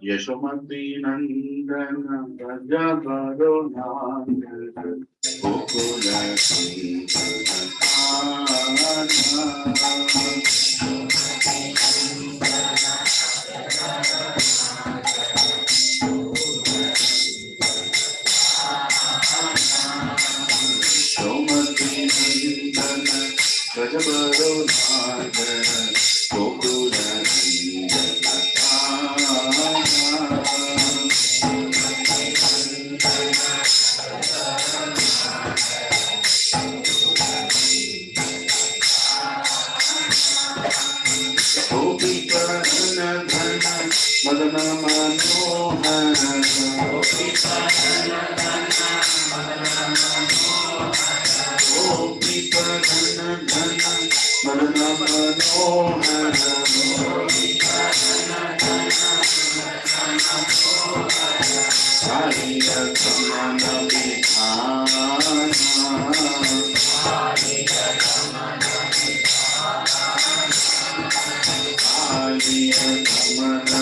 Yashomati Nandana Gajabaro Nandana Gokula Yashomati Nandana Gajabaro Nandana Gokula Madana Manohara Gopi Padana Dhana Madana Manohara Hariya Kamana Vidhana Hariya Kamana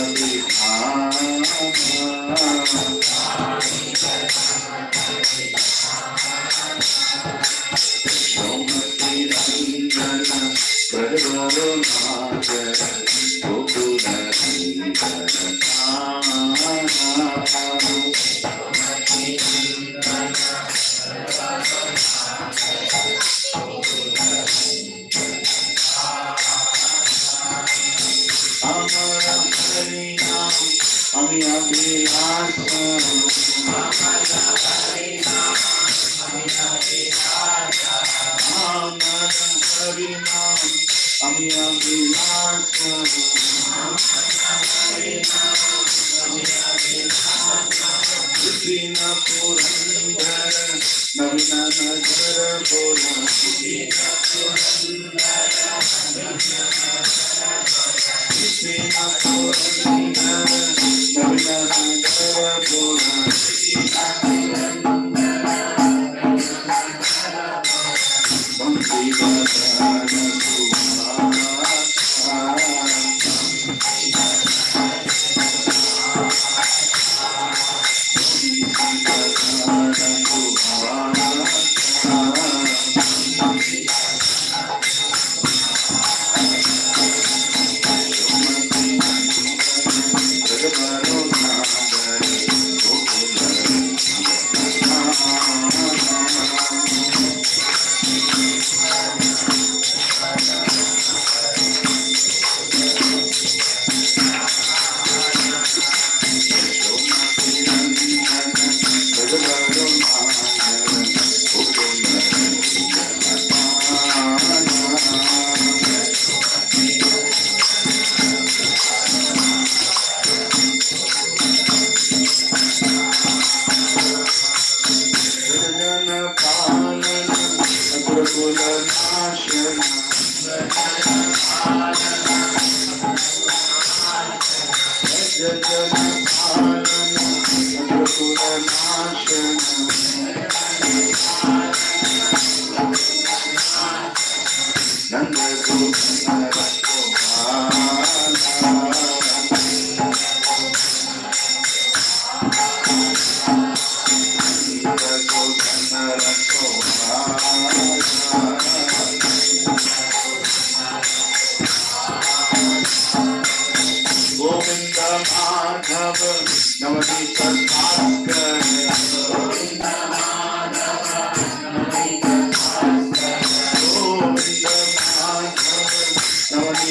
Navani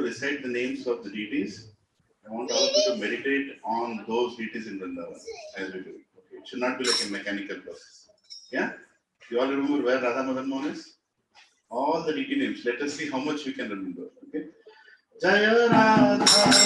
recite the names of the deities. I want all of you to meditate on those deities in Vrindavan as we do it. Okay? It should not be like a mechanical process. Yeah? You all remember where Radha Madan Mohan is? All the deity names. Let us see how much we can remember. Okay? Jaya Radha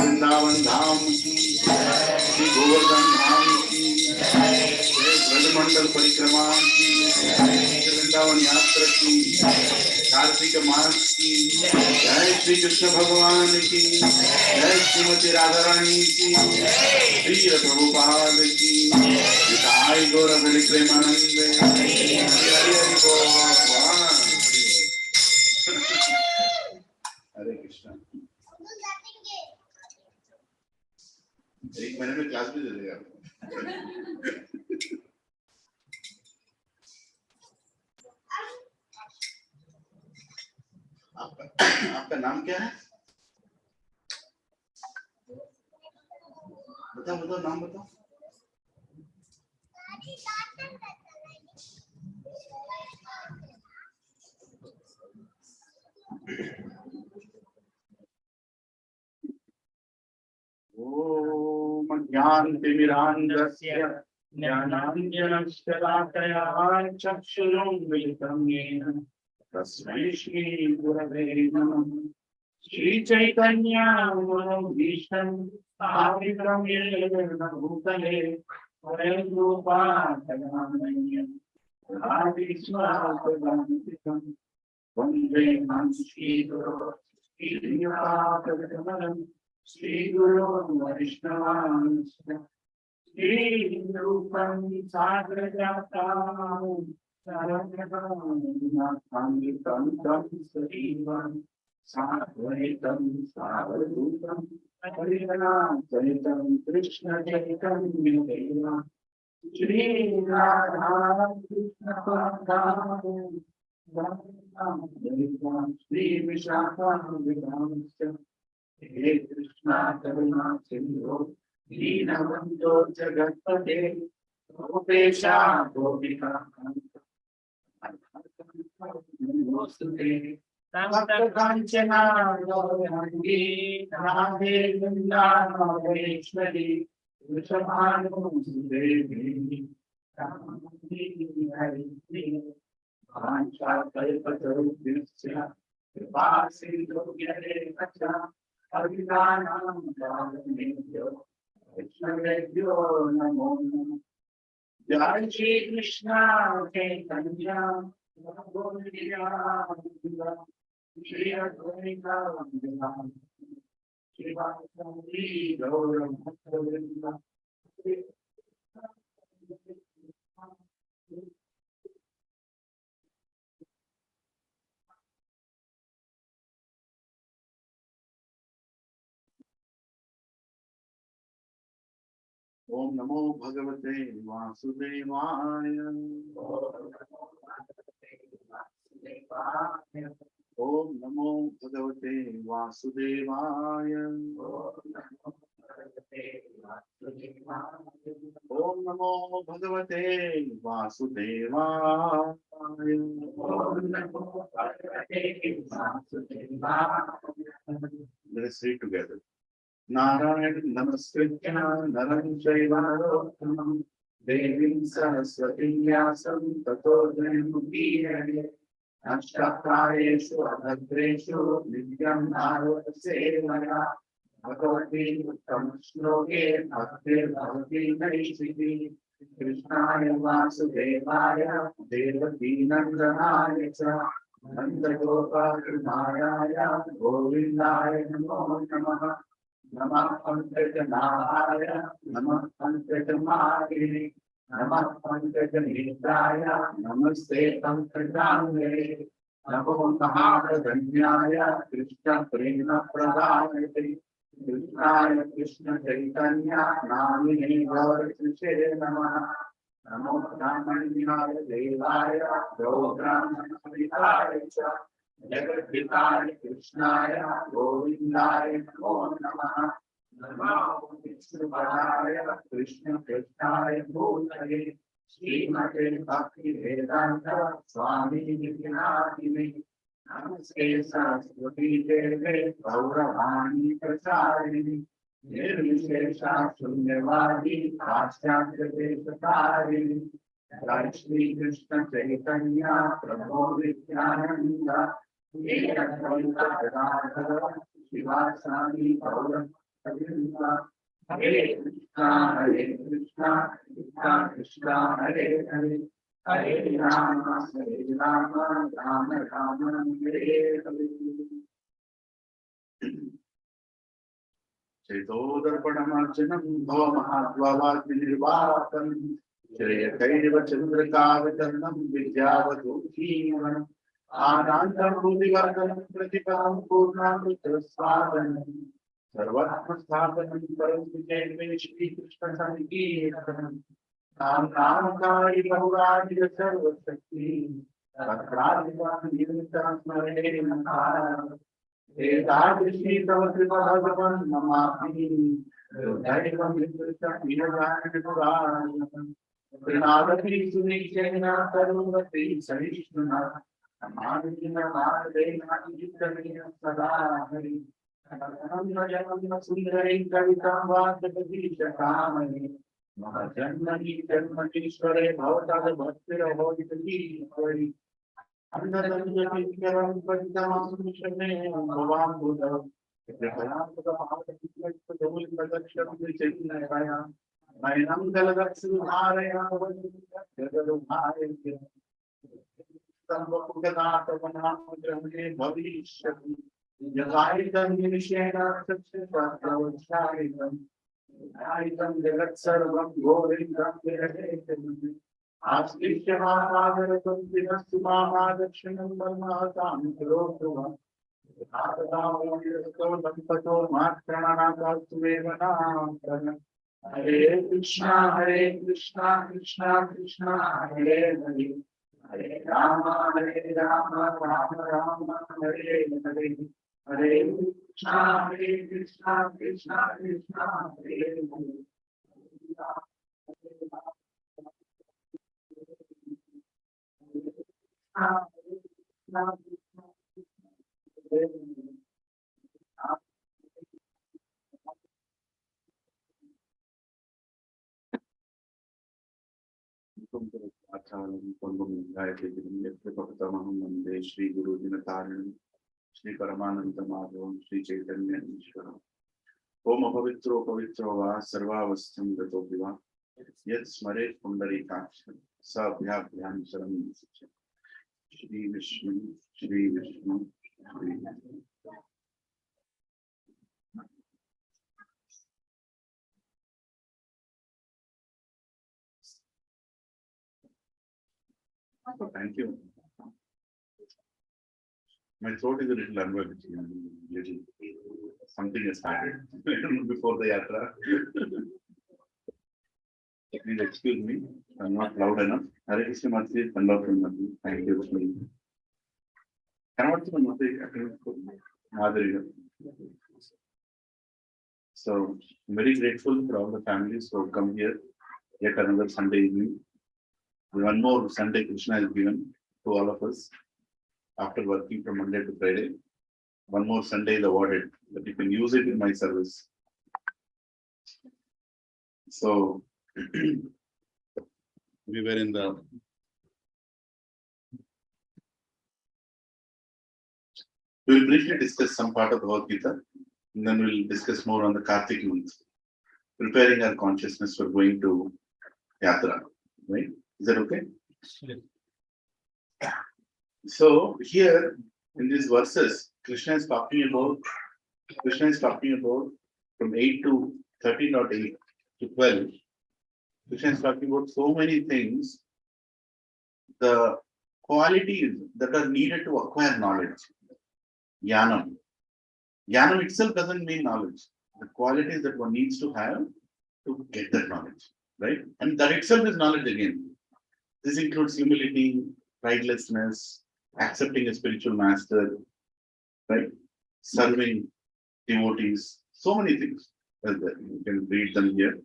Vrindavan धाम की, श्री गोवर्धन धाम की, ब्रजमंडल परिक्रमा की, वृंदावन यात्रा की, कार्तिक मास की, जय श्री कृष्ण भगवान की, जय श्रीमती राधा रानी की, श्री प्रभुपाद की, निताई गौर हरि प्रेमानंद, हरि हरि बोल। हरे कृष्णा। एक महीने में क्लास भी दे देगा। आपका नाम क्या है? बताओ बताओ, नाम बताओ। ओम ज्ञानतिमिरान्धस्य ज्ञानाञ्जनशलाकया चक्षुरुन्मिलितं येन तस्मै श्रीगुरवे नमः। श्रीचैतन्यमनोभीष्टं स्थापितं येन भूतले स्वयं रूपा तदानीयं आदिस्वरूपं वन्दे श्रीगुरो श्रीयुतापदकमलं श्रीगुरो वैष्णवांश्च श्रीरूपं साग्रजातं शरणं सजीवं साद्वैतं सावधूतं हरिनामचरितं कृष्ण चैतन्यदेवं श्री राधा कृष्ण श्री विशाखान्वितांश्च हे कृष्णा करुणा सिन्धो दीनबन्धो जगत्पते गोपेशा गोपिका नमोस्तुते काञ्चना गौराङ्गी राधे वृन्दावनेश्वरी वृषभानुसुदेवी वाञ्छाकल्पतरुभ्यश्च कृपा सिन्धुभ्येव च पतितानां पावनेभ्यो वैष्णवेभ्यो नमो नमः। जय श्री कृष्ण चैतन्य श्री अद्वैत श्रीवासवी गौर भक्तवृंद। ओम नमो भगवते वासुदेवाय। ओम नमो भगवते वासुदेवाय। ओम नमो भगवते वासुदेवाय। Let us read together. Narayan नमस्कृत्य नरं चैव नरोत्तमं देवीं सरस्वतीं व्यासं ततो जयमुदीरये। अष्टाध्यायेषु अभद्रेषु नित्यं भागवत सेवया भगवती उत्तमश्लोके भक्तिर्भवति नैष्ठिकी। कृष्णाय वासुदेवाय देवकीनन्दनाय च नन्दगोपाकुमाराय गोविन्दाय नमो नमः। नमः पंकजनाभाय नमः पंकजमालिने नमः पंकजनेत्राय नमस्ते पंकजाङ्गे। नमो महाप्रधन्याय कृष्ण प्रेम प्रदायते कृष्णाय कृष्ण चैतन्य नामिने गौरकृष्णे नमः। नमो ब्राह्मण्याय देवाय गौब्राह्मणहिताय च जगद्धिताय कृष्णाय गोविन्दाय नमो नमः। नमो विष्णुपदाय कृष्ण कृष्णाय भूतये श्रीमते भक्ति वेदांत स्वामी विनाशिने। नमस्ते सरस्वती देवे गौरवाणी प्रचारिणे निर्विशेषा शून्यवादी पाश्चात्य देशकारिणे। जय श्री कृष्ण चैतन्य प्रभो नित्यानंद हे अद्वैत गदाधर शिवासादि गौर Hare Krishna, Hare Krishna, Krishna Krishna, Hare Hare, Hare Rama, Rama Rama, Hare Hare. चैतोदर्पणमार्जनं भवमहाद्वावाग्निर्वापनं जयकैव चन्द्रकावतरणं विद्यावधूषीमणम् आनन्दभूतिवर्धनं प्रतिपदं पूर्णामृतस्वादनं सर्वात्मस्थापनं परं श्रीकृष्णसङ्कीर्तनं नामकारि बहुराजित सर्वशक्ति तत्रादिवानिरन्तं स्मरे नमः एतादृशी तव कृपा भगवन् नमामि दैवं विदुषामिनजानपुराणं प्रणादपि सुनिश्चयेन करोमि सहिष्णुना नमामिनमादेनाचित्तमेन सदा हरि अनन्यजन्म सुन्दरे कवितां वादकवीशकामये मम जन्मनि जन्मनीश्वरे भवताद्भक्तिरहोदितली हरि अन्नदन्यकिङ्करं पतितमस्मिषमे भवाम्बुधौ कृपयां नयनं जलदक्षुधारया जगदुभाय स्तम्भपुटनाथवनामग्रहणे भविष्यति यथायितं निमिषेण सत्यशास्त्रवच्छायितं ध्यायितं जगत्सर्वं घोरितं विरहेतमिति आश्लिष्य महासागरं विनस्तु मामादक्षिणं ब्रह्महतां करोतु दम्पतो मात्रणाकास्तु वेदनां हरे कृष्णा कृष्णा कृष्णा हरे हरे हरे राम राम राम हरे हरे हरे कृष्णा कृष्णा कृष्णा हरे हरे वंदे श्री गुरुदिनकारिणं श्री परमानंद माधवं श्री चैतन्य ईश्वरम् ओम अपवित्रो पवित्रो वा सर्वावस्थं गतोऽपि वा यत् स्मरेत् पुण्डरीकाक्षं स अभ्याभ्यां शरणं गच्छति। Shri Vishnu Shri Vishnu Shri Vishnu. So thank you. My throat is a little unwell. Little something has started before the yatra. Please excuse me. I'm not loud enough. Hare Krishna Matsi, thank you. So I'm very grateful for all the families who have come here yet another Sunday evening. One more Sunday Krishna is given to all of us after working from Monday to Friday. One more Sunday is awarded that you can use it in my service. So we were in the we'll briefly discuss some part of Bhagavad Gita, and then we'll discuss more on the Kartik month, preparing our consciousness for going to Yatra. Right? Is that okay? Yes. So here in these verses, Krishna is talking about from 8 to 13.8 to 12. Krishna is talking about so many things, the qualities that are needed to acquire knowledge. Jnanam. Jnanam itself doesn't mean knowledge. The qualities that one needs to have to get that knowledge, right? And that itself is knowledge again. This includes humility, pridelessness, accepting a spiritual master, right? Serving devotees, so many things. You can read them here.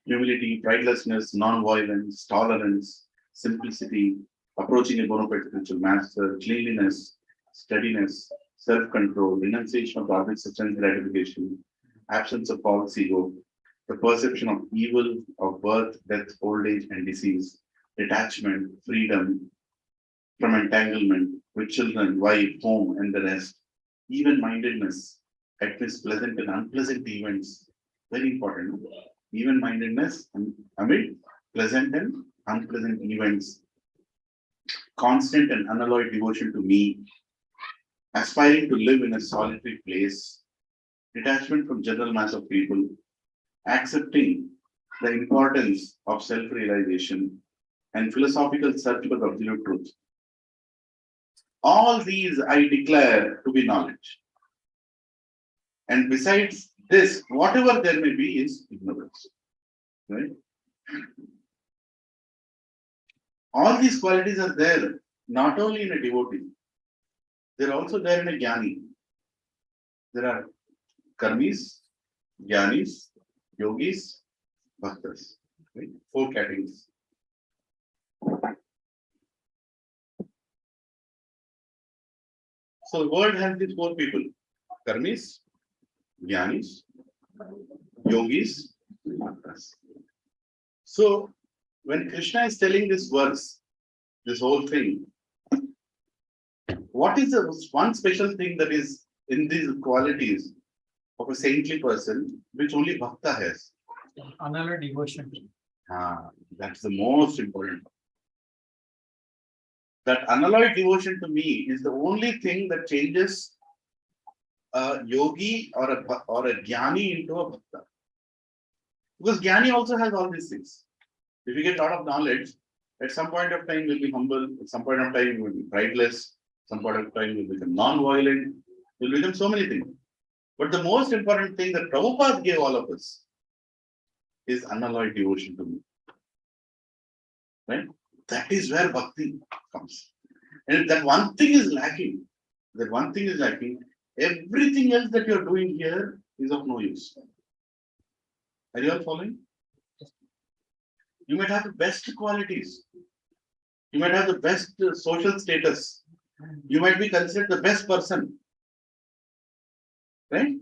Humility, pridelessness, non-violence, tolerance, simplicity, approaching a bona fide spiritual master, cleanliness, steadiness, self-control, renunciation of objects of sense gratification, absence of false ego, the perception of evil, of birth, death, old age, and disease, detachment, freedom from entanglement with children, wife, home, and the rest, even-mindedness, amidst pleasant and unpleasant events. Very important. Even-mindedness amid pleasant and unpleasant events. Constant and unalloyed devotion to me. Aspiring to live in a solitary place. Detachment from general mass of people. Accepting the importance of self-realization and philosophical search for absolute truth. All these I declare to be knowledge. And besides this, whatever there may be is ignorance. Right? All these qualities are there, not only in a devotee, they're also there in a jnani. There are karmis, jnanis, yogis, bhaktas. Right? 4 categories. So the world has these 4 people: karmis, jnanis, yogis, bhaktas. So when Krishna is telling this verse, this whole thing, what is the one special thing that is in these qualities of a saintly person which only bhakta has? Another devotion. That's the most important. That unalloyed devotion to me is the only thing that changes a yogi or a jnani into a bhakta. Because jnani also has all these things. If you get a lot of knowledge, at some point of time you'll be humble, at some point of time you will be prideless, some point of time you'll become non-violent, you'll become so many things. But the most important thing that Prabhupada gave all of us is unalloyed devotion to me. Right? That is where bhakti comes. And if that one thing is lacking, everything else that you're doing here is of no use. Are you all following? You might have the best qualities. You might have the best social status. You might be considered the best person. Right?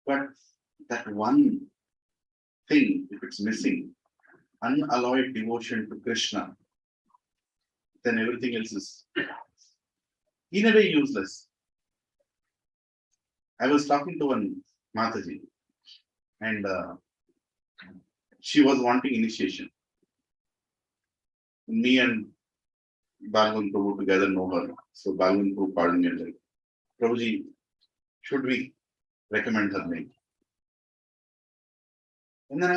But that one thing, if it's missing, unalloyed devotion to Krishna, then everything else is in a way useless. I was talking to one Mataji, and she was wanting initiation. Me and Balwan Prabhu together know her. So Balwan Prabhu called me and like, Prabhuji, should we recommend her name? And then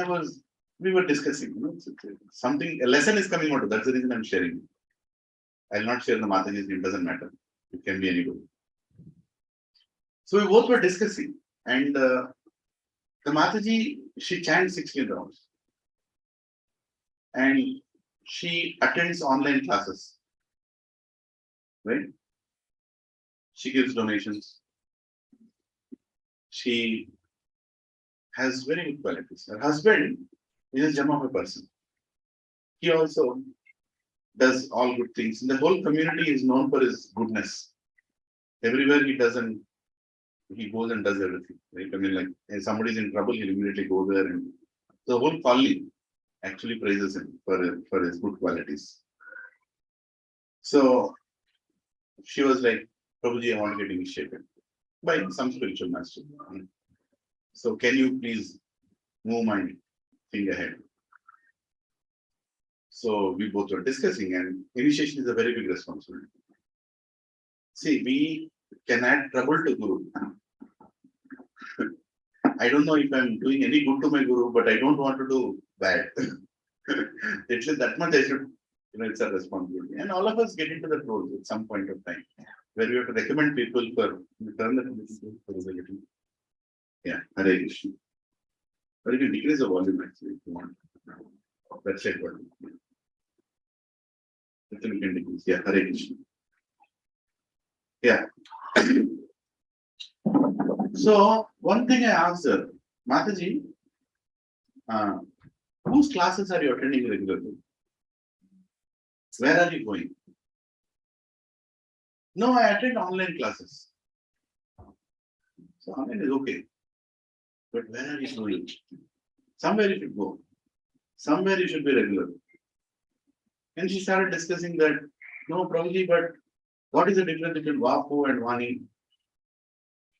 we were discussing, something, a lesson is coming out. That's the reason I'm sharing. I'll not share the Mataji's name, doesn't matter. It can be anybody. So we both were discussing, and the Mataji, she chants 16 rounds. And she attends online classes. Right? She gives donations. She has very good qualities. Her husband is a gem of a person. He also does all good things. And the whole community is known for his goodness. Everywhere he goes and does everything. Right? I mean, like, if somebody's in trouble, he'll immediately go there, and the whole colony actually praises him for his good qualities. So she was like, Prabhuji, I want to get initiated by some spiritual master. So can you please move my thing ahead? So we both were discussing, and initiation is a very big responsibility. See, we can add trouble to Guru. I don't know if I'm doing any good to my Guru, but I don't want to do bad. At least that much I should, it's a responsibility. And all of us get into that role at some point of time, where we have to recommend people for turn that for the. Yeah, Hare Krishna. But you can decrease the volume actually if you want. That's it. We can decrease. Yeah, Hare Krishna. Yeah. So one thing I asked her, Mataji, whose classes are you attending regularly? Where are you going? No, I attend online classes. So online is okay. But where are you going? Somewhere you should go. Somewhere you should be regular. And she started discussing that, no, Prabhuji, but what is the difference between Vapu and Vani?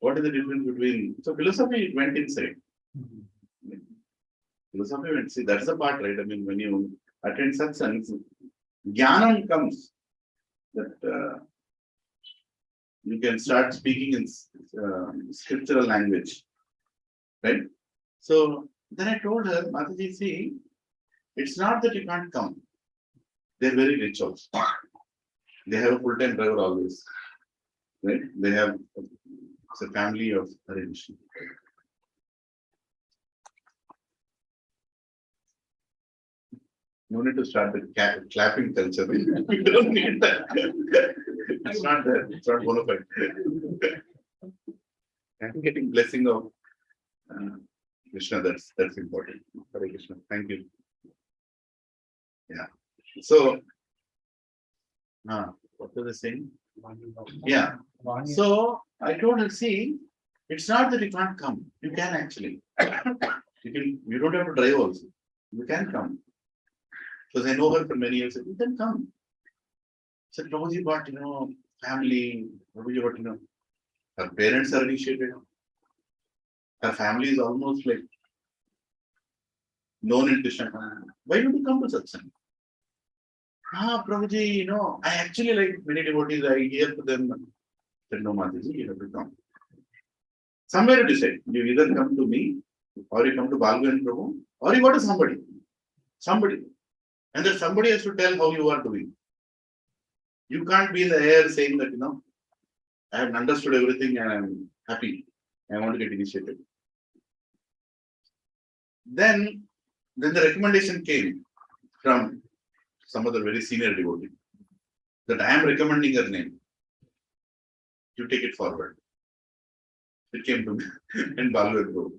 What is the difference between, so philosophy went inside. Philosophy went, see, that's the part, right? I mean, when you attend satsang, jnanam comes that you can start speaking in scriptural language, right? So then I told her, Mataji, see, it's not that you can't come. They're very rich also. They have a full-time driver always, right? They have, it's a family of Hare Krishna. No need to start the clapping culture. We don't need that. It's not there. It's not bona fide. I'm getting blessing of Krishna. That's important. Hare Krishna. Thank you. Yeah. So, what was I saying? Yeah. So I told her, see, it's not that you can't come. You can actually. You don't have to drive also. You can come. Because I know her for many years. You can come. I said, Prabhuji, but family, Prabhuji, but her parents are initiated. Her family is almost like known in Krishna. Why don't you come to Satsang? Prabhuji, I actually like many devotees. I hear to them. I said, no, Mataji, you have to come. Somewhere you decide. You either come to me, or you come to Balgu and Prabhu, or you go to somebody. Somebody. And then somebody has to tell how you are doing. You can't be in the air saying that, I have understood everything and I'm happy. I want to get initiated. Then the recommendation came from some other very senior devotee that I am recommending her name. You take it forward. It came to me in Balwar.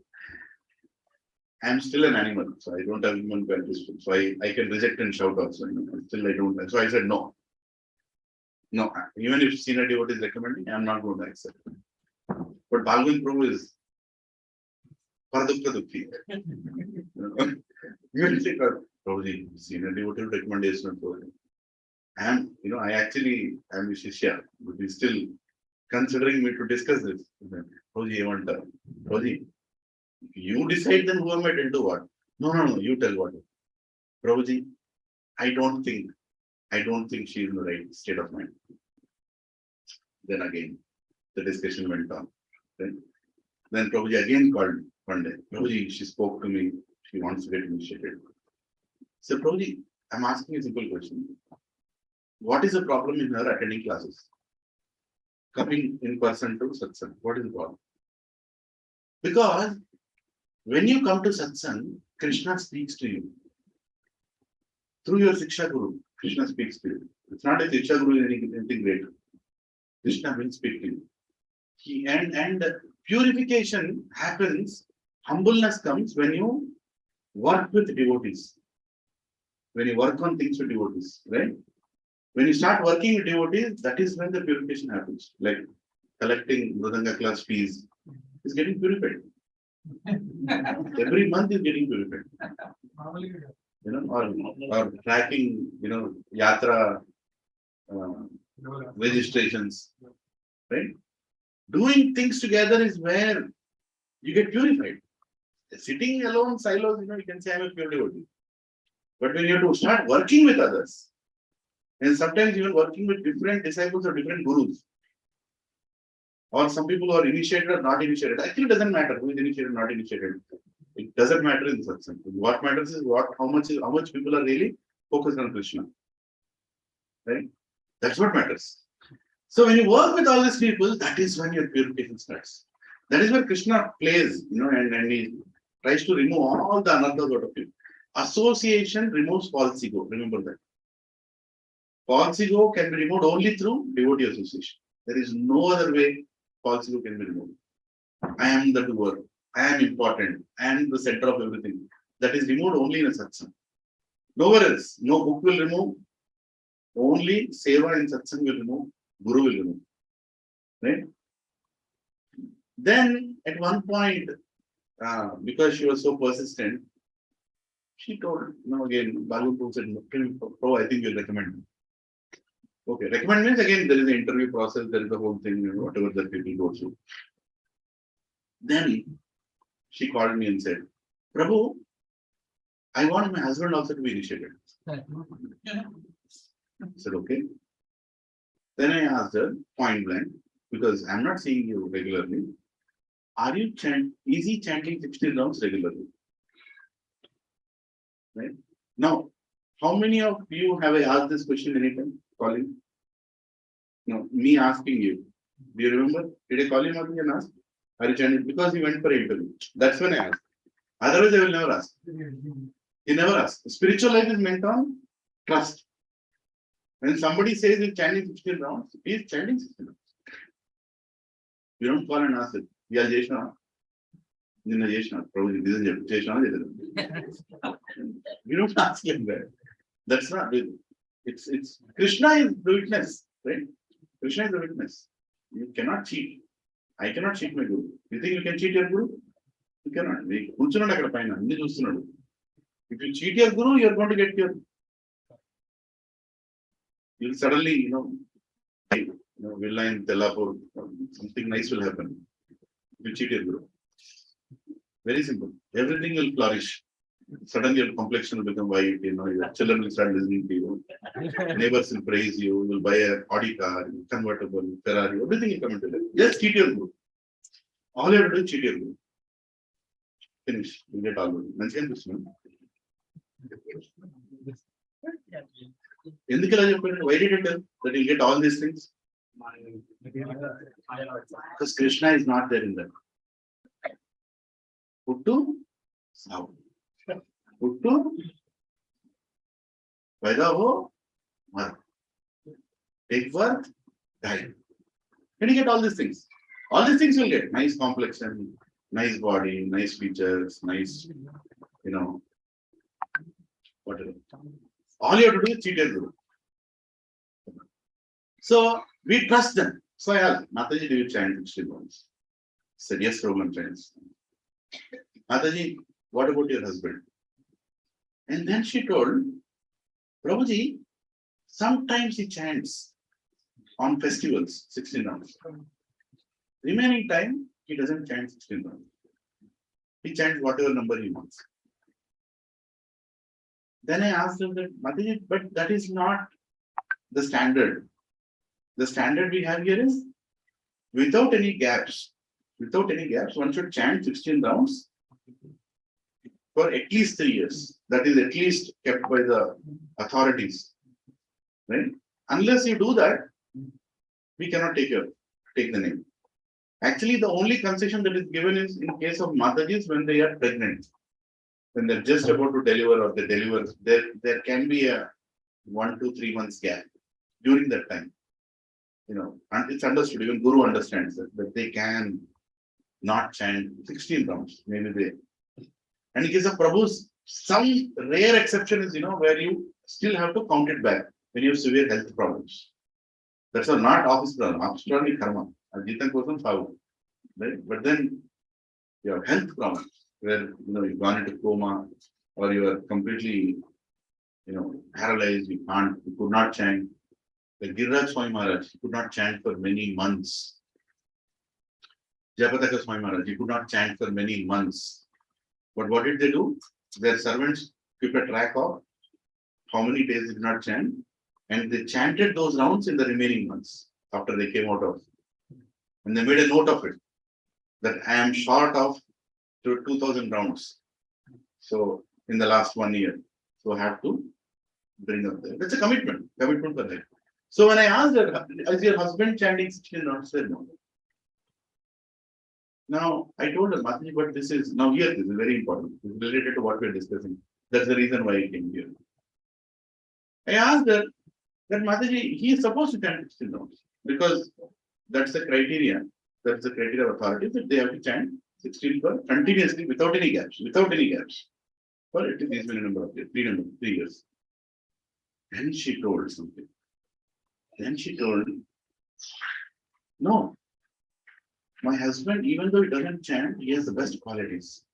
I am still an animal, so I don't have human qualities. So I can reject and shout also. Still I don't. So I said no. No, even if senior devotee is recommending, I am not going to accept. But Balwar Prabhu is Paradukka Dukhi. You say, Prabhuji, senior devotee recommendation. I actually am a Shishya, but he's still considering me to discuss this. Prabhuji, I want Prabhuji, you decide then who am I to do what? No, you tell what. Prabhuji, I don't think she is in the right state of mind. Then again, the discussion went on. Then Prabhuji again called one day. Prabhuji, she spoke to me. She wants to get initiated. So Prabhuji, I'm asking a simple question. What is the problem in her attending classes? Coming in person to Satsang. What is the problem? Because when you come to Satsang, Krishna speaks to you. Through your Siksha Guru, Krishna speaks to you. It's not a Siksha Guru is anything great. Krishna will speak to you. And purification happens, humbleness comes when you work with devotees. When you work on things with devotees, right? When you start working with devotees, that is when the purification happens. Like collecting Mridanga class fees is getting purified. Every month is getting purified. Or tracking, yatra registrations, right? Doing things together is where you get purified. Sitting alone, silos, you can say I'm a pure devotee. But when you have to start working with others, and sometimes even working with different disciples or different gurus, or some people who are initiated or not initiated, actually doesn't matter who is initiated or not initiated. It doesn't matter in satsang. What matters is how much people are really focused on Krishna. Right? That's what matters. So when you work with all these people, that is when your purification starts. That is where Krishna plays, and he tries to remove all the anarthas out of you. Association removes false ego. Remember that. False ego can be removed only through devotee association. There is no other way false ego can be removed. I am the doer. I am important. I am the center of everything. That is removed only in a satsang. Nowhere else. No book will remove. Only seva and satsang will remove. Guru will remove. Right? Then at one point, because she was so persistent, she told, again, Balu said, I think you'll recommend me. Okay, recommend means again, there is an interview process, there is the whole thing, whatever that people go through. Then she called me and said, Prabhu, I want my husband also to be initiated. I said, okay. Then I asked her point blank, because I'm not seeing you regularly. Are you is he chanting 16 rounds regularly? Right? Now, how many of you have I asked this question anytime? Calling? No, me asking you. Do you remember? Did I call him up and ask? Are you chanting? Because he went for interview. That's when I asked. Otherwise, I will never ask. He never asks. Spiritual life is meant on trust. When somebody says he's chanting 16 rounds, he is chanting 16 rounds. You don't call and ask it. Yeah, Jeshna. Nina Jeshna. Probably this is Jeshna. We don't ask like that. That's not it. It's Krishna is the witness, right? Krishna is the witness. You cannot cheat. I cannot cheat my guru. You think you can cheat your guru? You cannot. If you cheat your guru, you're going to get your. You'll suddenly, Villa in Telapur, something nice will happen. You cheat your guru. Very simple. Everything will flourish. Suddenly your complexion will become white, your children will start listening to you. Neighbors will praise you, you'll buy a Audi car, convertible, Ferrari, everything will come into life. Just cheat your guru. All you have to do is cheat your guru. Finish. You get all of it. Mention this one. Why did you tell that you get all these things? Because Krishna is not there in that. Puttu, Savu. Puttu, Vaidaho, Mara. Take birth, die. Can you get all these things? All these things you'll get. Nice complexion, nice body, nice features, nice, whatever. All you have to do is cheat your guru. So we trust them. So I asked, Mataji, do you chant 16 rounds? Said, yes, Roman chants. Mataji, what about your husband? And then she told, Prabhuji, sometimes he chants on festivals 16 rounds. Remaining time, he doesn't chant 16 rounds. He chants whatever number he wants. Then I asked him that, Mataji, but that is not the standard. The standard we have here is without any gaps. Without any gaps, one should chant 16 rounds for at least 3 years. That is at least kept by the authorities. Right? Unless you do that, we cannot take the name. Actually, the only concession that is given is in case of Matajis when they are pregnant. When they're just about to deliver or they deliver, there can be a 1 to 3 months gap during that time. And it's understood, even Guru understands that they can not chant 16 rounds. Maybe they. And in case of Prabhu's, some rare exception is, where you still have to count it back when you have severe health problems. That's not office problem, extraordinary karma. Right? But then you have health problems where you've gone into coma or you are completely paralyzed, you could not chant. The Giriraj Swami Maharaj could not chant for many months. Jayapataka Swami Maharaj, he could not chant for many months. But what did they do? Their servants kept a track of how many days they did not chant, and they chanted those rounds in the remaining months after they came out of. And they made a note of it that I am short of 2,000 rounds. So in the last 1 year, so I have to bring up there. That's a commitment for that. So when I asked her, is your husband chanting 16 rounds? She said no. Now I told her, Mataji, but this is very important. It's related to what we're discussing. That's the reason why I came here. I asked her that Mataji, he is supposed to chant 16 rounds because that's the criteria. That's the criteria of authorities that they have to chant 16 for continuously without any gaps. For at least many number of years, 3 years. Then she told something. No, my husband, even though he doesn't chant, he has the best qualities.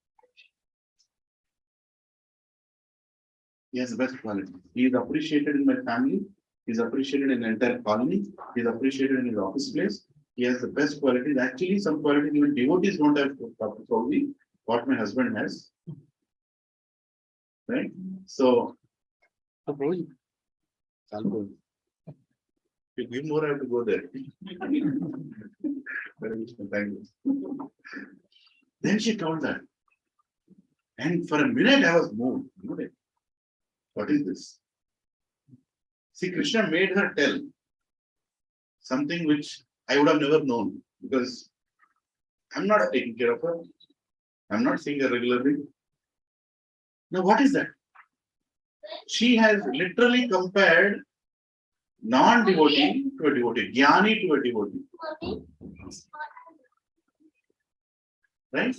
He has the best qualities. He is appreciated in my family. He is appreciated in the entire colony. He is appreciated in his office place. He has the best qualities. Actually, some qualities even devotees don't have probably what my husband has. Right? So, I'll go. If you give more, I have to go there. Thank you. Then she told that. And for a minute I was moved. What is this? See, Krishna made her tell something which I would have never known because I'm not taking care of her. I'm not seeing her regularly. Now, what is that? She has literally compared non-devotee to a devotee, jnani to a devotee. Right?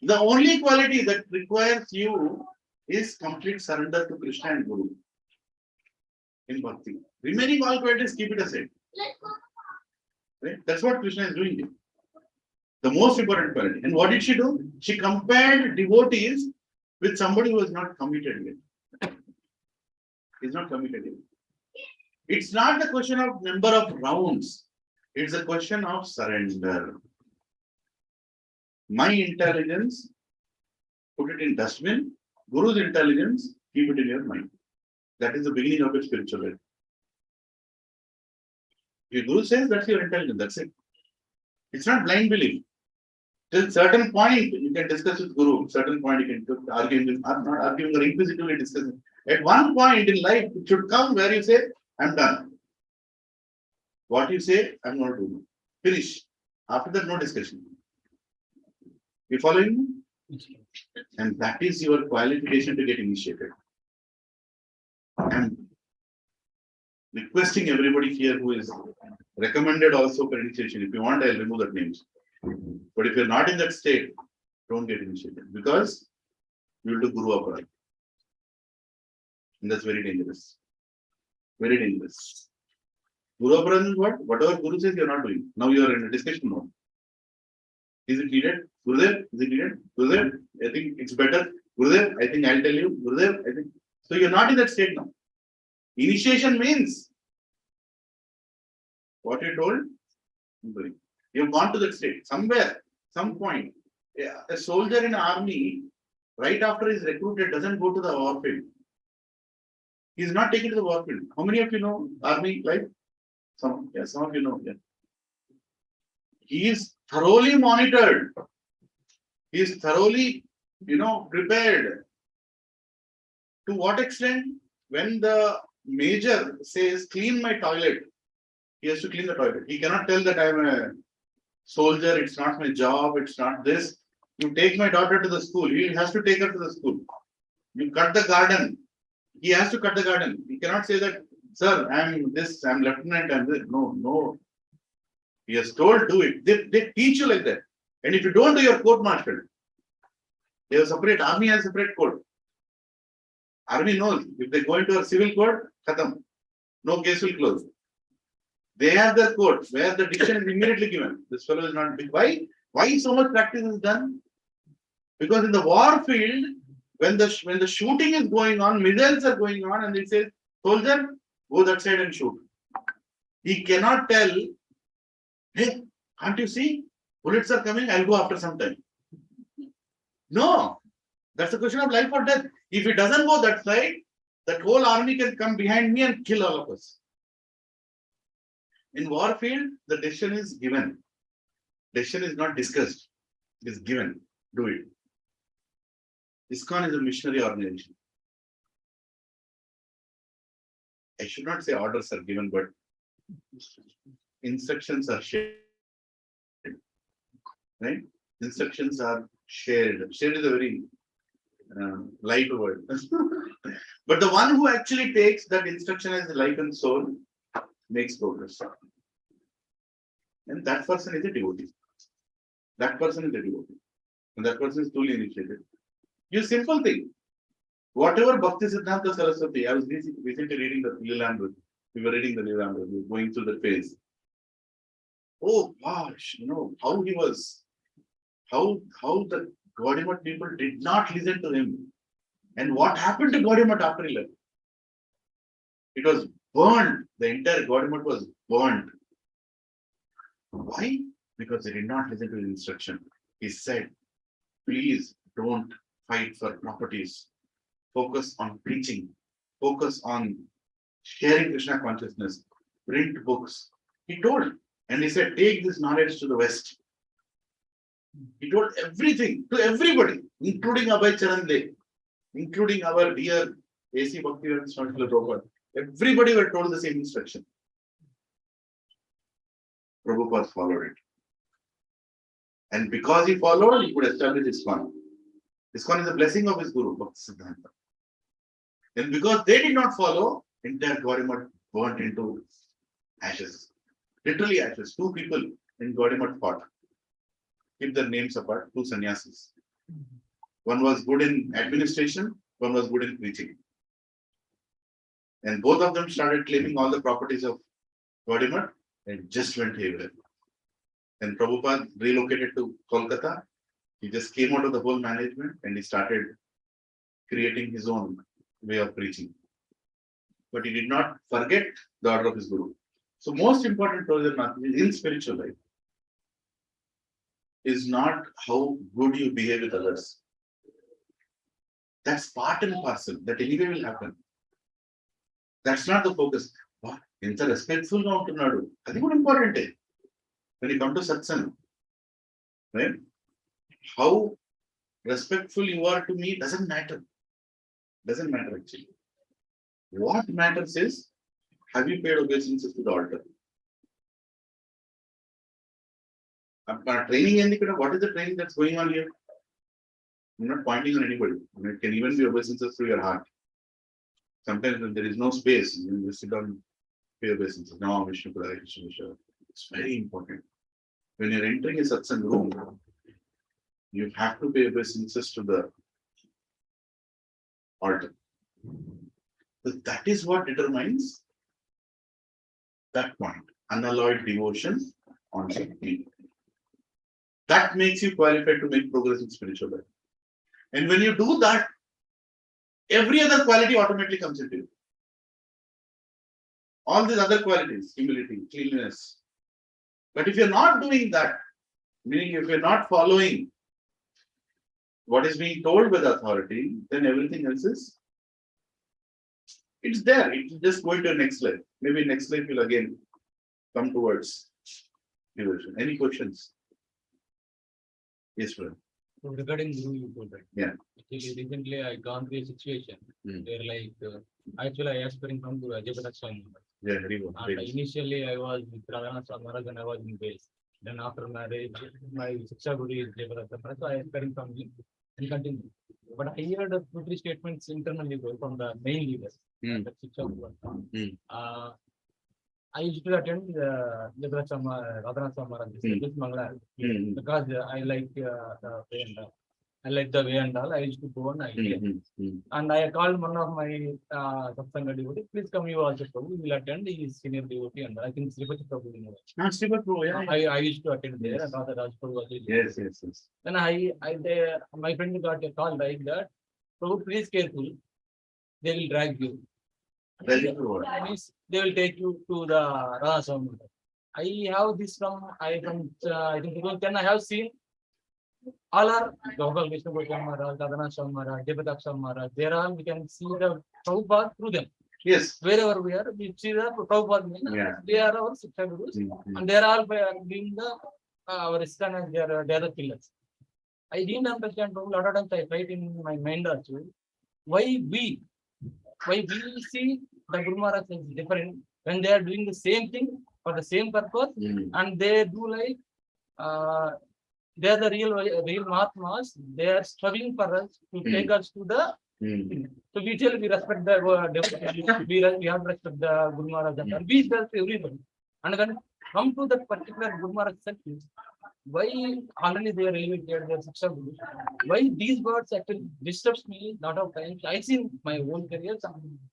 The only quality that requires you is complete surrender to Krishna and Guru in bhakti. Remaining all qualities, keep it aside. Right? That's what Krishna is doing here. The most important quality. And what did she do? She compared devotees with somebody who is not committed yet. He's not committed yet. It's not the question of number of rounds. It's a question of surrender. My intelligence, put it in dustbin. Guru's intelligence, keep it in your mind. That is the beginning of your spiritual life. If Guru says that's your intelligence, that's it. It's not blind belief. Till certain point, you can discuss with Guru. Certain point, you can argue with, not arguing or inquisitively discussing. At one point in life, it should come where you say, I'm done. What you say, I'm not doing. Finish. After that, no discussion. You following me? And that is your qualification to get initiated. I'm requesting everybody here who is recommended also for initiation. If you want, I'll remove that names. But if you're not in that state, don't get initiated because you will do Guru Aparad. And that's very dangerous. Very dangerous. Guru Aparad is what? Whatever Guru says, you're not doing. Now you are in a discussion mode. Is it needed? Gurudev, is it needed? Gurudev, I think it's better. Gurudev, I think I'll tell you. Gurudev, I think. So you're not in that state now. Initiation means what you told. You've gone to that state. Somewhere, some point. A soldier in army, right after he's recruited, doesn't go to the war field. He's not taken to the war field. How many of you know army life? Some of you know. Yeah. He is thoroughly monitored. He is thoroughly, prepared. To what extent? When the major says, clean my toilet, he has to clean the toilet. He cannot tell that I'm a soldier, it's not my job, it's not this. You take my daughter to the school, he has to take her to the school. You cut the garden, he has to cut the garden. He cannot say that, sir, I'm this, I'm lieutenant, I'm this. No. He has told, do it. They teach you like that. And if you don't do your court martial, they have separate, army has separate court. Army knows if they go into a civil court, khatam. No case will close. They have their court where the decision is immediately given. This fellow is not big. Why? Why so much practice is done? Because in the war field, when the shooting is going on, missiles are going on, and it says, soldier, go that side and shoot. He cannot tell, hey, can't you see? Bullets are coming, I'll go after some time. No. That's a question of life or death. If he doesn't go that side, that whole army can come behind me and kill all of us. In war field, the decision is given. Decision is not discussed. It is given. Do it. ISKCON is a missionary organization. I should not say orders are given, but instructions are shared. Right? Instructions are shared. Shared is a very light word. But the one who actually takes that instruction as life and soul makes progress. And that person is a devotee. That person is a devotee. And that person is truly initiated. You simple thing. Whatever Bhakti Siddhanta Saraswati, I was recently reading the Lilananda. We were reading the Lilananda. We were going through the phase. Oh gosh, how he was, how the Gaudiya people did not listen to him. And what happened to Gaudiya after he left? It was burned. The entire Gaudiya was burned. Why? Because they did not listen to his instruction. He said, please don't fight for properties. Focus on preaching. Focus on sharing Krishna consciousness. Print books. He told, and he said, take this knowledge to the West. He told everything to everybody, including Abhay Charan, including our dear A.C. Bhaktivedanta Swami Prabhupada. Everybody were told the same instruction. Prabhupada followed it. And because he followed, he could establish ISKCON. ISKCON is a blessing of his Guru, Bhakti Siddhanta. And because they did not follow, entire Gaurimat burnt into ashes. Literally ashes. 2 people in Gaurimat fought. Keep their names apart, 2 sannyasis. One was good in administration, one was good in preaching. And both of them started claiming all the properties of Gaudimat and just went haywire. And Prabhupada relocated to Kolkata. He just came out of the whole management and he started creating his own way of preaching. But he did not forget the order of his Guru. So most important in spiritual life is not how good you behave with others. That's part and parcel. That anyway will happen. That's not the focus. What? Inta respectful ga untunnadu. Adi kuda important. When you come to Satsang, right? How respectful you are to me doesn't matter. Doesn't matter actually. What matters is, have you paid obeisances to the altar? Training, what is the training that's going on here? I'm not pointing on anybody. It can even be obeisances through your heart. Sometimes when there is no space, you sit down and pay obeisances. No, Vishnu Padaya, Krishna Vishnu. It's very important. When you're entering a satsang room, you have to pay obeisances to the altar. So that is what determines that point. Unalloyed devotion on Shakti. That makes you qualified to make progress in spiritual life. And when you do that, every other quality automatically comes into you. All these other qualities, humility, cleanliness. But if you're not doing that, meaning if you're not following what is being told by the authority, then everything else is, it's there. It will just go into next life. Maybe next life will again come towards devotion. Any questions? Yes, brother. So regarding Guru, you told that. Yeah. Actually, recently I gone through a situation where actually I aspiring from Guru Ajay Swami. Yeah, very good. And initially I was with Radhanath Maharaj and I was in base. Then after marriage, my Shiksha Guru is Jayapataka Maharaj, so I aspiring from him and continue. But I heard 2-3 statements internally from the main leaders. The Shiksha Guru. I used to attend Radhanath Maharaj this Mangala because I like the way and all. I like the way and all. I used to go on. And I called one of my Satsanga devotee. Please come, you also. We will attend. He is senior devotee, and I think Sripati Prabhu. Sripati Prabhu, yeah. I used to attend there, and other Raj Prabhu was there. Yes. Then my friend got a call like that. Prabhu, please careful. They will drag you. They will take you to the Radha Swami. I have this I think 2010 I have seen all are Gokal Vishnu Maharaj, Radhanath Swami Maharaj, Jayapataka Swami Maharaj. There are we can see the Prabhupada through them. Yes. Wherever we are, we see the Prabhupada. Yeah. They are our Shiksha Gurus, and they are all being the our ISKCON and they are the pillars. I didn't understand. A lot of times I tried in my mind also. Why we see the Guru Maharaj is different when they are doing the same thing for the same purpose, and they do like they are the real Mahatmas. They are struggling for us to take us to the. So we respect the we have to respect the Guru Maharaj. We respect everybody, and when come to that particular Guru Maharaj section, why already they are elevated, they are successful. Why these words actually disturbs me a lot of times. I see my own career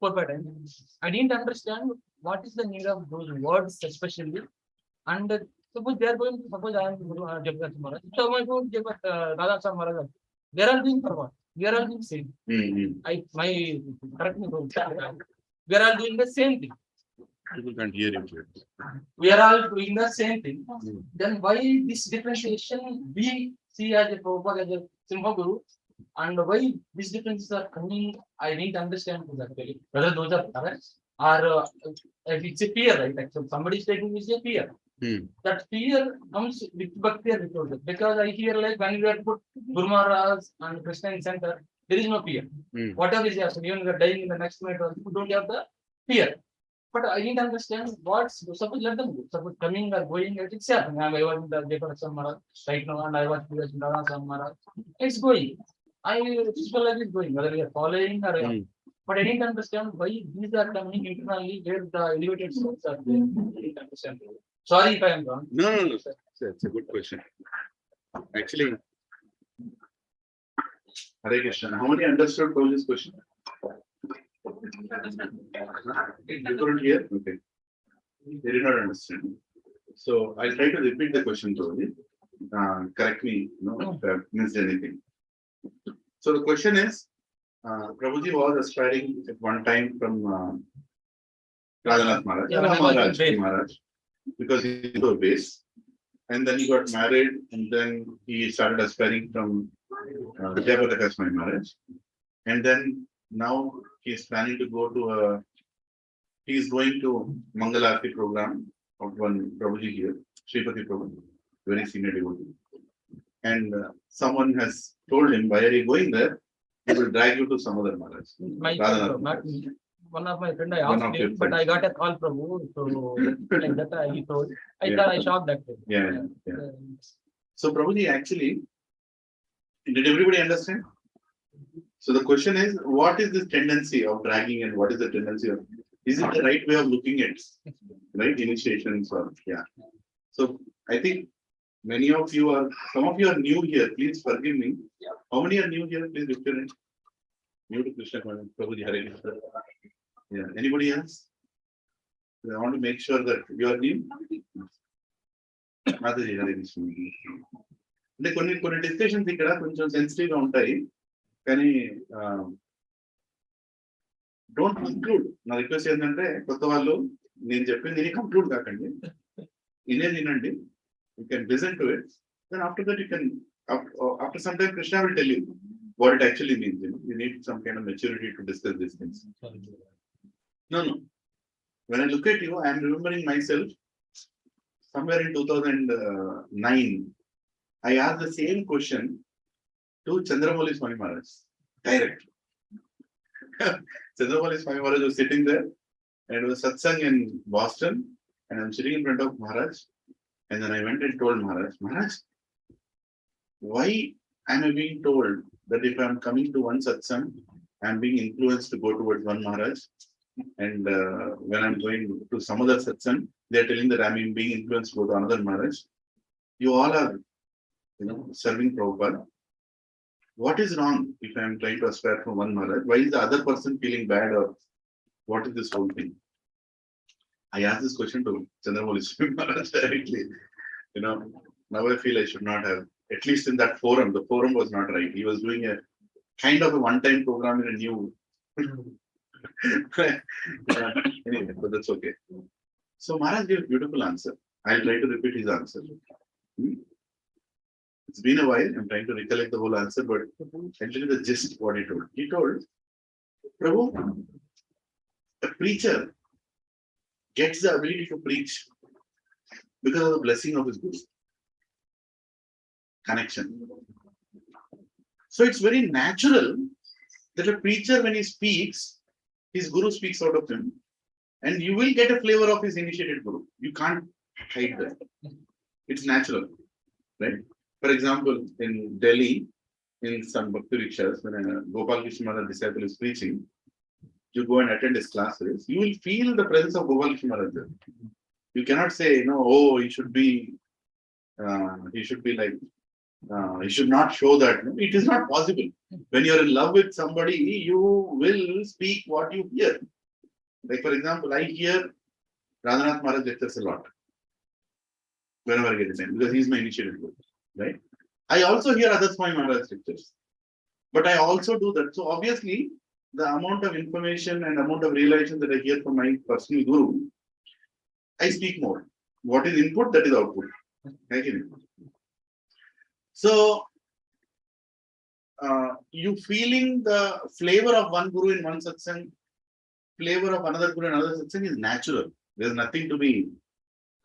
4-5 times. I didn't understand what is the need of those words especially. And suppose they are going, suppose I am Guru Jayapataka Maharaj. So my Guru Radha Maharaj, they are all doing for what? We are all doing the same. Correct me, we are all doing the same thing. People can't hear you. We are all doing the same thing. Then why this differentiation we see as a Prabhupada, as a Simha Guru, and why these differences are coming? I need to understand this actually. Whether those are correct or if it's a fear, right? Actually, somebody is taking this a fear. That fear comes with bhakti or without it. Because I hear like when we are put Guru Maharaj and Krishna in center, there is no fear. Whatever is happening, even we are dying in the next minute, you don't have the fear. But I need to understand what's suppose let them go. Suppose coming or going, it's happening. I was in the Dekoration Maharaj right now, and I was in the Maharaj. It's going. I physical life is going, whether we are following or but I need to understand why these are coming internally where the elevated souls are there. I need to understand. Sorry if I am wrong. No. It's a good question. Actually, Hare Krishna. How many understood this question? You couldn't hear? Okay. They did not understand. So I'll try to repeat the question thoroughly. Correct me, if I've missed anything. So the question is, Prabhuji was aspiring at one time from Radhanath Maharaj, because he was a base. And then he got married, and then he started aspiring from Jayapataka Swami Maharaj. And then now he is planning to go to he is going to Mangalarti program of one Prabhuji here, Sripati Prabhu, very senior devotee. And someone has told him, why are you going there? He will drag you to some other Maharaj. One of my friend I asked him, but I got a call from who, so like that he told. I thought I shocked that day. Yeah. So Prabhuji, actually, did everybody understand? So the question is, what is this tendency of dragging and what is the tendency of, is it the right way of looking at, right, initiations or, So I think many of you are, some of you are new here, please forgive me. How many are new here? Please lift your hand. New to Krishna, Prabhuji, Hare Krishna. Yeah, anybody else? I want to make sure that you are new. Mataji, Hare Krishna. కొన్ని discussions ఇక్కడ కొంచెం sensitive గా ఉంటాయి కానీ don't conclude. నా request ఏంటంటే కొత్త వాళ్ళు నేను చెప్పింది కంక్లూడ్ కాకండి, వినండి. You can listen to it, then after that you can after some time Krishna will tell you what it actually means. You need some kind of maturity to discuss these things. No. When I look at you, I am remembering myself somewhere in 2009. I asked the same question to Chandramouli Swami Maharaj. Direct. Chandramouli Swami Maharaj was sitting there, and it was Satsang in Boston, and I'm sitting in front of Maharaj. And then I went and told Maharaj, why am I being told that if I'm coming to one Satsang, I'm being influenced to go towards one Maharaj, and when I'm going to some other Satsang, they're telling that I'm being influenced to go to another Maharaj. You all are, serving Prabhupada. What is wrong if I'm trying to aspire from one Maharaj? Why is the other person feeling bad, or what is this whole thing? I asked this question to Chandramouli Swami Maharaj directly. Now I feel I should not have. At least in that forum, the forum was not right. He was doing a kind of a one-time program in a new. Anyway, but that's okay. So Maharaj gave a beautiful answer. I'll try to repeat his answer. It's been a while. I'm trying to recollect the whole answer, but I'll tell you the gist of what he told. He told, Prabhu, a preacher gets the ability to preach because of the blessing of his guru. Connection. So it's very natural that a preacher, when he speaks, his guru speaks out of him, and you will get a flavor of his initiated guru. You can't hide that. It's natural, right? For example, in Delhi, in some Bhakti Rikshas, when a Gopal Krishna Maharaj disciple is preaching, you go and attend his classes, you will feel the presence of Gopal Krishna Maharaj there. You cannot say, he should be like, you should not show that. No, it is not possible. When you're in love with somebody, you will speak what you hear. Like, for example, I hear Radhanath Maharaj lectures a lot whenever I get the time, because he's my initiated guru, right? I also hear other Swami Maharaj lectures, but I also do that. So obviously, the amount of information and amount of realization that I hear from my personal guru I speak more. What is input, that is output. Okay. So, you feeling the flavor of one guru in one satsang, flavor of another guru in another satsang is natural. There's nothing to be,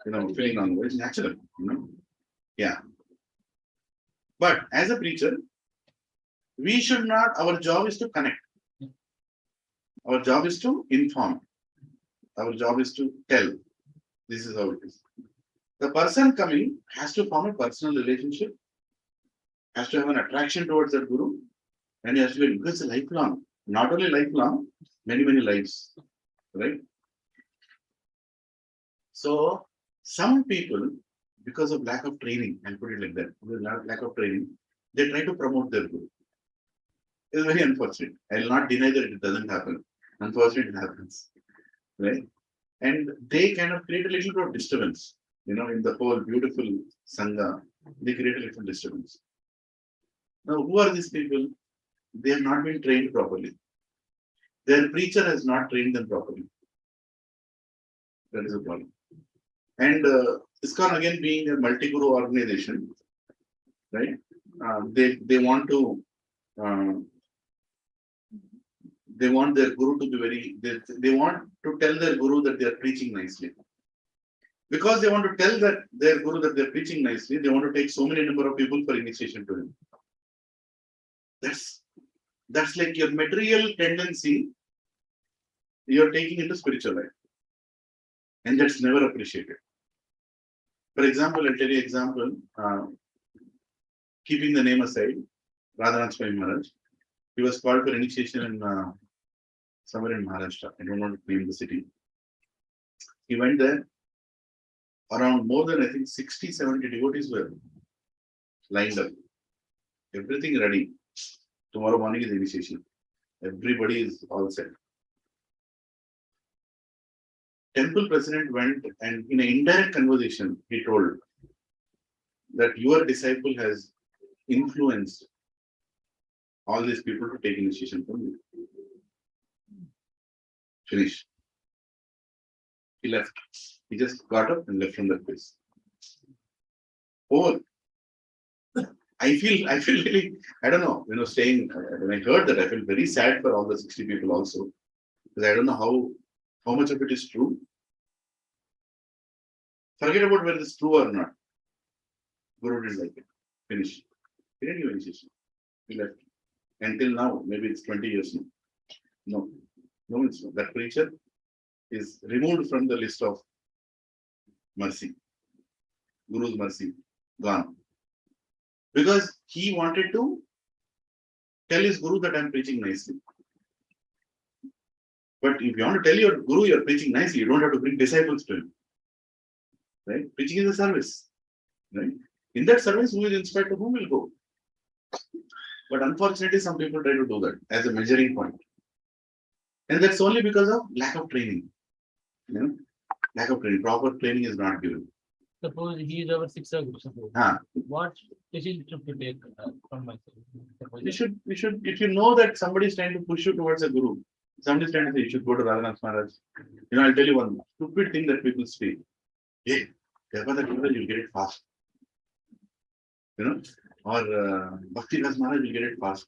feeling on. It's natural, Yeah. But as a preacher, we should not, our job is to connect. Our job is to inform. Our job is to tell. This is how it is. The person coming has to form a personal relationship, has to have an attraction towards that guru, and he has to be, because it's lifelong. Not only lifelong, many, many lives. Right? So, some people, because of lack of training, I'll put it like that, lack of training, they try to promote their guru. It's very unfortunate. I will not deny that it doesn't happen. Unfortunately, it happens. Right? And they kind of create a little bit of disturbance. In the whole beautiful Sangha, they create a little disturbance. Now, who are these people? They have not been trained properly. Their preacher has not trained them properly. That is a problem. And ISKCON, again, being a multi-guru organization, right? They want to they want their guru to be very, they want to tell their guru that they are preaching nicely. Because they want to tell that their guru that they are preaching nicely, they want to take so many number of people for initiation to him. That's like your material tendency you're taking into spiritual life. And that's never appreciated. For example, I'll tell you an example, keeping the name aside, Radhanath Swami Maharaj, he was called for initiation in somewhere in Maharashtra. I don't want to name the city. He went there. Around more than, I think, 60, 70 devotees were lined up. Everything ready. Tomorrow morning is initiation. Everybody is all set. Temple president went, and in an indirect conversation, he told that your disciple has influenced all these people to take initiation from you. Finish. He left. He just got up and left from that place. Oh, I feel really, I don't know, staying, when I heard that, I felt very sad for all the 60 people also. Because I don't know how much of it is true. Forget about whether it's true or not. Guru didn't like it. Finish. He didn't give initiation. He left. Until now, maybe it's 20 years now. No, it's not. That preacher is removed from the list of mercy. Guru's mercy. Gone. Because he wanted to tell his guru that I'm preaching nicely. But if you want to tell your guru you're preaching nicely, you don't have to bring disciples to him. Right? Preaching is a service. Right? In that service, who is inspired to whom will go. But unfortunately, some people try to do that as a measuring point. And that's only because of lack of training. Lack of training. Proper training is not given. Suppose he is our Siksha Guru. Suppose. What decision should we take from myself? You should, if you know that somebody is trying to push you towards a guru, somebody is trying to say you should go to Radhanath Maharaj. I'll tell you one stupid thing that people speak. Hey, you'll get it fast. Or Bhakti Das Maharaj will get it fast.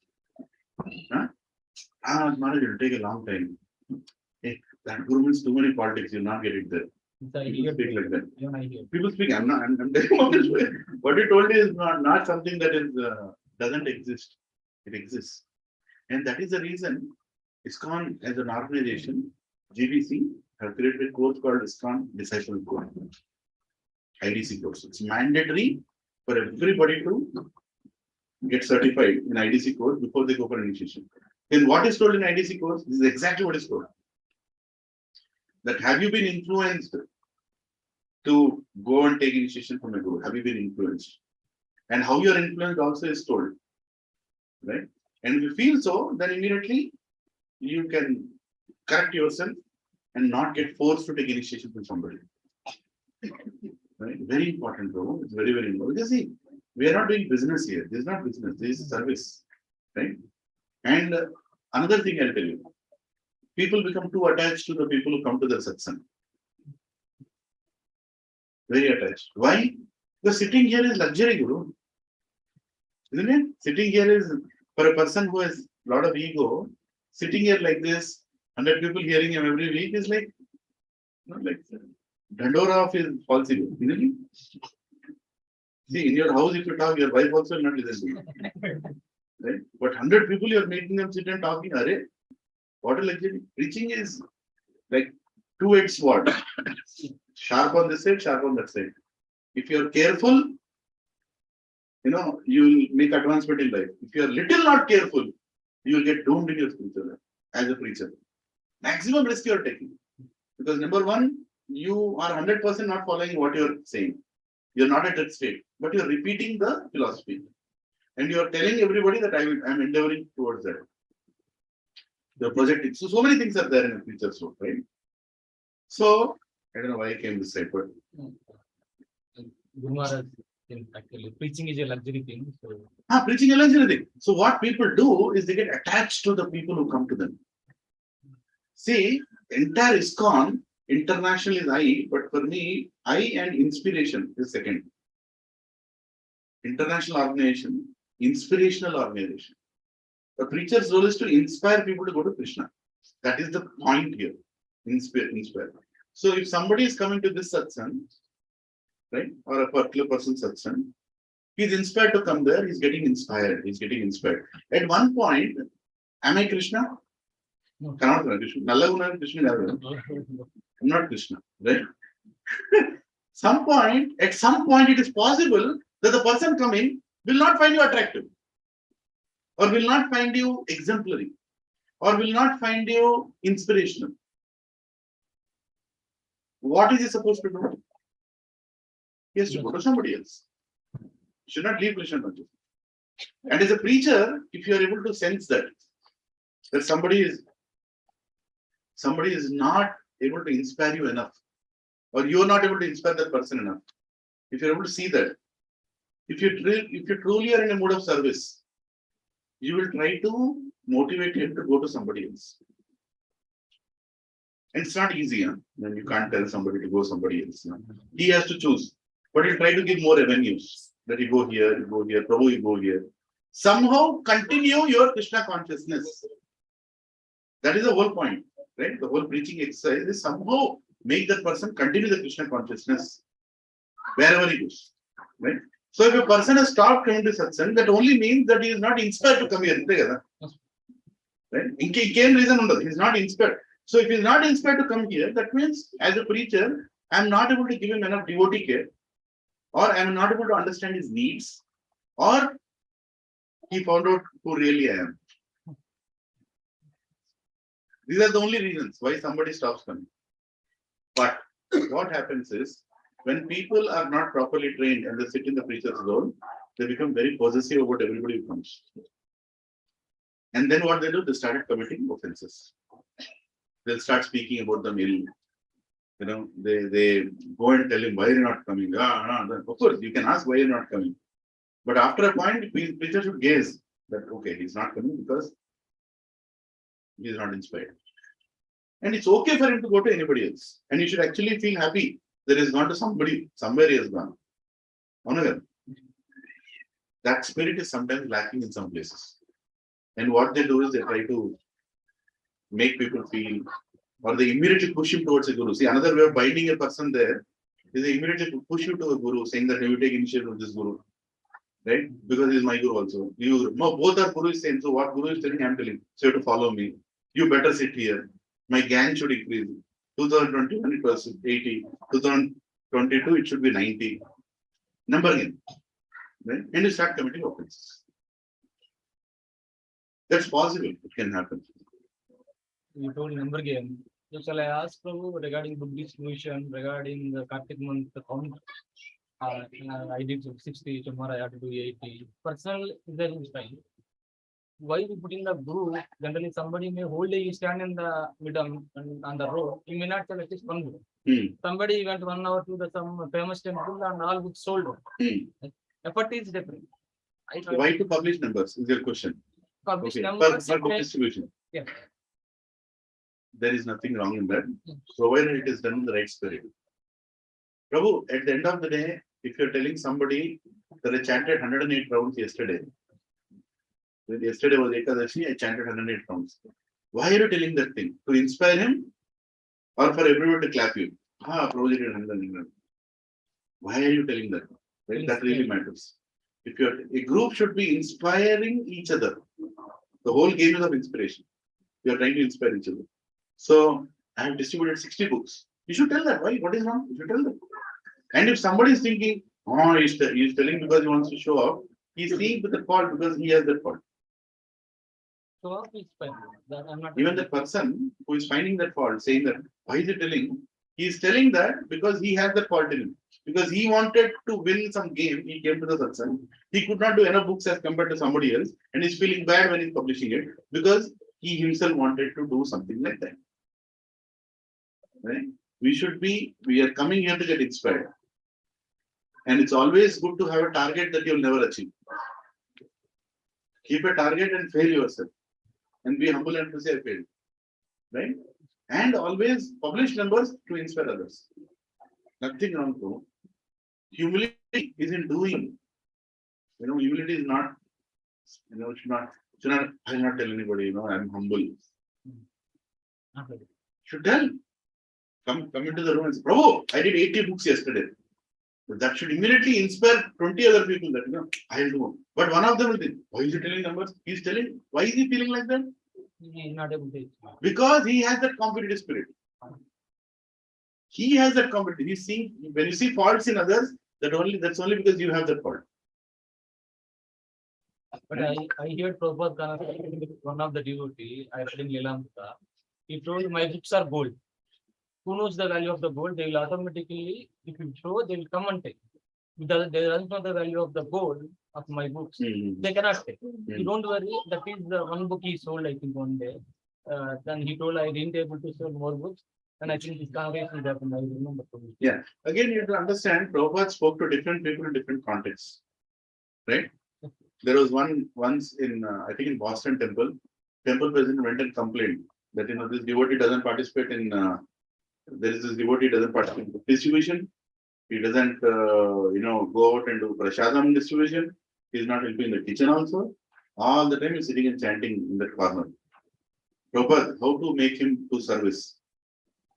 Radhanath Maharaj will take a long time. Hey, that guru means too many politics, you'll not get it there. People speak like that. People speak, I'm telling honest. What you told is not something that is doesn't exist. It exists. And that is the reason ISKCON as an organization, GBC, have created a course called ISKCON Disciple Course. IDC course. It's mandatory for everybody to get certified in IDC course before they go for initiation. Then what is told in IDC course? This is exactly what is told. That have you been influenced to go and take initiation from a guru? Have you been influenced? And how you are influenced also is told. Right? And if you feel so, then immediately you can correct yourself and not get forced to take initiation from somebody. Right? Very important, bro. It's very, very important. Because see, we are not doing business here. This is not business. This is service. Right? And another thing I'll tell you. People become too attached to the people who come to the satsang. Very attached. Why? Because sitting here is luxury, Guru. Isn't it? Sitting here is, for a person who has a lot of ego, sitting here like this, 100 people hearing him every week is like, like Dandora of his false ego. Isn't it? See, in your house, if you talk, your wife also will not listen to you. Right? But 100 people, you are making them sit and talking. Array, what a luxury. Preaching is like two-edged sword. Sharp on this side, sharp on that side. If you are careful, you will make advancement in life. If you are little not careful, you will get doomed in your spiritual life as a preacher. Maximum risk you are taking. Because number one, you are 100% not following what you are saying. You are not at that state, but you are repeating the philosophy. And you are telling everybody that I am endeavoring towards that. You are projecting. So many things are there in a preacher's role, right? So, I don't know why I came this side, but Guru Maharaj, actually, preaching is a luxury thing. So. Preaching is a luxury thing. So what people do is they get attached to the people who come to them. See, entire ISKCON, international is I, but for me, I and inspiration is second. International organization, inspirational organization. The preacher's role is to inspire people to go to Krishna. That is the point here. Inspire. So if somebody is coming to this satsang, right, or a particular person's satsang, he's inspired to come there, he's getting inspired. At one point, am I Krishna? No. Cannot be Krishna. Nallaguna Krishna. I'm not Krishna, right? At some point, it is possible that the person coming will not find you attractive, or will not find you exemplary, or will not find you inspirational. What is he supposed to do? He has to go to somebody else. He should not leave Krishna consciousness. And as a preacher, if you are able to sense that somebody is not able to inspire you enough, or you are not able to inspire that person enough, if you are able to see that, if you truly are in a mood of service, you will try to motivate him to go to somebody else. And it's not easy, when you can't tell somebody to go somebody else. He has to choose, but he'll try to give more avenues. That you go here, Prabhu, you go here. Somehow continue your Krishna consciousness. That is the whole point, right? The whole preaching exercise is somehow make that person continue the Krishna consciousness wherever he goes, right? So if a person has stopped coming to satsang, that only means that he is not inspired to come here. Right? He is not inspired. So if he is not inspired to come here, that means as a preacher, I am not able to give him enough devotee care, or I am not able to understand his needs, or he found out who really I am. These are the only reasons why somebody stops coming. But what happens is, when people are not properly trained and they sit in the preacher's role, they become very possessive about everybody who comes. And then what they do, they started committing offenses. They'll start speaking about them ill. They go and tell him, why are you not coming? Of course, you can ask why you're not coming. But after a point, preacher should gaze that, okay, he's not coming because he is not inspired. And it's okay for him to go to anybody else. And you should actually feel happy that he's gone to somebody, somewhere he has gone. That spirit is sometimes lacking in some places. And what they do is they try to make people feel, or they immediately push him towards a guru. See, another way of binding a person there is they immediately push you to a guru, saying that you take initiative of this guru. Right? Because he's my guru also. Both are guru is saying, so what guru is telling, I'm telling. So you have to follow me. You better sit here. My gang should increase. 2021 it was 80. 2022 it should be 90. Number again. Right? And you start committing offenses. That's possible. It can happen. You told number game. So shall I ask Prabhu regarding book distribution, regarding the Kartik month count? I did 60, tomorrow I have to do 80. Personal is fine. Why we putting the guru? Generally, somebody may hold a stand in the middle on the road. He may not tell at least one guru. Somebody went 1 hour to some famous temple and all books sold out. Effort is different. Why to publish numbers is your question. Publish Okay. numbers. Per book distribution. Yeah. There is nothing wrong in that, provided it is done in the right spirit. Prabhu, at the end of the day, if you're telling somebody that I chanted 108 rounds yesterday, when yesterday was Ekadashi, I chanted 108 rounds. Why are you telling that thing? To inspire him or for everyone to clap you? Prabhu did 108. Why are you telling that? Right? That really matters. If you're a group should be inspiring each other. The whole game is of inspiration. You are trying to inspire each other. So I have distributed 60 books. You should tell that. Why? What is wrong? You should tell them. And if somebody is thinking, he's telling because he wants to show off, he's seeing with the fault because he has that fault. So is fine. I'm not Even the person who is finding that fault, saying that, why is he telling? He is telling that because he has that fault in him. Because he wanted to win some game, he came to the satsang. He could not do enough books as compared to somebody else, and he's feeling bad when he's publishing it because he himself wanted to do something like that. Right? We are coming here to get inspired. And it's always good to have a target that you'll never achieve. Keep a target and fail yourself. And be humble and to say I failed. Right? And always publish numbers to inspire others. Nothing wrong though. Humility is in doing. Humility is not, I'll not tell anybody, I'm humble. Should tell. Come into the room and say, Prabhu, I did 80 books yesterday. But that should immediately inspire 20 other people that, I'll do. But one of them will think, why is he telling numbers? He's telling, why is he feeling like that? He's not able to. Because he has that competitive spirit. He has that competitive. He's seeing, when you see faults in others, that's only because you have that fault. But I heard Prabhupada conversation with one of the devotee, I read in Lilananda. He told my books are gold. Who knows the value of the gold? They will automatically, if you show, they will come and take. Because they don't know the value of the gold of my books. They cannot take. You don't worry. That is the one book he sold, I think, one day. Then he told I didn't able to sell more books. And I think this conversation happened. I remember. Yeah. Again, you have to understand, Prabhupada spoke to different people in different contexts. Right? There was once in, I think in Boston temple president went and complained that, this devotee doesn't participate in, there is this devotee doesn't participate in distribution. He doesn't, go out and do prasadam distribution. He is not helping in the kitchen also. All the time he's sitting and chanting in that corner. Prabhupada, how to make him to service?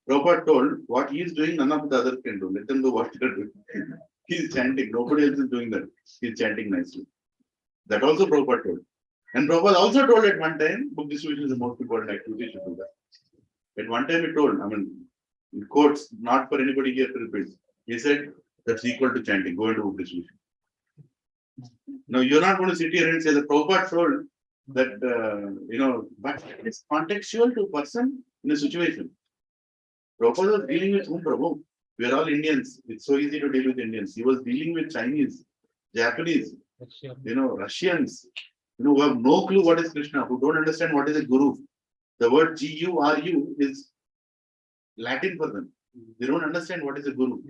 Prabhupada told, what he is doing, none of the others can do. Let them do what they are doing. He is chanting. Nobody else is doing that. He is chanting nicely. That also Prabhupada told. And Prabhupada also told at one time, book distribution is the most important activity, you should do that. At one time he told, in quotes, not for anybody here to repeat. He said, that's equal to chanting, go into book distribution. Now, you're not going to sit here and say that Prabhupada told that, but it's contextual to a person in a situation. Prabhupada was dealing with whom, Prabhu? We are all Indians. It's so easy to deal with Indians. He was dealing with Chinese, Japanese, Russians, who have no clue what is Krishna, who don't understand what is a guru. The word Guru is Latin for them. They don't understand what is a guru.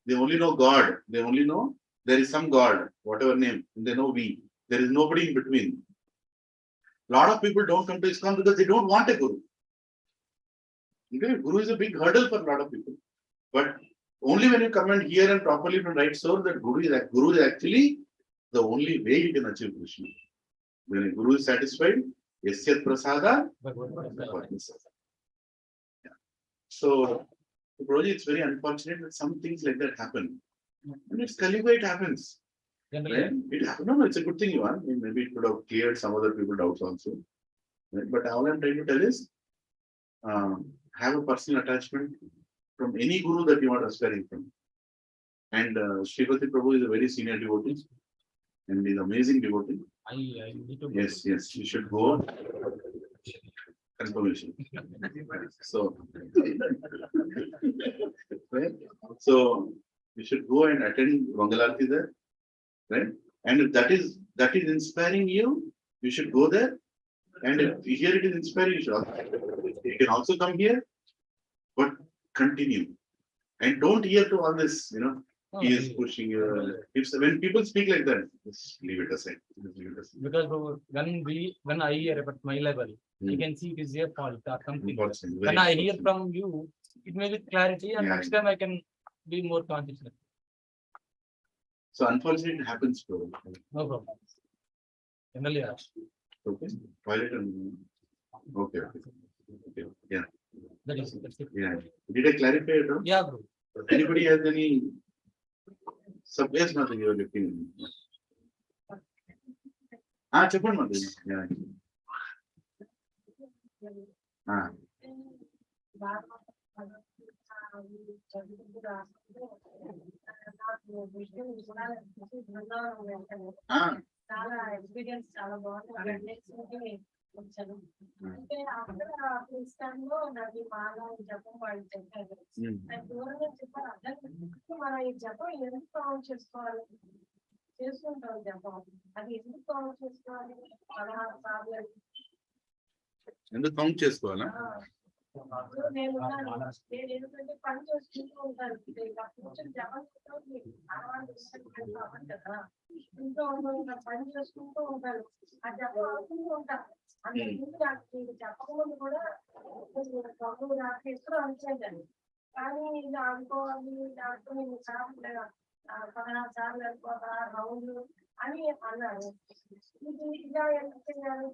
They only know God. They only know there is some God, whatever name. They know we. There is nobody in between. A lot of people don't come to ISKCON because they don't want a guru. Okay? Guru is a big hurdle for a lot of people. But only when you come and hear and properly from right source that Guru is actually the only way you can achieve Krishna. When a Guru is satisfied, Yasyat Prasada. Yeah. So, Prabhuji, it's very unfortunate that some things like that happen. And it's Kali Yuga, it happens. Right? It happens. No, it's a good thing, Ivan. Maybe it could have cleared some other people's doubts also. Right? But all I'm trying to tell is, have a personal attachment from any guru that you are aspiring from. And Sripati Prabhu is a very senior devotee and is an amazing devotee. I need to Yes, you should go. Confirmation. So, right? So you should go and attend Mangalarti there, right? And if that is inspiring you, you should go there. And if here it is inspiring, you can also come here, but continue. And don't hear to all this, he is pushing you. When people speak like that, just leave it aside. Because when I hear about my level, I can see it is your fault or something. Important, When I hear from you, it may be clarity, and next time I can be more conscious. So unfortunately it happens, bro. No problem. Generally, yeah. Okay. Violet and okay. Okay. Yeah. That's it. Yeah. Did I clarify it? Yeah, bro. Anybody has any subjects? Nothing you're looking. చెప్పండి మరి. చాలా experience చాలా బాగుంది. వచ్చాను అంటే అక్కడ క్రిస్టియన్లో నాకు బాగా జపం వాళ్ళు చెప్పారు. నాకు దూరంగా చెప్పారు అర్థం మనం ఈ జపం ఎందుకు కౌంట్ చేసుకోవాలి, చేసుకుంటాం జపం అది ఎందుకు కౌంట్ చేసుకోవాలి 16 సార్లు ఎందుకు కౌంట్ చేసుకోవాలా? నేను ఎందుకంటే పని చేసుకుంటూ ఉంటాను కూర్చొని జపం అలవాటు కదా, ఇంట్లో పని చేసుకుంటూ ఉంటాను, ఆ జపం అవుతూ ఉంటాను. అంతకుముందు నాకు చెప్పకముందు కూడా డబ్బులు నాకు ఎక్కడ అనుకోండి, కానీ ఇది అనుకోవాలి దాంట్లో నేను సార్లు 16 సార్లు వెళ్ళిపోతా రౌండ్ అని అన్నారు. ఇది ఇలా ఎందుకు చేయాలి?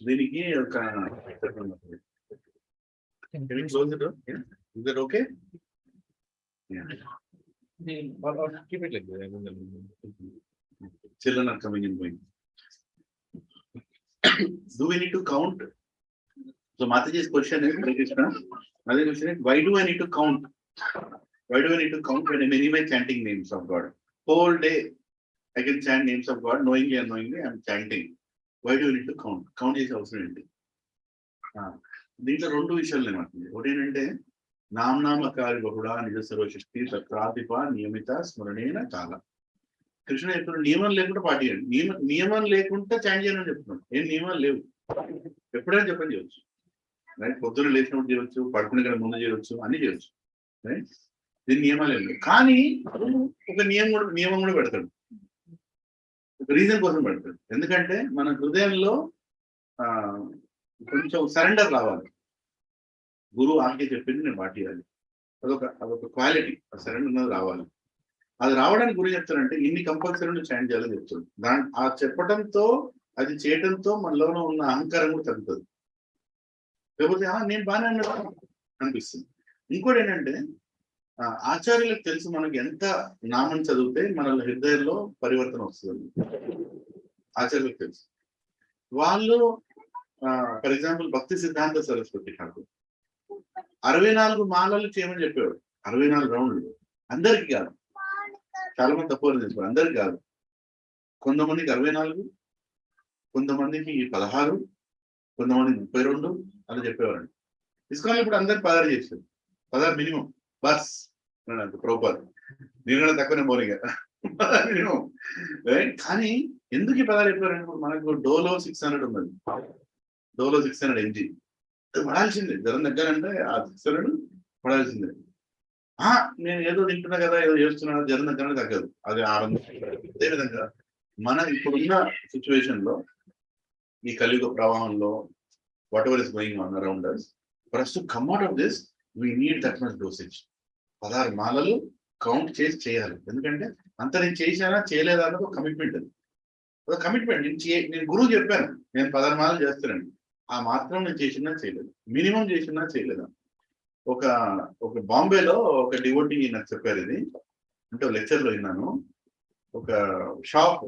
దీనికి ఒక okay keep it like that. Children are coming and going. Do we need to count? So Mataji's question is, Mataji's question is, why do I need to count? Why do I need to count when I'm anyway chanting names of God? Whole day I can chant names of God, knowingly and unknowingly I'm chanting. Why do I need to count? Count is also anything. దీంట్లో రెండు విషయాలు ఏమంటుంది. ఒకటి ఏంటంటే నామనామకారి బహుడా నిజ సర్వశక్తి తత్రాధిప నియమిత స్మరణేన కాల. కృష్ణ చెప్తున్నాడు నియమం లేకుండా పాటి చేయండి. నియమం లేకుండా చాంట్ చేయని చెప్తున్నాడు. ఏం నియమాలు లేవు, ఎప్పుడైనా చెప్పని చేయవచ్చు. రైట్, పొద్దున్న లేచినప్పుడు చేయవచ్చు, పడుకునే కదా ముందు చేయవచ్చు, అన్ని చేయవచ్చు. రైట్, దీని నియమాలు ఏమి లేవు. కానీ ఒక నియమం కూడా పెడతాడు, ఒక రీజన్ కోసం పెడతాడు. ఎందుకంటే మన హృదయంలో కొంచెం సరెండర్ రావాలి. గురువు ఆజ్ఞ చెప్పింది నేను పాటియాలి, అదొక క్వాలిటీ, సరెండర్ అనేది రావాలి. అది రావడానికి గురువు చెప్తారంటే ఇన్ని కంపల్సరీ చాంట్ చేయాలని చెప్తాడు. ఆ చెప్పడంతో అది చేయడంతో మనలోనూ ఉన్న అహంకారం కూడా తగ్గుతుంది. లేకపోతే నేను బాగానే అన్నా అనిపిస్తుంది. ఇంకోటి ఏంటంటే ఆచార్యులకు తెలుసు మనకి ఎంత నామం చదివితే మన హృదయంలో పరివర్తన వస్తుంది. ఆచార్యులకు తెలుసు. వాళ్ళు ఫర్ ఎగ్జాంపుల్ భక్తి సిద్ధాంత సరస్వతి ఠాకూర్ 64 మాలలు చేయమని చెప్పేవాడు. 64 రౌండ్లు. అందరికి కాదు, చాలా మంది తక్కువ చేసుకోవాలి. అందరికి కాదు, కొంతమందికి 64, కొంతమందికి 16, కొంతమందికి 32 అలా చెప్పేవారండి. ఇస్కాన్ ఇప్పుడు అందరికి 16 చేశారు. 16 మినిమం బస్ ప్రోపర్. నేను కూడా తక్కువనే బోరింగ్ మినిమం. కానీ ఎందుకు 16 చెప్పారంటే ఇప్పుడు మనకు డోలో 600 ఉన్నది. డోలో 600 ఎంజీ పడాల్సిందే. జ్వరం దగ్గరంటే ఆ 600 పడాల్సిందే. నేను ఏదో తింటున్నా కదా, ఏదో చేస్తున్నా, జ్వరం దగ్గర తగ్గదు, అది 600. అదేవిధంగా మన ఇప్పుడున్న సిచ్యువేషన్ లో, ఈ కలియుగ ప్రవాహంలో, what ever is going on around us, for us to come out of this we need that much dosage. 16 మాలలు కౌంట్ చేసి చేయాలి. ఎందుకంటే అంత నేను చేశానా చేయలేదా అన్నది ఒక కమిట్మెంట్. అది ఒక కమిట్మెంట్. నేను గురువు చెప్పాను నేను 16 మాలలు చేస్తానండి, ఆ మాత్రం నేను చేసినా చేయలేదు, మినిమం చేసినా చేయలేదా. ఒక బాంబేలో ఒక డివోటీ నాకు చెప్పారు ఇది, అంటే లెక్చర్ లో విన్నాను. ఒక షాప్,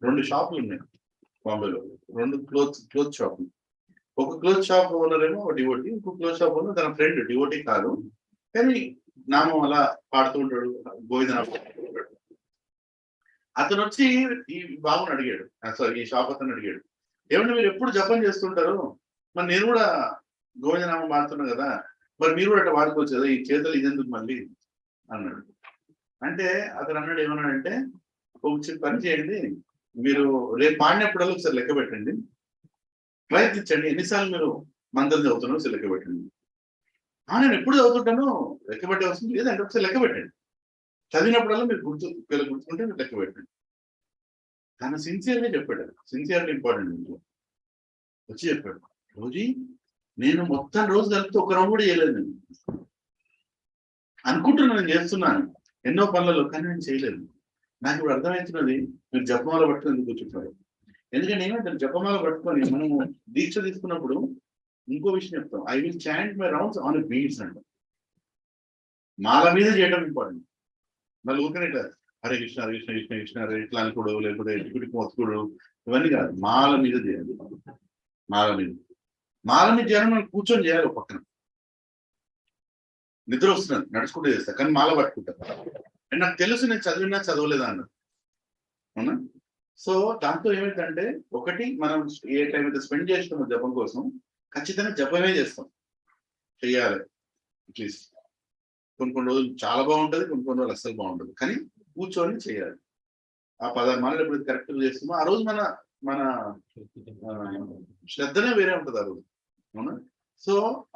2 షాపులు ఉన్నాయి బాంబేలో, 2 క్లోత్ షాపులు. ఒక క్లోత్ షాప్ ఓనర్ ఏమో ఒక డివోటీ, ఇంకో క్లోత్ షాప్ ఓనర్ తన ఫ్రెండ్, డివోటీ కాదు కానీ నామం అలా పాడుతూ ఉంటాడు, గోవిందనామం ఉంటాడు. అతను వచ్చి ఈ బాబుని అడిగాడు, సారీ ఈ షాప్ అతను అడిగాడు, ఏమంటే మీరు ఎప్పుడు జపం చేస్తుంటారు, మరి నేను కూడా గోవిందనామం పాడుతున్నా కదా, మరి మీరు కూడా అట్లా వాడుకోవచ్చు కదా, ఈ చేతులు ఇదెందుకు మళ్ళీ అన్నాడు. అంటే అతను అన్నాడు ఏమన్నాడంటే, ఒక పని చేయండి, మీరు రేపు పాడినప్పుడల్లా ఒకసారి లెక్క పెట్టండి, ప్రయత్నించండి, ఎన్నిసార్లు మీరు మంత్రం చదువుతున్నారో ఒకసారి లెక్క పెట్టండి. నేను ఎప్పుడు చదువుతుంటాను, లెక్క పెట్టే వస్తుంది లేదంటే ఒకసారి లెక్క పెట్టండి, చదివినప్పుడల్లా మీరు గుర్తుంటే మీరు లెక్క పెట్టండి. తను సిన్సియర్గా చెప్పాడు, సిన్సియర్గా ఇంపార్టెంట్ వచ్చి చెప్పాడు. రోజు నేను మొత్తం రోజు కలిపితే ఒక రౌండ్ కూడా చేయలేదు. నేను అనుకుంటున్నాను నేను చేస్తున్నాను ఎన్నో పనులలో, కానీ నేను చేయలేదు. నాకు ఇప్పుడు అర్థమవుతున్నది మీరు జపమాల పట్టుకొని ఎందుకు కూర్చుంటారు. ఎందుకంటే ఏమంటారు, జపమాల పట్టుకొని మనము దీక్ష తీసుకున్నప్పుడు ఇంకో విషయం చెప్తాం, I will chant my rounds on beads అంటాం. మాల మీద చేయడం ఇంపార్టెంట్. మళ్ళీ ఊరికనే ఇట్లా హరే కృష్ణ హరే కృష్ణ కృష్ణ కృష్ణ హరే ఇట్లా అనుకోడు, లేకపోతే ఇటుడికి మొత్తుకోడు, ఇవన్నీ కాదు. మాల మీద చేయాలి. మాల మీద చేయాలని మనం కూర్చొని చేయాలి. ఒక పక్కన నిద్ర వస్తున్నది, నడుచుకుంటూ చేస్తా, కానీ మాల పట్టుకుంటా. అండ్ నాకు తెలుసు నేను చదివినా చదవలేదా అన్నది. అవునా? సో దాంతో ఏమైందంటే, ఒకటి మనం ఏ టైం అయితే స్పెండ్ చేస్తామో జపం కోసం, ఖచ్చితంగా జపమే చేస్తాం, చెయ్యాలి. అట్లీస్ట్ కొన్ని రోజులు చాలా బాగుంటుంది, కొన్ని రోజులు అస్సలు బాగుంటుంది, కానీ కూర్చొని చేయాలి. ఆ 16 మాలలు ఎప్పుడైతే కరెక్ట్గా చేస్తామో ఆ రోజు మన శ్రద్ధనే వేరే ఉంటుంది ఆ రోజు. అవునా? సో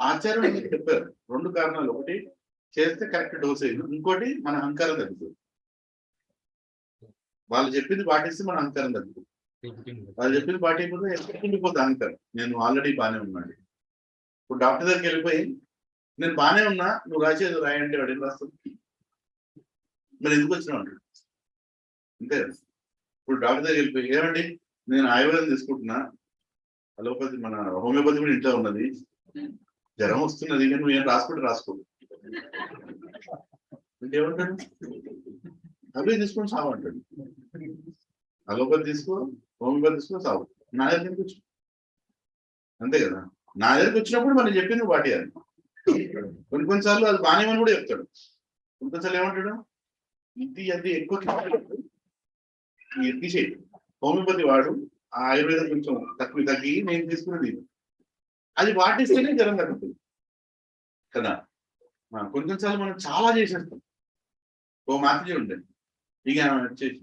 ఆచార్యులు మీకు చెప్పారు 2 కారణాలు. ఒకటి చేస్తే కరెక్ట్ డోస్ అయింది, ఇంకోటి మన అహంకారం తగ్గుతుంది. వాళ్ళు చెప్పింది పాటిస్తే మన అహంకారం తగ్గుతుంది. వాళ్ళు చెప్పింది పాటిపోతే ఎక్కడిపోతే అహంకారం, నేను ఆల్రెడీ బాగానే ఉన్నాను. ఇప్పుడు డాక్టర్ దగ్గరికి వెళ్ళిపోయి నేను బాగానే ఉన్నా, నువ్వు రాసేది రాయంటే వాడు ఏం రాస్తుంది? మరి ఎందుకు వచ్చినావు అంటాడు. అంతే కదా. ఇప్పుడు డాక్టర్ దగ్గరికి వెళ్ళిపోయి ఏమండి నేను ఆయుర్వేదం తీసుకుంటున్నా, అలోపతి మన హోమియోపతి కూడా ఇంట్లో ఉన్నది, జ్వరం వస్తున్నది, కానీ నువ్వు ఏం రాసుకో అంటే ఏమంటాడు? అవే తీసుకొని సావు అంటాడు. అలోపతి తీసుకో, హోమియోపతి తీసుకో, సావు. నా దగ్గరికి వచ్చి అంతే కదా. నా దగ్గరికి వచ్చినప్పుడు మనం చెప్పింది పాటియాలి. కొన్నిసార్లు అది బాగానేమని కూడా చెప్తాడు. కొన్నిసార్లు ఏమంటాడు, అది ఎక్కువ తీసేయి. హోమియోపతి వాడు ఆయుర్వేదం కొంచెం తగ్గి నేను తీసుకున్నది అది పాటిస్తేనే జ్వరం తగ్గుతుంది కదా. కొన్నిసార్లు మనం చాలా చేసేస్తాం. ఓ మాతృజీ ఉండే, ఇక వచ్చేసి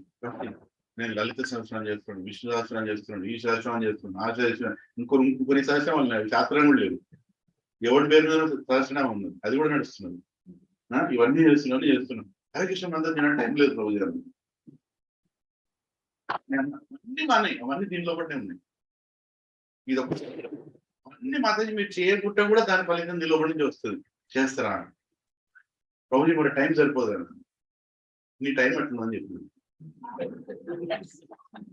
నేను లలిత సహస్రం చేస్తున్నాను, విష్ణు సహస్రం చేస్తున్నాను, ఈ సహస్రం చేస్తున్నాను, ఆ సహస్రం, ఇంకొన్ని సహస్రం ఉన్నాయి, శాస్త్రం కూడా లేదు. ఎవరి పేరు మీద సహస్రం ఉన్నది, అది కూడా నడుస్తున్నది. ఇవన్నీ చేస్తున్నాను. హరే కృష్ణ అందరూ తినడం టైం లేదు ప్రభు గారు. అన్ని బాగున్నాయి, అవన్నీ దీనిలో పట్టే ఉన్నాయి. ఇది ఒక అన్ని మాతాజీ మీరు చేయకుంటే కూడా దాని ఫలితం దీనిలో నుంచి వస్తుంది. చేస్తారా ప్రభుజీ, మరి టైం సరిపోదు, నీ టైం ఎట్లుందని చెప్పింది,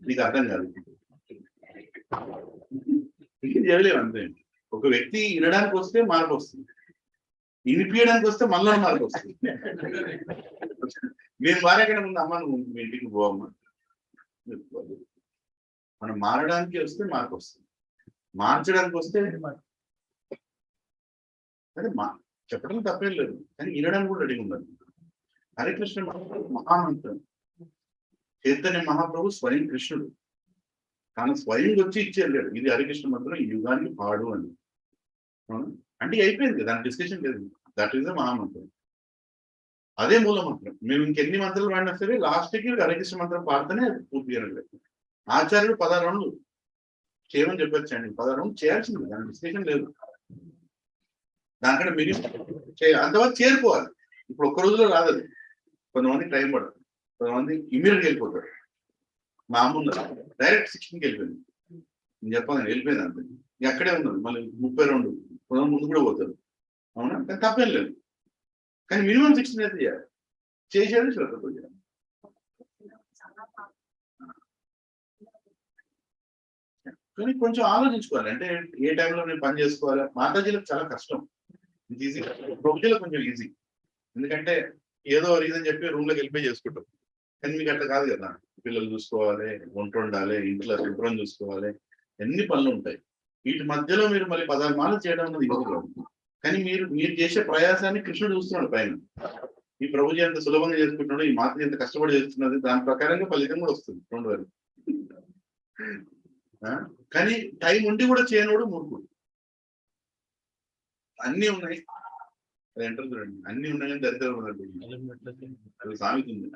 నీకు అర్థం కాదు, ఏం చేయలేవు. అంతే. ఒక వ్యక్తి వినడానికి వస్తే మార్పు వస్తుంది, వినిపించడానికి వస్తే మళ్ళీ మార్పు వస్తుంది. నేను మారేకనే ముందు అమ్మ నువ్వు మీ ఇంటికి పోవమ్మా. మనం మారడానికి వస్తే మార్పు వస్తుంది, మార్చడానికి వస్తే అదే చెప్పడం తప్పేం లేదు, కానీ వినడానికి కూడా రెడీ ఉండాలి. హరే కృష్ణ మహామంత్రం. చైతన్య మహాప్రభు స్వయం కృష్ణుడు, కానీ స్వయం వచ్చి ఇచ్చేయలేడు. ఇది హరికృష్ణ మంత్రం, ఈ యుగానికి పాడు అని. అంటే అయిపోయింది, దాని డిస్కషన్ లేదు. దట్ ఈస్ ద మహామంత్రం, అదే మూల మంత్రం. మేము ఇంకెన్ని మంత్రాలు వాడినా సరే లాస్ట్కి హరికృష్ణ మంత్రం పాడితేనే పూర్తి చేయలేదు. ఆచార్యుడు 16 రౌండ్లు చేయమని చెప్పొచ్చండి, 16 రౌండ్లు చేయాల్సింది, దాని డిస్కషన్ లేదు. దానికంటే మినిమం చేయాలి, అంతవరకు చేరుకోవాలి. ఇప్పుడు ఒక్క రోజులో రాదు, కొంతమందికి టైం పడుతుంది, కొంతమంది ఇమీడియట్గా వెళ్ళిపోతారు. మా అమ్మ ఉన్నది డైరెక్ట్ 16కి వెళ్ళిపోయింది. నేను చెప్పాను వెళ్ళిపోయింది అంతే, అక్కడే ఉన్నది. మళ్ళీ 32 కొంతమంది ముందు కూడా పోతారు. అవునా? కానీ తప్పేం లేదు, కానీ మినిమం 16 అయితే చేయాలి. చేసేది శ్రద్ధతో చేయాలి. కానీ కొంచెం ఆలోచించుకోవాలి, అంటే ఏ టైంలో నేను పని చేసుకోవాలి. మాతాజీలకు చాలా కష్టం, ఇది ఈజీ. ప్రభుజీలకు కొంచెం ఈజీ, ఎందుకంటే ఏదో రీజన్ చెప్పి రూమ్లోకి వెళ్ళిపోయి చేసుకుంటాం. కానీ మీకు అట్లా కాదు కదా, పిల్లలు చూసుకోవాలి, వంట వండాలి, ఇంట్లో శుభ్రం చూసుకోవాలి, ఎన్ని పనులు ఉంటాయి. వీటి మధ్యలో మీరు మళ్ళీ 16 మాలలు చేయడం అన్నది ఈజీ కాదు. కానీ మీరు చేసే ప్రయాసాన్ని కృష్ణుడు చూస్తున్నాడు పైన. ఈ ప్రభుజీ ఎంత సులభంగా చేసుకుంటున్నాడు, ఈ మాత ఎంత కష్టపడి చేస్తున్నది, దాని ప్రకారంగా ఫలితం కూడా వస్తుంది. 2 వరకు. కానీ టైం ఉండి కూడా చేయనోడు మూర్ఖుడు. అన్ని ఉన్నాయి, అది ఎంటర్ చూడండి, అన్ని ఉన్నాయని దరిద్రం ఉన్నట్టు అది సామెత ఉంది.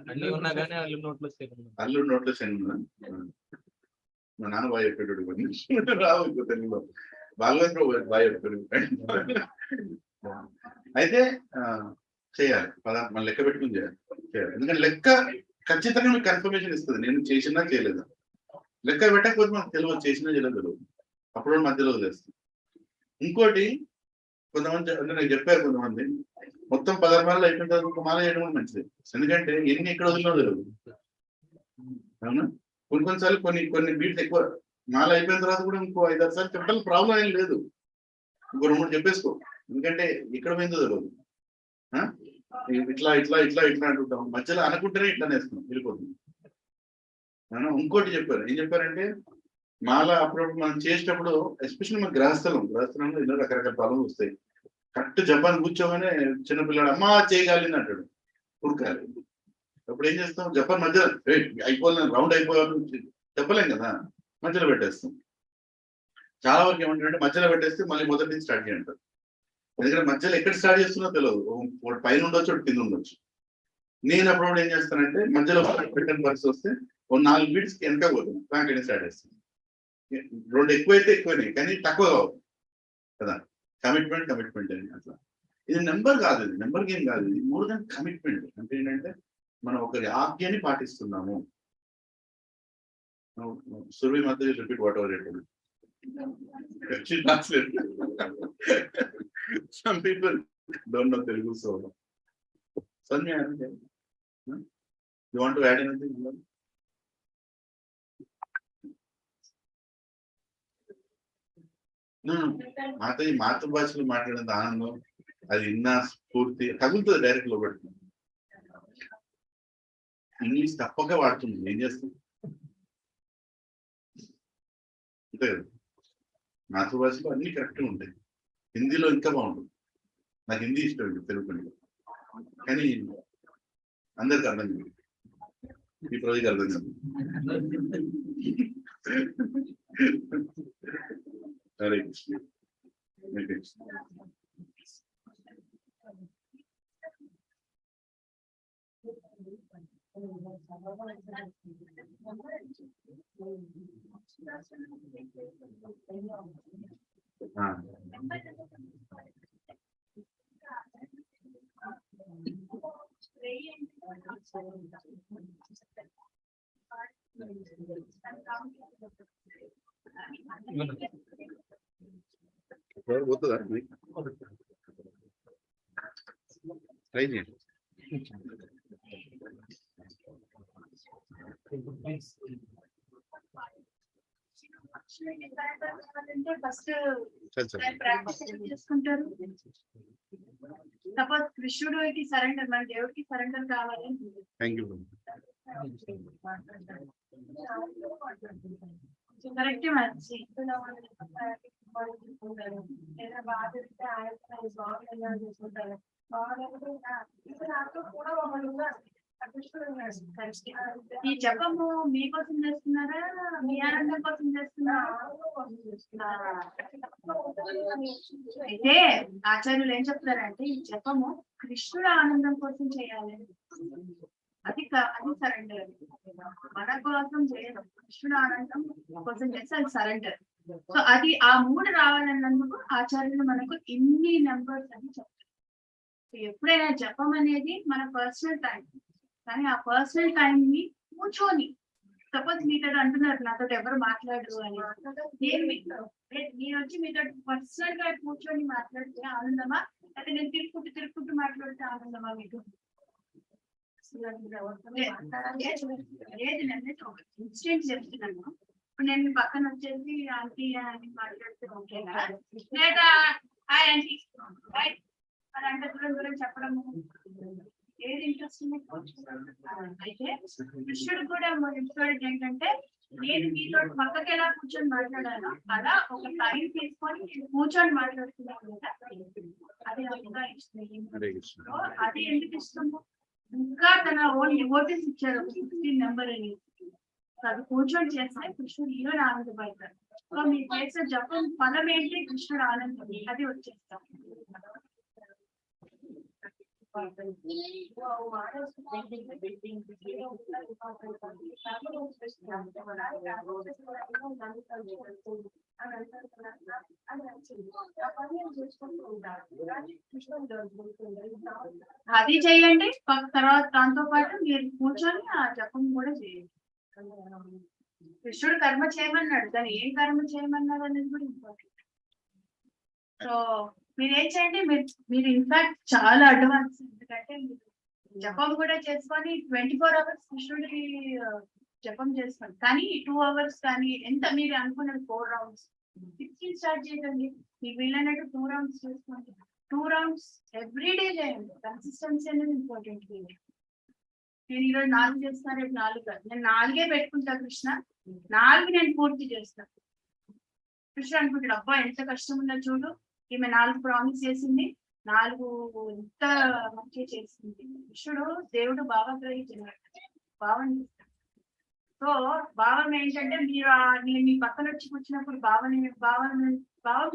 అల్లుడు నోట్లో శని ఉందా? మా నాన్న బాగా చెప్పేటోడు, రావు ఇంకో తెలుగులో భాగవతంలో బాగా చెప్పాడు. అయితే చేయాలి, మన లెక్క పెట్టుకుని చేయాలి. ఎందుకంటే లెక్క ఖచ్చితంగా మీకు కన్ఫర్మేషన్ ఇస్తుంది, నేను చేసినా చేయలేదా. లెక్క పెట్టకపోతే మనకు తెలియదు, చేసినా చేయలేదు తెలియదు. అప్పుడు మధ్యలో వదిలేస్తుంది. ఇంకోటి కొంతమంది అంటే నాకు చెప్పారు కొంతమంది మొత్తం 16 మాలలు అయిపోయిన తర్వాత ఒక మాల చేయడం కూడా మంచిది. ఎందుకంటే ఎన్ని ఎక్కడ వదిలినా తెలియదు. అవునా? కొన్నిసార్లు కొన్ని బీట్స్ ఎక్కువ మాల అయిపోయిన తర్వాత కూడా ఇంకో 5-6 సార్లు చెప్పడం ప్రాబ్లం ఏం లేదు. ఇంకో 2-3 చెప్పేసుకో, ఎందుకంటే ఎక్కడ పోయిందో తెలియదు. ఇట్లా ఇట్లా ఇట్లా ఇట్లా అంటుంటాం, మధ్యలో అనుకుంటేనే ఇట్లా నేస్తున్నాం, వెళ్ళిపోతుంది. ఇంకోటి చెప్పారు, ఏం చెప్పారంటే మాల అప్పుడప్పుడు మనం చేసేటప్పుడు ఎస్పెషల్లీ మన గ్రహస్థలంలో ఎన్నో రకరకాల ప్రాబ్లమ్స్ వస్తాయి. కరెక్ట్ జపాన్ కూర్చోగానే చిన్నపిల్లాడు అమ్మా చేయగలిగింది అంటాడు, ఉరకాలి. అప్పుడు ఏం చేస్తాం, జపాన్ మధ్యలో అయిపోవాలి రౌండ్ అయిపోవాలి చెప్పలేం కదా, మధ్యలో పెట్టేస్తాం. చాలా వరకు ఏమంటారంటే మధ్యలో పెట్టేస్తే మళ్ళీ మొదటి నుంచి స్టార్ట్ చేయంటారు. ఎందుకంటే మధ్యలో ఎక్కడ స్టార్ట్ చేస్తున్నా తెలియదు, ఒకటి పైన ఉండొచ్చు, ఒకటి కింద ఉండొచ్చు. నేను అప్పుడు ఏం చేస్తానంటే మధ్యలో పెట్టిన పరిస్థితి వస్తే 4 బీట్స్ వెనక పోతుంది, కంటిన్యూ స్టార్ట్ చేస్తాను. 2 ఎక్కువైతే ఎక్కువనే, కానీ తక్కువ కావు కదా. కమిట్మెంట్ అని అట్లా. ఇది నెంబర్ కాదు, ఇది నెంబర్ గేమ్ కాదు, ఇది మోర్ దాన్ కమిట్మెంట్. అంటే ఏంటంటే మనం ఒకరి ఆజ్ఞని పాటిస్తున్నాము. సురభి మాత్రం repeat what ever it some people don't know Telugu, so Sanya, you want to add anything? మాతృభాషలో మాట్లాడినంత ఆనందం, అది విన్నా స్ఫూర్తి తగులుతుంది డైరెక్ట్ లో పెడుతుంది. ఇంగ్లీష్ తప్పక వాడుతుంది, ఏం చేస్తుంది అంతే కదా. మాతృభాషలో అన్ని కరెక్ట్గా ఉంటాయి, హిందీలో ఇంకా బాగుంటుంది. నాకు హిందీ ఇష్టం, తెలుగు కంటే. కానీ అందరికి అర్థం కాదు, ఈ రోజుకి అర్థం కాదు. హరే కృష్ణ. పోతుందా ట్రై చేయండి. ఫస్ట్ చేసుకుంటారు. సపోజ్ కృష్ణుడికి సరెండర్, మన దేవుడికి సరెండర్ కావాలి. Thank you. కరెక్ట్ మంచి ఏదైనా బాధ ఇస్తే ఆయన చూసుకుంటారు. ఈ జపము మీకోసం చేస్తున్నారా, మీ ఆనందం కోసం చేస్తున్నారా? అయితే ఆచార్యులు ఏం చెప్తారంటే ఈ జపము కృష్ణుడు ఆనందం కోసం చేయాలి. అది సరెండర్. మన కోసం చేయదు, కృష్ణుడు ఆనందం కోసం చేస్తే అది సరెండర్. సో అది ఆ 3 రావాలన్నందుకు ఆచార్యులు మనకు ఇన్ని నెంబర్స్ అని చెప్తారు. ఎప్పుడైనా జపం అనేది మన పర్సనల్ టైం, కానీ ఆ పర్సనల్ టైం ని కూర్చొని, సపోజ్ మీతో అంటున్నారు నాతో ఎవరు మాట్లాడరు అని, నేను వచ్చి మీతో పర్సనల్ గా కూర్చొని మాట్లాడితే ఆనందమా, అయితే నేను తిరుక్కుంటూ మాట్లాడితే ఆనందమా మీకు? లేదు, నేను ఇన్సిడెంట్ చెప్తున్నాను. ఇప్పుడు నేను పక్కన వచ్చేసి ఆంటీ అని మాట్లాడితే ఓకేనా, లేదా హాయ్ ఆంటీ అని అంటే దూరం చెప్పడము ఏది ఇంట్రెస్ట్? అయితే కృష్ణుడు కూడా ఇంపార్టెంట్ ఏంటంటే నేను మీతో పక్కకి ఎలా కూర్చొని మాట్లాడాలో అలా ఒక టైం తీసుకొని కూర్చొని మాట్లాడుతున్నాను కదా, అది ఇంకా ఇష్టం. అది ఎందుకు ఇష్టము? ఇంకా తన ఓన్ డివోటీస్ ఇచ్చారు 16 నెంబర్ అని, అది కూర్చొని చేస్తే కృష్ణుడు ఈవెన్ ఆనందపడతారు. సో మీరు చేసే జపం ఫలం ఏంటి? కృష్ణుడు ఆనందం, అది వచ్చేస్తాం. అది చేయండి, తర్వాత దాంతో పాటు మీరు కూర్చొని ఆ జపం కూడా చేయండి. కృష్ణుడు కర్మ చేయమన్నాడు, దాన్ని ఏం కర్మ చేయమన్నాడు అనేది కూడా ఇంపార్టెంట్. సో మీరేం చేయండి, మీరు ఇన్ఫాక్ట్ చాలా అడ్వాన్స్. ఎందుకంటే మీరు జపం కూడా చేసుకొని 24 hours కృష్ణుడికి జపం చేసుకోండి. కానీ 2 hours కానీ ఎంత మీరు అనుకున్నది 4 rounds 16 స్టార్ట్ చేయకండి. మీకు వీలైనట్టు 2 rounds చేసుకోండి. 2 rounds ఎవ్రీడే చేయండి. కన్సిస్టెన్సీ అనేది ఇంపార్టెంట్. నేను ఈరోజు 4 చేస్తాను, రేపు 4 కాదు. నేను 4 పెట్టుకుంటా కృష్ణ, 4 నేను పూర్తి చేస్తాను. కృష్ణ అనుకుంటాడు, అబ్బా ఎంత కష్టం ఉందో చూడు, ఈమె 4 ప్రామిస్ చేసింది, 4 ఎంత మంచిగా చేసింది. కృష్ణుడు దేవుడు భావం గ్రహించినాడు, భావం చేస్తాడు. సో భావం ఏంటంటే నేను మీ పక్కన వచ్చి కూర్చున్నప్పుడు భావం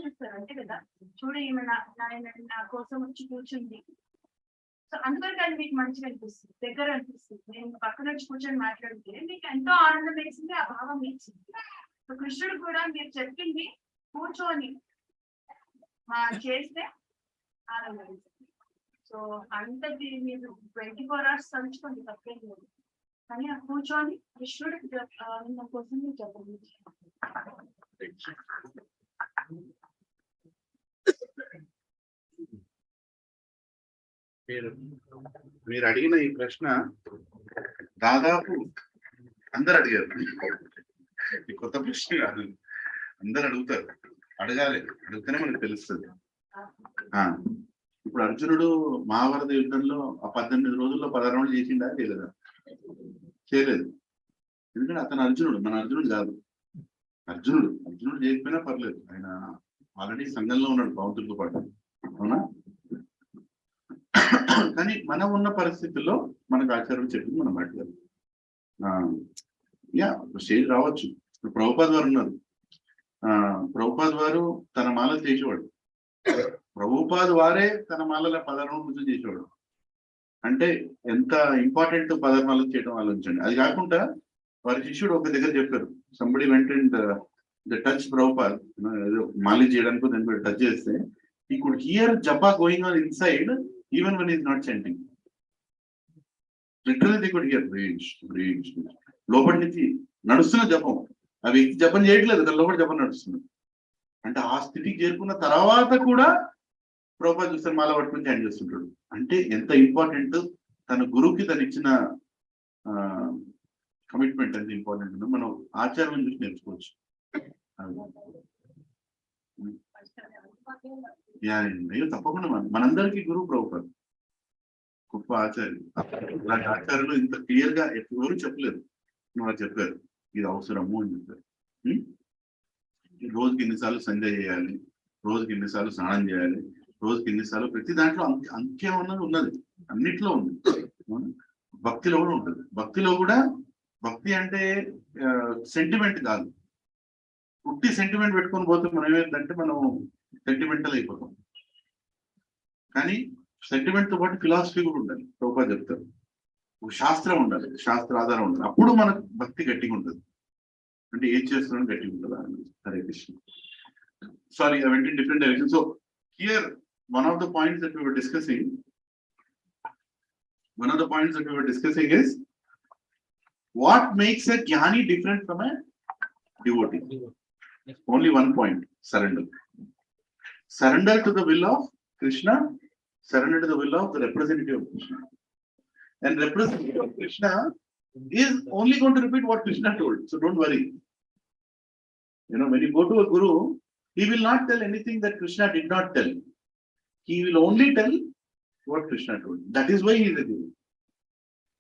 చేస్తారు అంతే కదా. చూడు ఈమె నా కోసం వచ్చి కూర్చుంది. సో అందుకని అది మీకు మంచిగా అనిపిస్తుంది, దగ్గర అనిపిస్తుంది. నేను పక్కన వచ్చి కూర్చొని మాట్లాడితే మీకు ఎంతో ఆనందం వేసింది, ఆ భావం ఇచ్చింది. సో కృష్ణుడు కూడా మీరు చెప్పింది కూర్చొని చేస్తే ఆనందం వేస్తుంది. సో అంతది మీరు 24 hours తలుచుకోండి, తప్పేం లేదు. కానీ ఆ కూర్చొని కృష్ణుడికి ఆనందం కోసం మీరు చెప్పండి. మీరు అడిగిన ఈ ప్రశ్న దాదాపు అందరు అడిగారు. ఈ కొత్త ప్రశ్న కాదు, అందరు అడుగుతారు. అడగాలి, అడిగితేనే మనకు తెలుస్తుంది. ఇప్పుడు అర్జునుడు మహాభారత యుద్ధంలో ఆ 18 రోజుల్లో 16 రౌండ్లు చేసిండా చేయలేదా? చేయలేదు. ఎందుకంటే అతను అర్జునుడు, మన అర్జునుడు కాదు. అర్జునుడు చేయకపోయినా పర్లేదు, ఆయన ఆల్రెడీ సంఘంలో ఉన్నాడు పవంతులతో పాటు, అవునా? కానీ మనం ఉన్న పరిస్థితుల్లో మనకు ఆచార్యులు చెప్పింది మనం మాట్లాడాలి. స్టేజ్ రావచ్చు. ఇప్పుడు ప్రభుపాద్ వారు ఉన్నారు. ప్రభుపాద్ వారు తన మాల చేసేవాడు. ప్రభుపాద్ వారే తన మాలలో 16 రౌండ్లు చేసేవాడు. అంటే ఎంత ఇంపార్టెంట్ 16 మాలలు చేయడం ఆలోచించండి. అది కాకుండా వారి శిష్యుడు ఒక దగ్గర చెప్పారు, సంబడి వెంట ద టచ్ ప్రభుపాద్, మాలి చేయడానికి దాన్ని టచ్ చేస్తే he could hear japa going on inside even when he is not chanting. Literally they could hear breathe. లోపటి నుంచి నడుస్తున్న జపం, ఆ వ్యక్తి జపం చేయట్లేదు, కానీ లోపల జపం నడుస్తుంది. అంటే ఆ స్థితికి చేరుకున్న తర్వాత కూడా ప్రభుపాద్ చూస్తే మాల పట్టుకుని ధ్యానం చేస్తుంటాడు. అంటే ఎంత ఇంపార్టెంట్, తన గురువుకి తను ఇచ్చిన కమిట్మెంట్ ఎంత ఇంపార్టెంట్ ఉందో మనం ఆచారం చూసి నేర్చుకోవచ్చు. తప్పకుండా మనందరికీ గురువు ప్రభుపాద్, గొప్ప ఆచార్యులు. ఇలాంటి ఆచార్యులు ఇంత క్లియర్ గా ఎవరు చెప్పలేదు, నువ్వు చెప్పారు ఇది అవసరము అని చెప్పారు. రోజుకి ఎన్నిసార్లు సంధ్య చేయాలి, రోజుకి ఎన్నిసార్లు స్నానం చేయాలి, రోజుకి ఎన్నిసార్లు, ప్రతి దాంట్లో అంత్యం అన్నది ఉన్నది, అన్నిట్లో ఉంది. భక్తిలో కూడా ఉంటుంది. భక్తిలో కూడా భక్తి అంటే సెంటిమెంట్ కాదు. పుట్టి సెంటిమెంట్ పెట్టుకొని పోతే మనం ఏమైందంటే మనం సెంటిమెంటల్ అయిపోతాం. కానీ సెంటిమెంట్ తో పాటు ఫిలాసఫీ కూడా ఉండాలి. ప్రభుపాద్ చెప్తారు, శాస్త్రం ఉండాలి, శాస్త్ర ఆధారం ఉండాలి. అప్పుడు మనకు భక్తి గట్టిగా ఉంటుంది. అంటే ఏం చేస్తున్నాం గట్టిగా ఉంటుందా? Hare Krishna. Sorry, I went in different directions. So here one of the points that we were discussing is what makes a jnani different from a devotee. Only one point: surrender to the will of Krishna, surrender to the will of the representative of Krishna. And representative of Krishna is only going to repeat what Krishna told, so don't worry. When you go to a guru, he will not tell anything that Krishna did not tell. He will only tell what Krishna told. That is why he is a guru.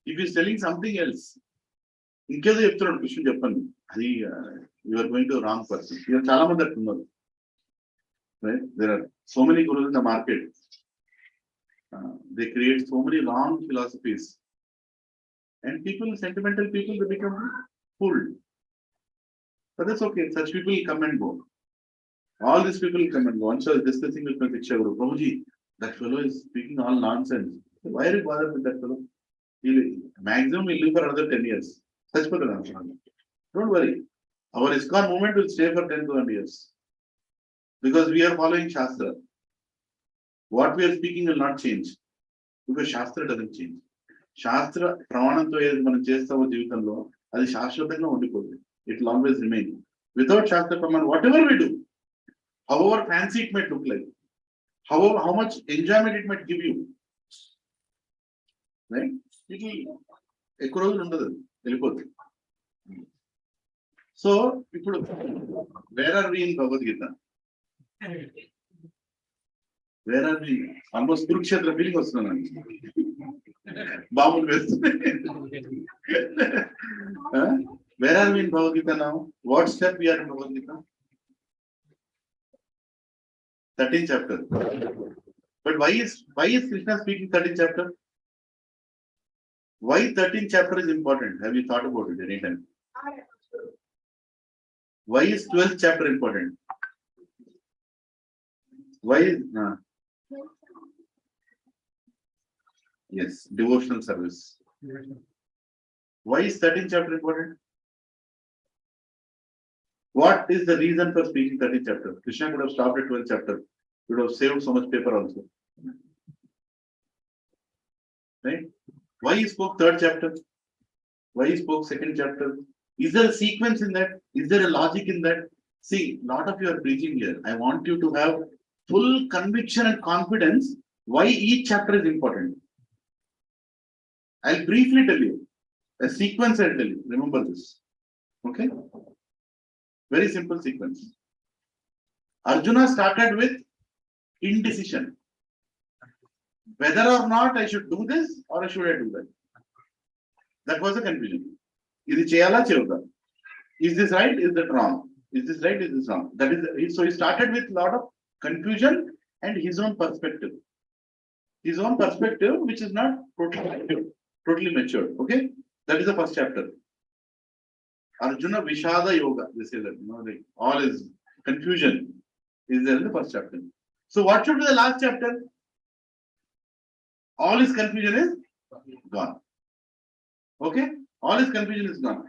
If he is telling something else, ఇంకేదో చెప్తున్నాడు కృష్ణ చెప్పండి, అది you are going to a wrong person. Here చాలా మంది అంటున్నారు, right? There are so many gurus in the market. They create so many wrong philosophies, and sentimental people, they become fooled. But that's okay. Such people come and go. All these people come and go. Once I was discussing with my Diksha Guru, Prabhuji, that fellow is speaking all nonsense. Why are you bothered with that fellow? Maximum will live for another 10 years. Such people. Don't worry. Our ISKCON movement will stay for 10,000 years. Because we are following Shastra. What we are speaking will not change. Because Shastra doesn't change. Shastra, pramananto ఏది మనం చేస్తామో జీవితంలో అది శాశ్వతంగా ఉండిపోతుంది. It will always remain. Without Shastra Praman, whatever we do, however fancy it might look like, however, how much enjoyment it might give you, right? It will ఎక్కువ రోజులు ఉండదు, వెళ్ళిపోతుంది. సో ఇప్పుడు where are we in Bhagavad Gita? Where are we? Almost Kurukshetra feeling వస్తున్నాను, బాంబులు వేస్తుంది. Where are we in Bhagavad Gita now? What step we are in Bhagavad Gita? 13th chapter. But why is Krishna speaking 13th chapter? Why 13th chapter is important? Have you thought about it any time? Why is 12th chapter important? Why is yes, devotional service. Why is 13th chapter important? What is the reason for speaking 13th chapter? Krishna could have stopped at 12th chapter. He would have saved so much paper also. Right? Why he spoke 3rd chapter? Why he spoke 2nd chapter? Is there a sequence in that? Is there a logic in that? See, lot of you are preaching here. I want you to have full conviction and confidence why each chapter is important. I'll briefly tell you. A sequence I'll tell you. Remember this. Okay? Very simple sequence. Arjuna started with indecision. Whether or not I should do this or should I do that? That was a confusion. Is it cheyala cheyuda? Is this right? Is that wrong? Is this right? Is this wrong? That is so he started with a lot of confusion and his own perspective. His own perspective, which is not totally mature. Okay? That is the first chapter. Arjuna Vishada Yoga. They say that, like all is confusion is there in the first chapter. So what should be the last chapter? All his confusion is gone. Okay? All his confusion is gone.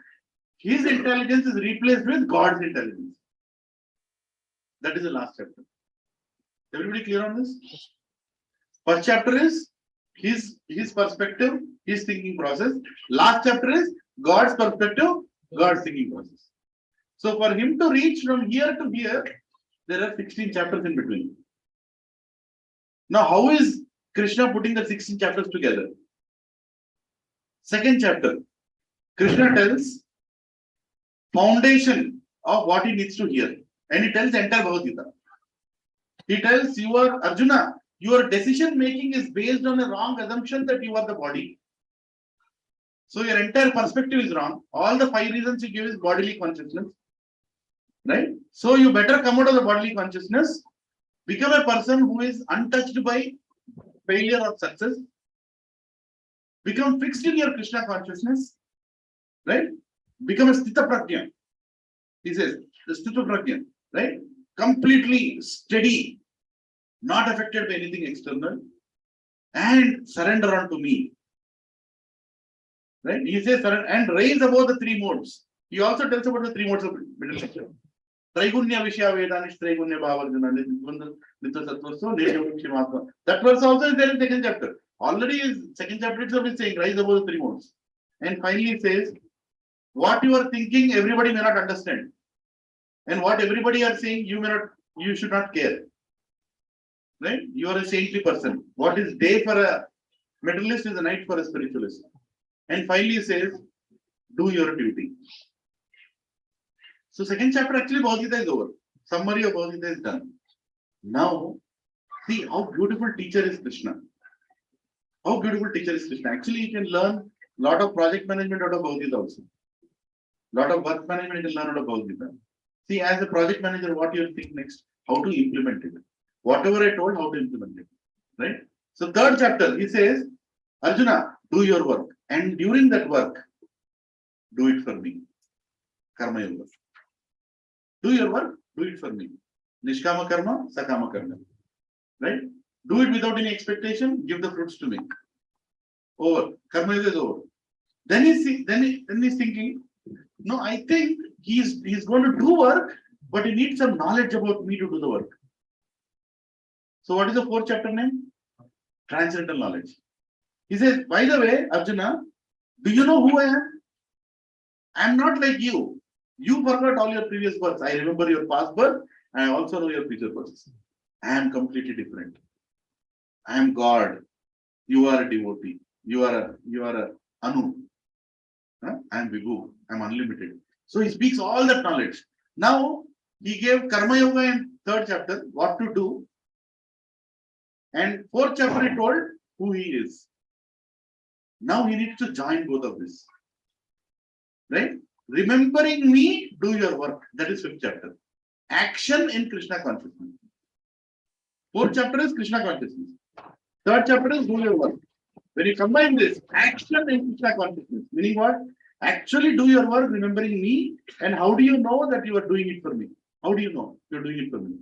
His intelligence is replaced with God's intelligence. That is the last chapter. Everybody clear on this? First chapter is his perspective, his thinking process. Last chapter is God's perspective, God's thinking process. So for him to reach from here to here, there are 16 chapters in between. Now, how is Krishna putting the 16 chapters together? 2nd chapter, Krishna tells foundation of what he needs to hear, and he tells entire Bhagavad Gita. He tells Arjuna, your decision making is based on a wrong assumption that you are the body. So your entire perspective is wrong. All the 5 reasons you give is bodily consciousness, right? So you better come out of the bodily consciousness, become a person who is untouched by failure or success, become fixed in your Krishna consciousness, right? Become a Sthita Prajna. He says, the Sthita Prajna, right? Completely steady, not affected by anything external, and surrender unto me. Right? He says, and raise above the 3 modes. He also tells about the 3 modes of middle section. Traigunya Vishya Vedanish Traigunya Bhavarjuna. That verse also is there in 2nd chapter. Already is 2nd chapter itself is saying rise above the 3 modes. And finally it says, what you are thinking, everybody may not understand. And what everybody are saying, you should not care. Right? You are a saintly person. What is day for a materialist is a night for a spiritualist. And finally he says, do your duty. So 2nd chapter actually Bhagavad Gita is over. Summary of Bhagavad Gita is done. Now, see how beautiful teacher is Krishna. How beautiful teacher is Krishna. Actually, you can learn a lot of project management out of Bhagavad Gita also. Lot of work management you can learn out of Bhagavad Gita. See, as a project manager, what you will think next? How to implement it. Whatever I told, how to implement it. Right? So 3rd chapter, he says, Arjuna, do your work. And during that work, do it for me. Karma yoga. Do your work, do it for me. Nishkama karma, sakama karma. Right? Do it without any expectation, give the fruits to me. Over. Karma yoga is over. Then he's thinking, no, I think he's going to do work, but he needs some knowledge about me to do the work. So what is the 4th chapter name? Transcendental knowledge. He says, by the way, Arjuna, do you know who I am? I am not like you. You forgot all your previous births. I remember your past birth I also know your future process. I am completely different. I am God. You are a devotee. You are a Anu. Huh? I am Vibhu. I am unlimited. So he speaks all that knowledge. Now he gave Karma Yoga in 3rd chapter, what to do. And 4th chapter he told who he is. Now he needs to join both of this. Right? Remembering me, do your work. That is 5th chapter. Action in Krishna consciousness. 4th chapter is Krishna consciousness. 3rd chapter is do your work. When you combine this, action in Krishna consciousness, meaning what? Actually do your work remembering me. And how do you know that you are doing it for me? How do you know you're doing it for me?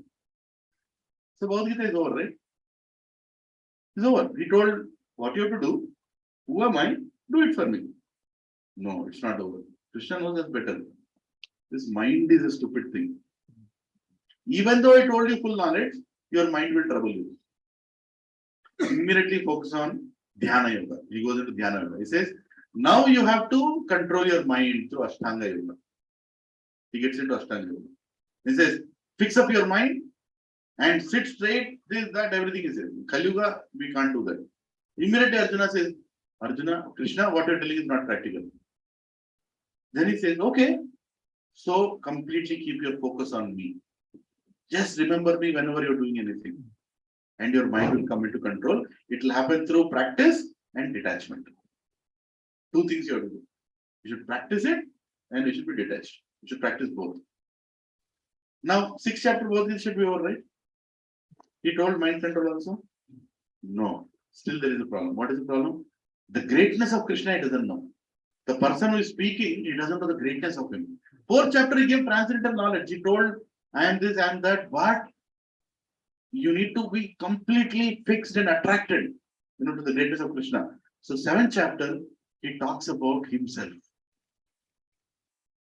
So Bhagavad Gita is over, right? It's over. He told what you have to do. Who am I? Do it for me. No, it's not over. Krishna knows us better. This mind is a stupid thing. Even though I told you full knowledge, your mind will trouble you. Immediately focus on Dhyana Yoga. He goes into Dhyana Yoga. He says, now you have to control your mind through Ashtanga Yoga. He gets into Ashtanga Yoga. He says, fix up your mind and sit straight. This, that, everything is there. Kali Yuga, we can't do that. Immediately Arjuna says, Arjuna, Krishna, what you're telling is not practical. Then he says, okay, so completely keep your focus on me. Just remember me whenever you're doing anything. And your mind will come into control. It will happen through practice and detachment. 2 things you have to do. You should practice it and you should be detached. You should practice both. Now, 6th chapter, both these should be over, right? He told mind control also? No. Still there is a problem. What is the problem? The greatness of Krishna he doesn't know. The person who is speaking, he doesn't know the greatness of him. 4th chapter, he gave transcendental knowledge. He told, I am this, I am that. But you need to be completely fixed and attracted, to the greatness of Krishna. So 7th chapter, he talks about himself.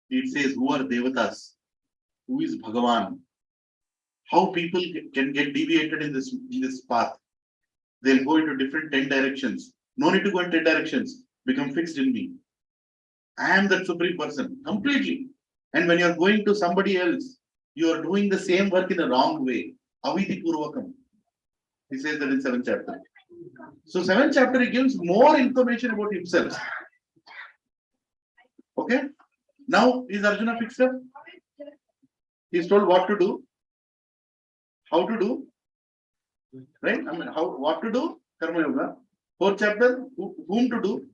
It says, who are Devatas? Who is Bhagavan? How people can get deviated in this path. They'll go into different 10 directions. No need to go in 10 directions. Become fixed in me. I am that supreme person, completely. And when you are going to somebody else, you are doing the same work in a wrong way. Aviti Purvakam. He says that in 7th chapter. So 7th chapter, he gives more information about himself. Okay. Now, is Arjuna fixed up? He is told what to do, how to do, right? I mean, what to do? Karma Yoga. 4th chapter, whom to do?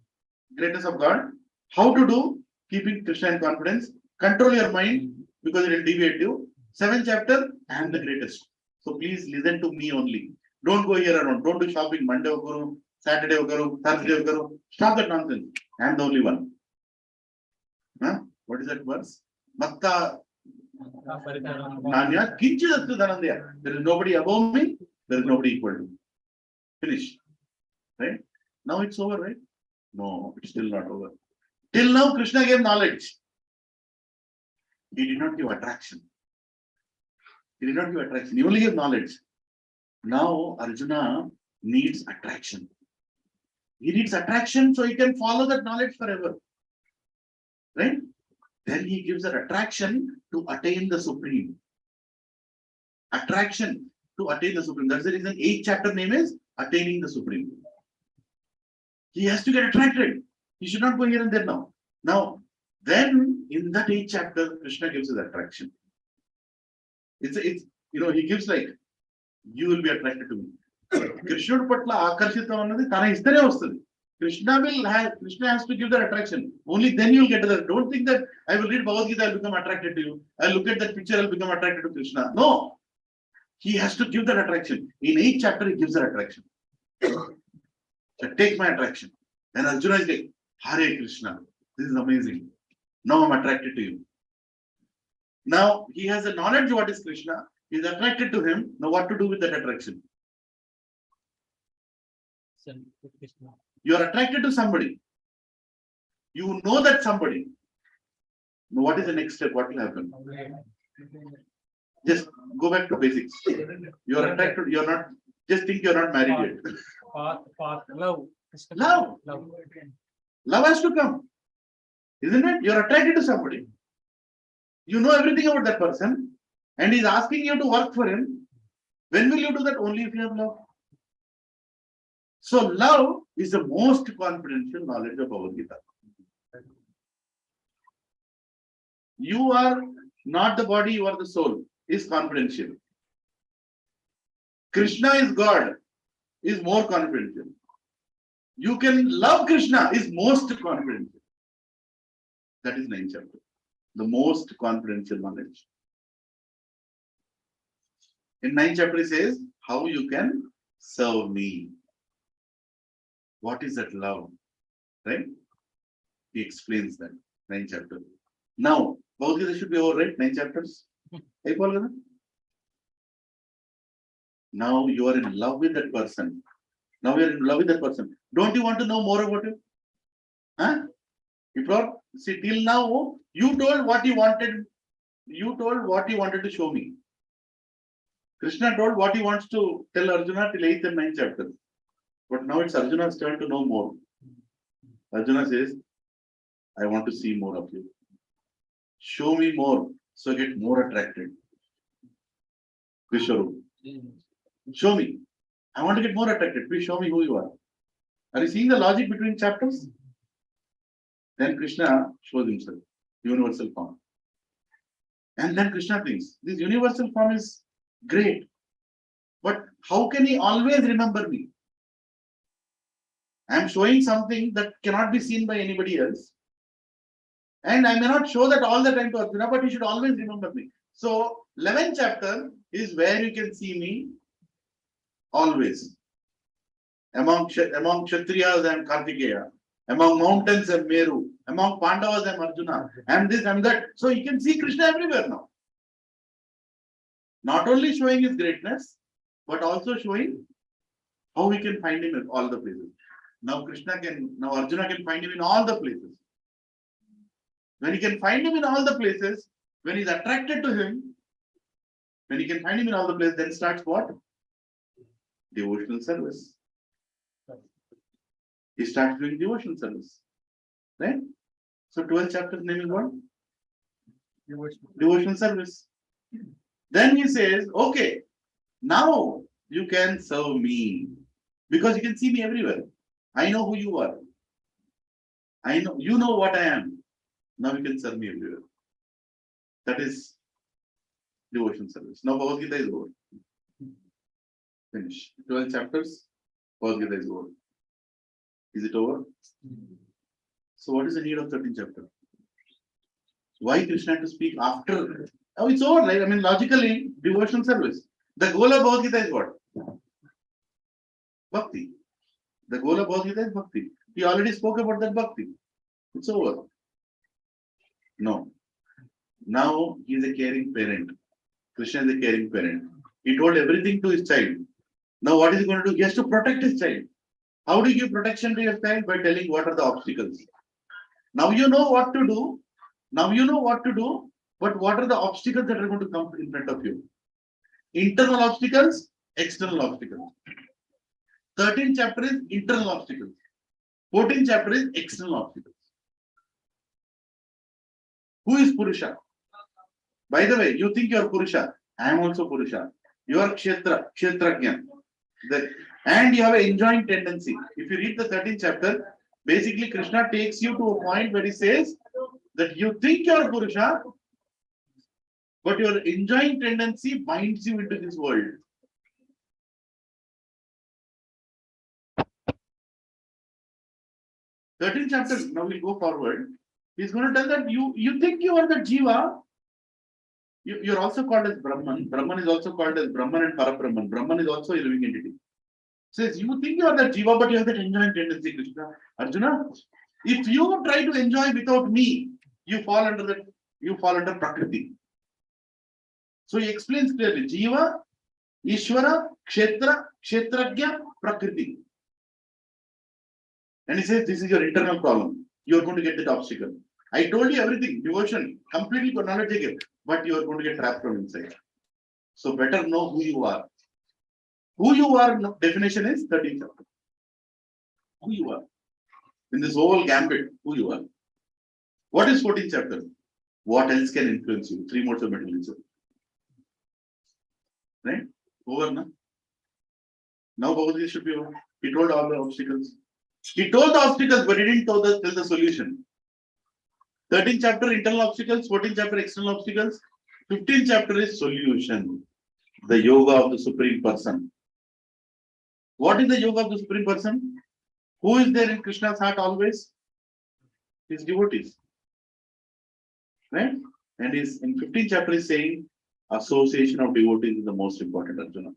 Greatness of God. How to do? Keeping Krishna in confidence. Control your mind because it will deviate you. 7th chapter, I am the greatest. So please listen to me only. Don't go here around. Don't do shopping. Monday Okaru, Saturday Okaru, Thursday Okaru. Stop that nonsense. I am the only one. Huh? What is that verse? Matta Nanya Kinchidattu Dhanandya. There is nobody above me. There is nobody equal to me. Finish. Right? Now it's over, right? No, it's still not over. Till now, Krishna gave knowledge. He did not give attraction. He did not give attraction. He only gave knowledge. Now Arjuna needs attraction. He needs attraction so he can follow that knowledge forever. Right? Then he gives that attraction to attain the supreme. Attraction to attain the supreme. That's the reason 8th chapter name is Attaining the Supreme. He has to get attracted. He should not go here and there now. Now, then in that 8th chapter, Krishna gives us attraction. It's he gives like, you will be attracted to me. Krishna patla akarshita annadi tana istane vastadi. Krishna has to give that attraction. Only then you will get to that. Don't think that I will read Bhagavad Gita, I will become attracted to you. I will look at that picture, I will become attracted to Krishna. No. He has to give that attraction. In 8th chapter, he gives that attraction. So take my attraction. And Arjuna is like, Hare Krishna. This is amazing. Now I'm attracted to you. Now he has a knowledge what is Krishna. He is attracted to him. Now what to do with that attraction? You are attracted to somebody. You know that somebody. Now what is the next step? What will happen? Just go back to basics. You are attracted. You are not. Just think you are not married yet. Love. Love. Love has to come. Isn't it? You are attracted to somebody. You know everything about that person. And he's asking you to work for him. When will you do that? Only if you have love. So love is the most confidential knowledge of Bhagavad Gita. You are not the body, you are the soul, is confidential. Krishna is God, is more confidential. You can love Krishna is most confidential. That is 9th chapter. The most confidential knowledge. In 9th chapter it says, how you can serve me. What is that love? Right? He explains that. 9th chapter. Now, Bhagavad Gita should be over, right? 9 chapters. Hey, Paul, now you are in love with that person. Now you are in love with that person. Don't you want to know more about him? Huh? You brought, see, till now, you told what you wanted. You told what you wanted to show me. Krishna told what he wants to tell Arjuna till 8th and 9th chapter. But now it's Arjuna's turn to know more. Arjuna says, I want to see more of you. Show me more, so I get more attracted. Vishwarup. Show me. I want to get more attracted. Please show me who you are. Are you seeing the logic between chapters? Then Krishna shows himself, universal form. And then Krishna thinks, this universal form is great. But how can he always remember me? I am showing something that cannot be seen by anybody else. And I may not show that all the time to Arjuna, but he should always remember me. So, 11th chapter is where you can see me always. Among Kshatriyas, I am Kartikeya. Among mountains, I am Meru. Among Pandavas, I am Arjuna. I am this, I am that. So, you can see Krishna everywhere now. Not only showing his greatness, but also showing how we can find him in all the places. Now Arjuna can find him in all the places. When he can find him in all the places, when he's attracted to him, when he can find him in all the places, then starts what? Devotional service. He starts doing devotional service. Right? So 12th chapter's name is what? Devotional service. Then he says, okay, now you can serve me. Because you can see me everywhere. I know who you are. I know you know what I am. Now you can serve me everywhere. That is devotion service. Now Bhagavad Gita is over. Finish. 12 chapters. Bhagavad Gita is over. Is it over? So what is the need of 13th chapter? Why Krishna had to speak after? Oh, it's over, right? I mean, logically, devotional service. The goal of Bhagavad Gita is what? Bhakti. The goal of Bhagavad Gita is bhakti. He already spoke about that bhakti. It's over. No. Now he is a caring parent. Krishna is a caring parent. He told everything to his child. Now what is he going to do? He has to protect his child. How do you give protection to your child? By telling what are the obstacles. Now you know what to do. Now you know what to do. But what are the obstacles that are going to come in front of you? Internal obstacles, external obstacles. 13th chapter is internal obstacles. 14th chapter is external obstacles. Who is Purusha? By the way, you think you are Purusha. I am also Purusha. You are Kshetrajna. And you have an enjoying tendency. If you read the 13th chapter, basically Krishna takes you to a point where he says that you think you are Purusha, but your enjoying tendency binds you into this world. Thirteenth chapter, now we'll go forward. He's going to tell that you think you are the Jiva. You're also called as Brahman. Brahman is also called as Brahman and Parabrahman. Brahman is also a living entity. Says you think you are the Jiva, but you have that enjoying tendency, Krishna. Arjuna, if you try to enjoy without me, you fall under Prakriti. So he explains clearly, Jiva, Ishvara, Kshetra, Kshetrajna, Prakriti. And he says, this is your internal problem. You are going to get that obstacle. I told you everything, devotion, completely knowledge again, but you are going to get trapped from inside. So better know who you are. Who you are, definition is 13th chapter. Who you are. In this whole gambit, who you are. What is 14th chapter? What else can influence you? 3 modes of materialism. Right? Over now. Now Bhagavad Gita should be over. He told all the obstacles. He told the obstacles, but he didn't tell the solution. 13th chapter, internal obstacles. 14th chapter, external obstacles. 15th chapter is solution. The yoga of the Supreme Person. What is the yoga of the Supreme Person? Who is there in Krishna's heart always? His devotees. Right? And is in 15th chapter is saying association of devotees is the most important, Arjuna.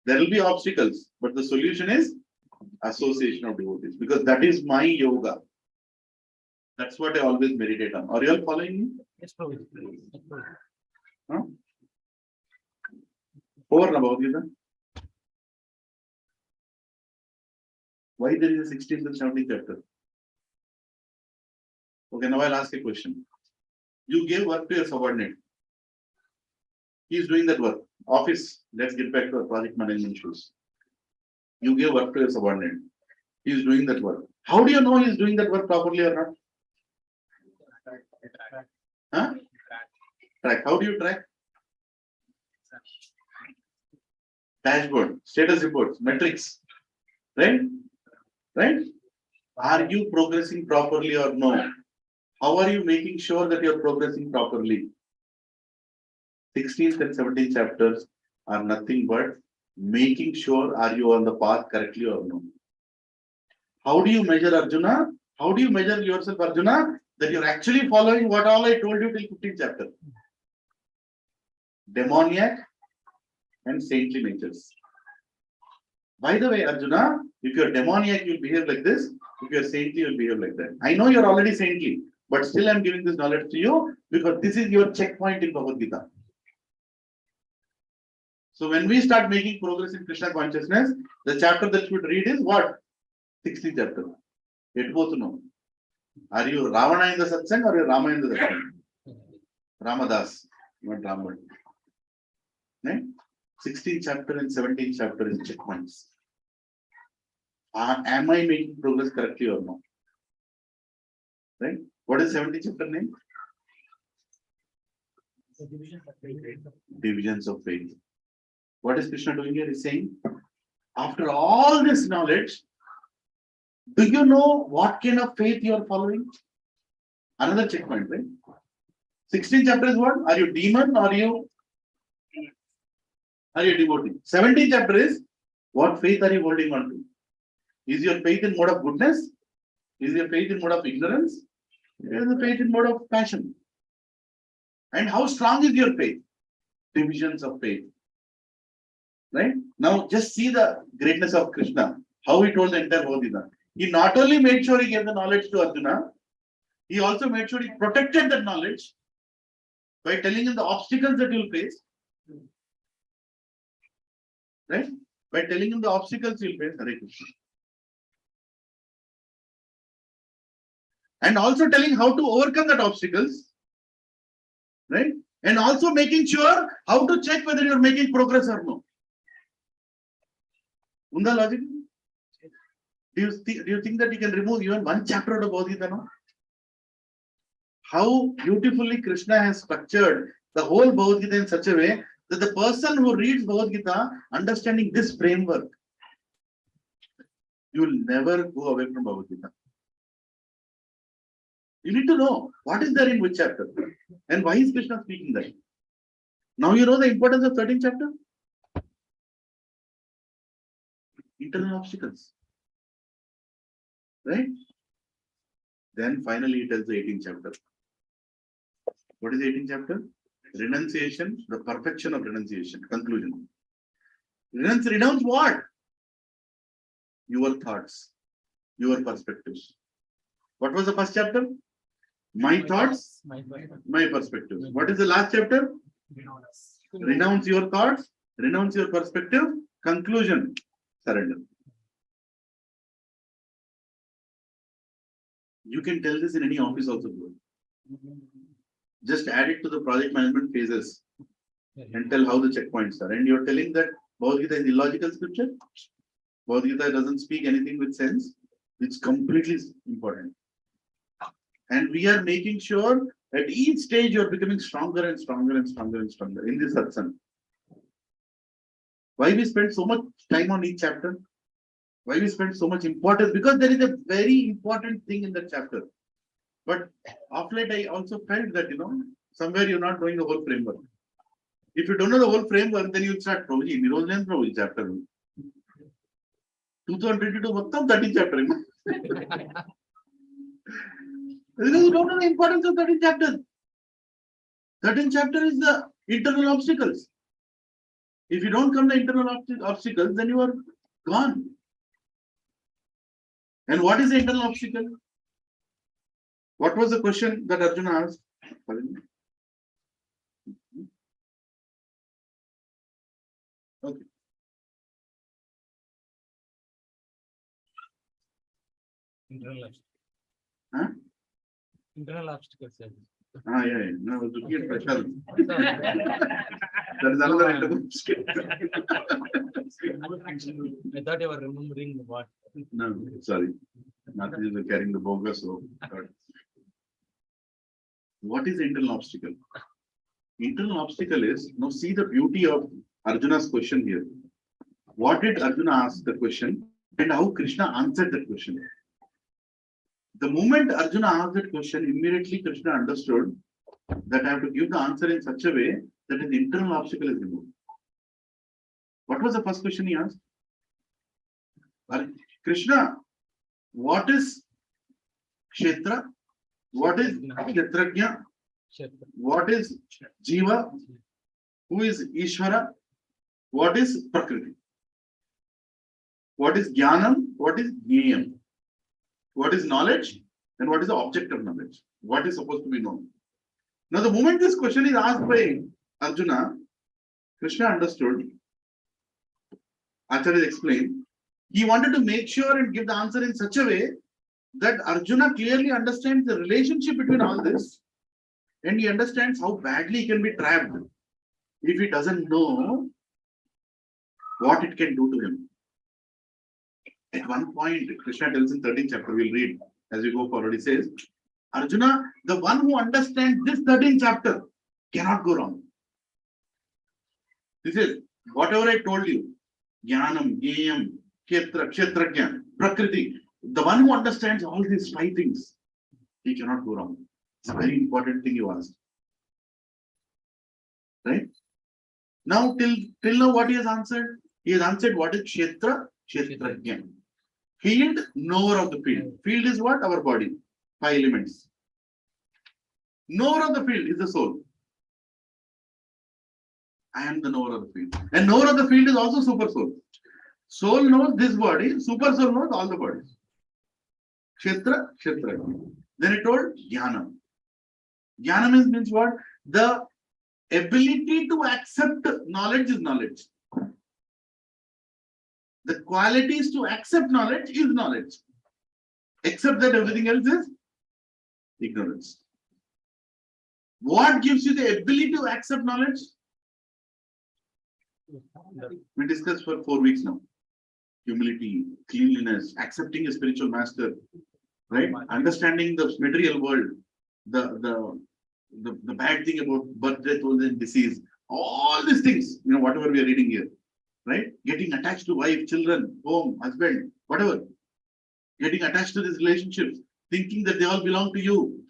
There will be obstacles, but the solution is association of devotees, because that is my yoga. That's what I always meditate on. Are you all following me? Yes, Prabhu. Huh? Over now, Bhagavad Gita. Why there is a 16th and 17th chapter? Okay, now I'll ask a question. You gave work to your subordinate. He is doing that work. Office, let's get back to our project management issues. You gave work to your subordinate. He is doing that work. How do you know he is doing that work properly or not? Huh? Track. How do you track? Dashboard, status reports, metrics. Right? Right? Are you progressing properly or no? How are you making sure that you're progressing properly? 16th and 17th chapters are nothing but making sure are you on the path correctly or no. How do you measure, Arjuna? How do you measure yourself, Arjuna, that you're actually following what all I told you till 15th chapter? Demoniac and saintly natures. By the way, Arjuna, if you're demoniac, you'll behave like this. If you're saintly, you'll behave like that. I know you're already saintly, but still I'm giving this knowledge to you because this is your checkpoint in Bhagavad Gita. So when we start making progress in Krishna consciousness, the chapter that you should read is what? 16th chapter. It both know. Are you Ravana in the Satsang or are you Rama in the Satsang? Ramadas, not Raman. Right? 16th chapter and 17th chapter is checkpoints. Am I making progress correctly or not? Right? What is 17th chapter name? Divisions of faith. What is Krishna doing here? He's saying, after all this knowledge, do you know what kind of faith you are following? Another checkpoint, right? 16th chapter is what? Are you demon or are you devotee? 17th chapter is what faith are you holding on to? Is your faith in mode of goodness? Is your faith in mode of ignorance? Is the faith in mode of passion? And how strong is your faith? Divisions of faith. Right? Now just see the greatness of Krishna. How he told the entire Bhagavad Gita. He not only made sure he gave the knowledge to Arjuna, he also made sure he protected that knowledge by telling him the obstacles that you'll face. Right? By telling him the obstacles you'll face. Hare Krishna. And also telling how to overcome that obstacles. Right? And also making sure how to check whether you're making progress or no. Unda logic? Do you think that you can remove even one chapter of Bhagavad Gita? No? How beautifully Krishna has structured the whole Bhagavad Gita in such a way that the person who reads Bhagavad Gita, understanding this framework, you will never go away from Bhagavad Gita. You need to know what is there in which chapter and why is Krishna speaking that. Now you know the importance of 13th chapter. Internal obstacles. Right? Then finally he tells the 18th chapter. What is the 18th chapter? Renunciation, the perfection of renunciation. Conclusion. Renounce what? Your thoughts, your perspectives. What was the first chapter? My thoughts, my perspectives. What is the last chapter? Renounce your thoughts, renounce your perspective. Conclusion, surrender. You can tell this in any office also. Just add it to the project management phases and tell how the checkpoints are. And you're telling that Bhagavad Gita is illogical scripture. Bhagavad Gita doesn't speak anything with sense. It's completely important. And we are making sure At each stage, you are becoming stronger and stronger and stronger and stronger in this satsang. Why we spend so much time on each chapter? Why we spend so much importance? Because there is a very important thing in that chapter. But of late, I also felt that, somewhere you're not knowing the whole framework. If you don't know the whole framework, then you'll start, Prabhuji, Nirojan Prabhuji chapter. 2022, what 13th chapter? Because you don't know the importance of 13th chapter. 13th chapter is the internal obstacles. If you don't come the internal obstacles, then you are gone. And what is the internal obstacle? What was the question that Arjuna asked? Okay. Internal obstacles. Huh? Internal obstacles. Yeah. No, I was looking at pressure. That is another internal obstacle. I thought you were remembering what. No, sorry. Not you carrying the bogus. So, what is the internal obstacle? Internal obstacle is, now see the beauty of Arjuna's question here. What did Arjuna ask the question and how Krishna answered that question? The moment Arjuna asked that question, immediately Krishna understood that I have to give the answer in such a way that his internal obstacle is removed. What was the first question he asked? Krishna, what is Kshetra? What is Kshetrajna? What is Jiva? Who is Ishvara? What is Prakriti? What is Jnanam? What is Jnayam? What is knowledge? And what is the object of knowledge? What is supposed to be known? Now, the moment this question is asked by Arjuna, Krishna understood. Acharya explained. He wanted to make sure and give the answer in such a way that Arjuna clearly understands the relationship between all this, and he understands how badly he can be trapped if he doesn't know what it can do to him. At one point, Krishna tells in 13th chapter, we'll read as we go forward, he says, Arjuna, the one who understands this 13th chapter cannot go wrong. He says, whatever I told you, Jnanam, Jnayam, Kshetrajna, Prakriti, the one who understands all these 5 things, he cannot go wrong. It's a very important thing you asked. Right? Now, till now, what he has answered? He has answered what is Kshetra, Kshetrajna. Field, knower of the field. Field is what? Our body. 5 elements. Knower of the field is the soul. I am the knower of the field. And knower of the field is also super soul. Soul knows this body, super soul knows all the bodies. Kshetra, Kshetra. Then it told Jnanam. Jnanam means what? The ability to accept knowledge is knowledge. The qualities to accept knowledge is knowledge. Except that everything else is ignorance. What gives you the ability to accept knowledge? We discussed for 4 weeks now. Humility, cleanliness, accepting a spiritual master, right? Understanding the material world, the bad thing about birth, death, old and disease, all these things, whatever we are reading here, right? Getting attached to wife, children, home, husband, whatever. Getting attached to these relationships, thinking that they all belong to you.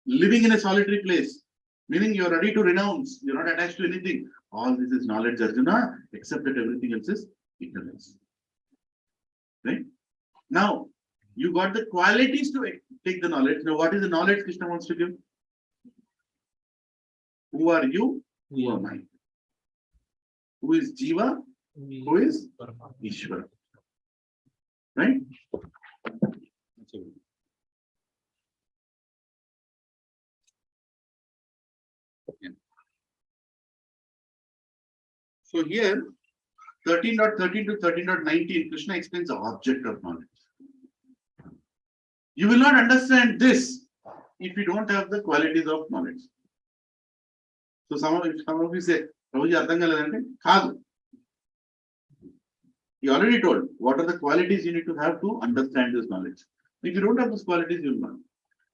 Living in a solitary place, meaning you are ready to renounce, you're not attached to anything. All this is knowledge, Arjuna, except that everything else is ignorance. Right? Now, you got the qualities to take the knowledge. Now, what is the knowledge Krishna wants to give? Who are you? Who am I? Who is Jiva? Who is Ishvara? Right? So here, 13.13 to 13.19, Krishna explains the object of knowledge. You will not understand this if you don't have the qualities of knowledge. So some of you say, Prabhuji, Ardhan kaladante? Kaadu. He already told what are the qualities you need to have to understand this knowledge. If you don't have those qualities, you will not.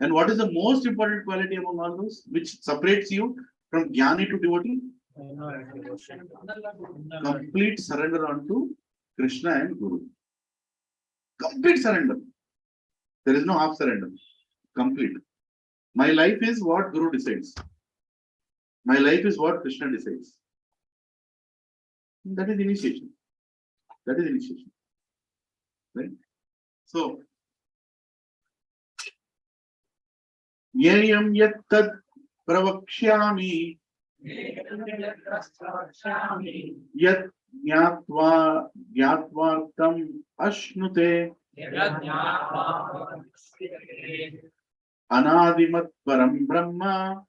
And what is the most important quality among all those, which separates you from Jnani to devotee? Complete surrender unto Krishna and Guru. Complete surrender. There is no half surrender. Complete. My life is what Guru decides. My life is what Krishna decides. That is initiation. That is initiation. Right? So, Yayam yat tad pravakshyami yat jnatvartam ashnute anadimat param brahma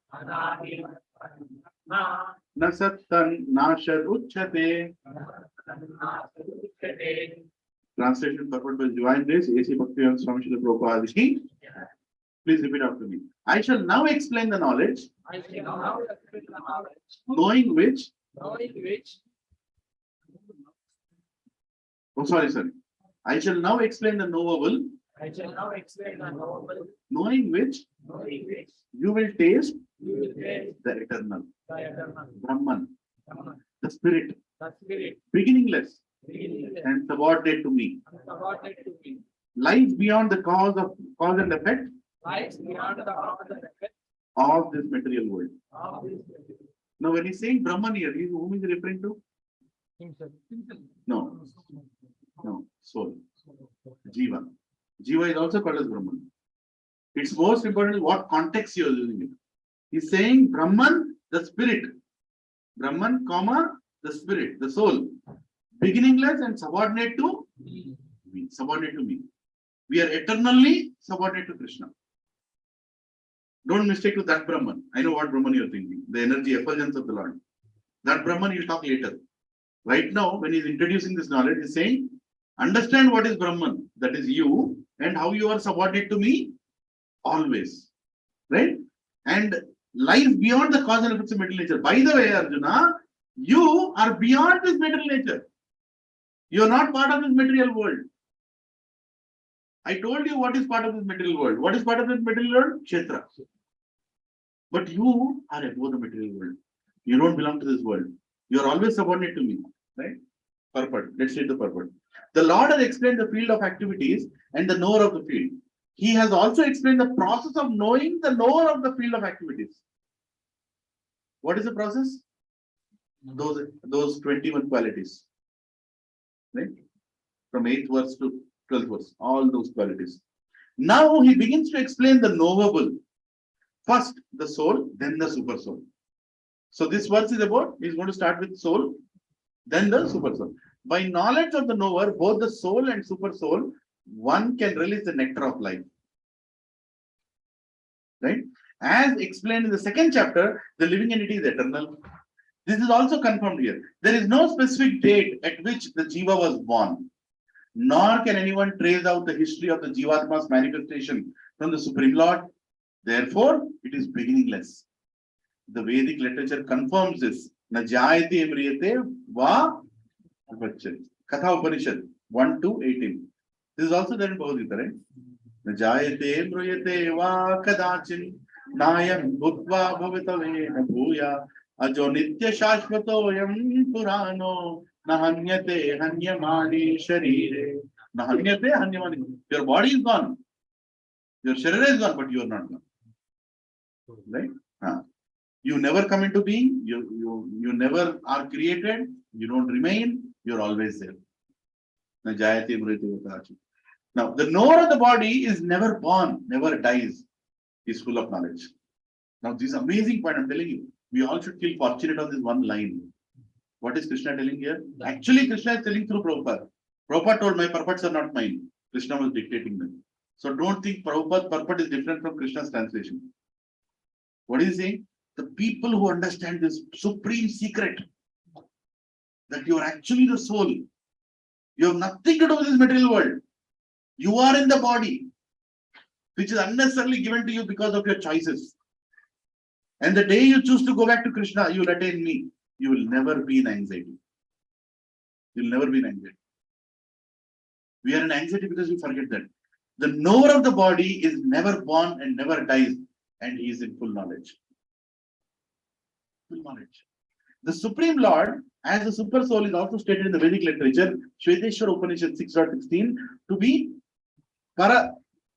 nasattan nashad uchhate. Translation purport by Divine Grace, A.C. Bhaktivedanta Swami Srila Prabhupada Ji. Please repeat after me. I shall now explain the knowledge, knowing which, oh sorry, I shall now explain the knowable, knowing which you will taste the eternal, Brahman, the spirit, beginningless and subordinate to me, lies beyond the cause and effect of this material world. Now, when he's saying Brahman here, whom is he referring to? No, soul, Jiva. Jiva is also called as Brahman. It's most important what context you are using it. He's saying Brahman, the spirit. Brahman, comma, the spirit, the soul. Beginningless and subordinate to me. Subordinate to me. We are eternally subordinate to Krishna. Don't mistake with that Brahman. I know what Brahman you are thinking. The energy, effulgence of the Lord. That Brahman you'll talk later. Right now, when he's introducing this knowledge, he's saying, understand what is Brahman. That is you and how you are subordinate to me always. Right? And lies beyond the cause and effects of material nature. By the way, Arjuna, you are beyond this material nature. You are not part of this material world. I told you what is part of this material world. What is part of this material world? Kshetra. But you are above the material world. You don't belong to this world. You are always subordinate to me. Right? Purport. Let's read the purport. The Lord has explained the field of activities and the knower of the field. He has also explained the process of knowing the knower of the field of activities. What is the process? Those 21 qualities. Right? From 8th verse to 12th verse. All those qualities. Now he begins to explain the knowable. First the soul, then the super soul. So this verse is about, he's going to start with soul, then the super soul. By knowledge of the knower, both the soul and super soul, one can release the nectar of life. Right? As explained in the second chapter, the living entity is eternal. This is also confirmed here. There is no specific date at which the Jiva was born. Nor can anyone trace out the history of the Jivatma's manifestation from the Supreme Lord. Therefore, it is beginningless. The Vedic literature confirms this. Na jayate mriyate va vachati. Katha Upanishad 1-18. This is also there in Bhagavad Gita, right? Na jayate mriyate va kadachin nayam bhutva bhavitave na bhuya ajo nitya shashvato yam purano na hanyate hanyamani sharire. Na hanyate hanyamani. Your body is gone. Your sharira is gone, but you are not gone. Right? You never come into being, you never are created, you don't remain, you're always there. Now, the knower of the body is never born, never dies, is full of knowledge. Now, this amazing point I'm telling you, we all should feel fortunate on this one line. What is Krishna telling here? Actually, Krishna is telling through Prabhupada. Prabhupada told, my purports are not mine. Krishna was dictating them. So don't think Prabhupada's purport is different from Krishna's translation. What is he saying? The people who understand this supreme secret, that you are actually the soul, you have nothing to do with this material world. You are in the body, which is unnecessarily given to you because of your choices. And the day you choose to go back to Krishna, you will attain me. You will never be in anxiety. You will never be in anxiety. We are in anxiety because we forget that. The knower of the body is never born and never dies, and he is in full knowledge. Full knowledge. The Supreme Lord, as the Super Soul, is also stated in the Vedic literature, Shveteshwar Upanishad 6.16, to be Para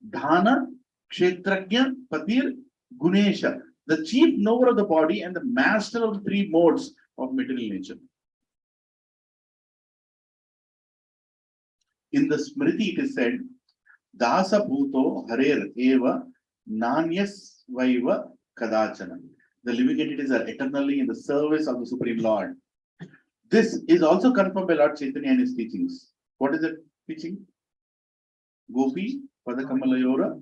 Dhana Kshetrajna Patir Gunesha, the chief knower of the body and the master of the three modes of material nature. In the Smriti, it is said, Dasa Bhuto Harer Eva Nanyas Vaiva Kadachana. The living entities are eternally in the service of the Supreme Lord. This is also confirmed by Lord Chaitanya and his teachings. What is the teaching? Gopi, Pada Kamalayora,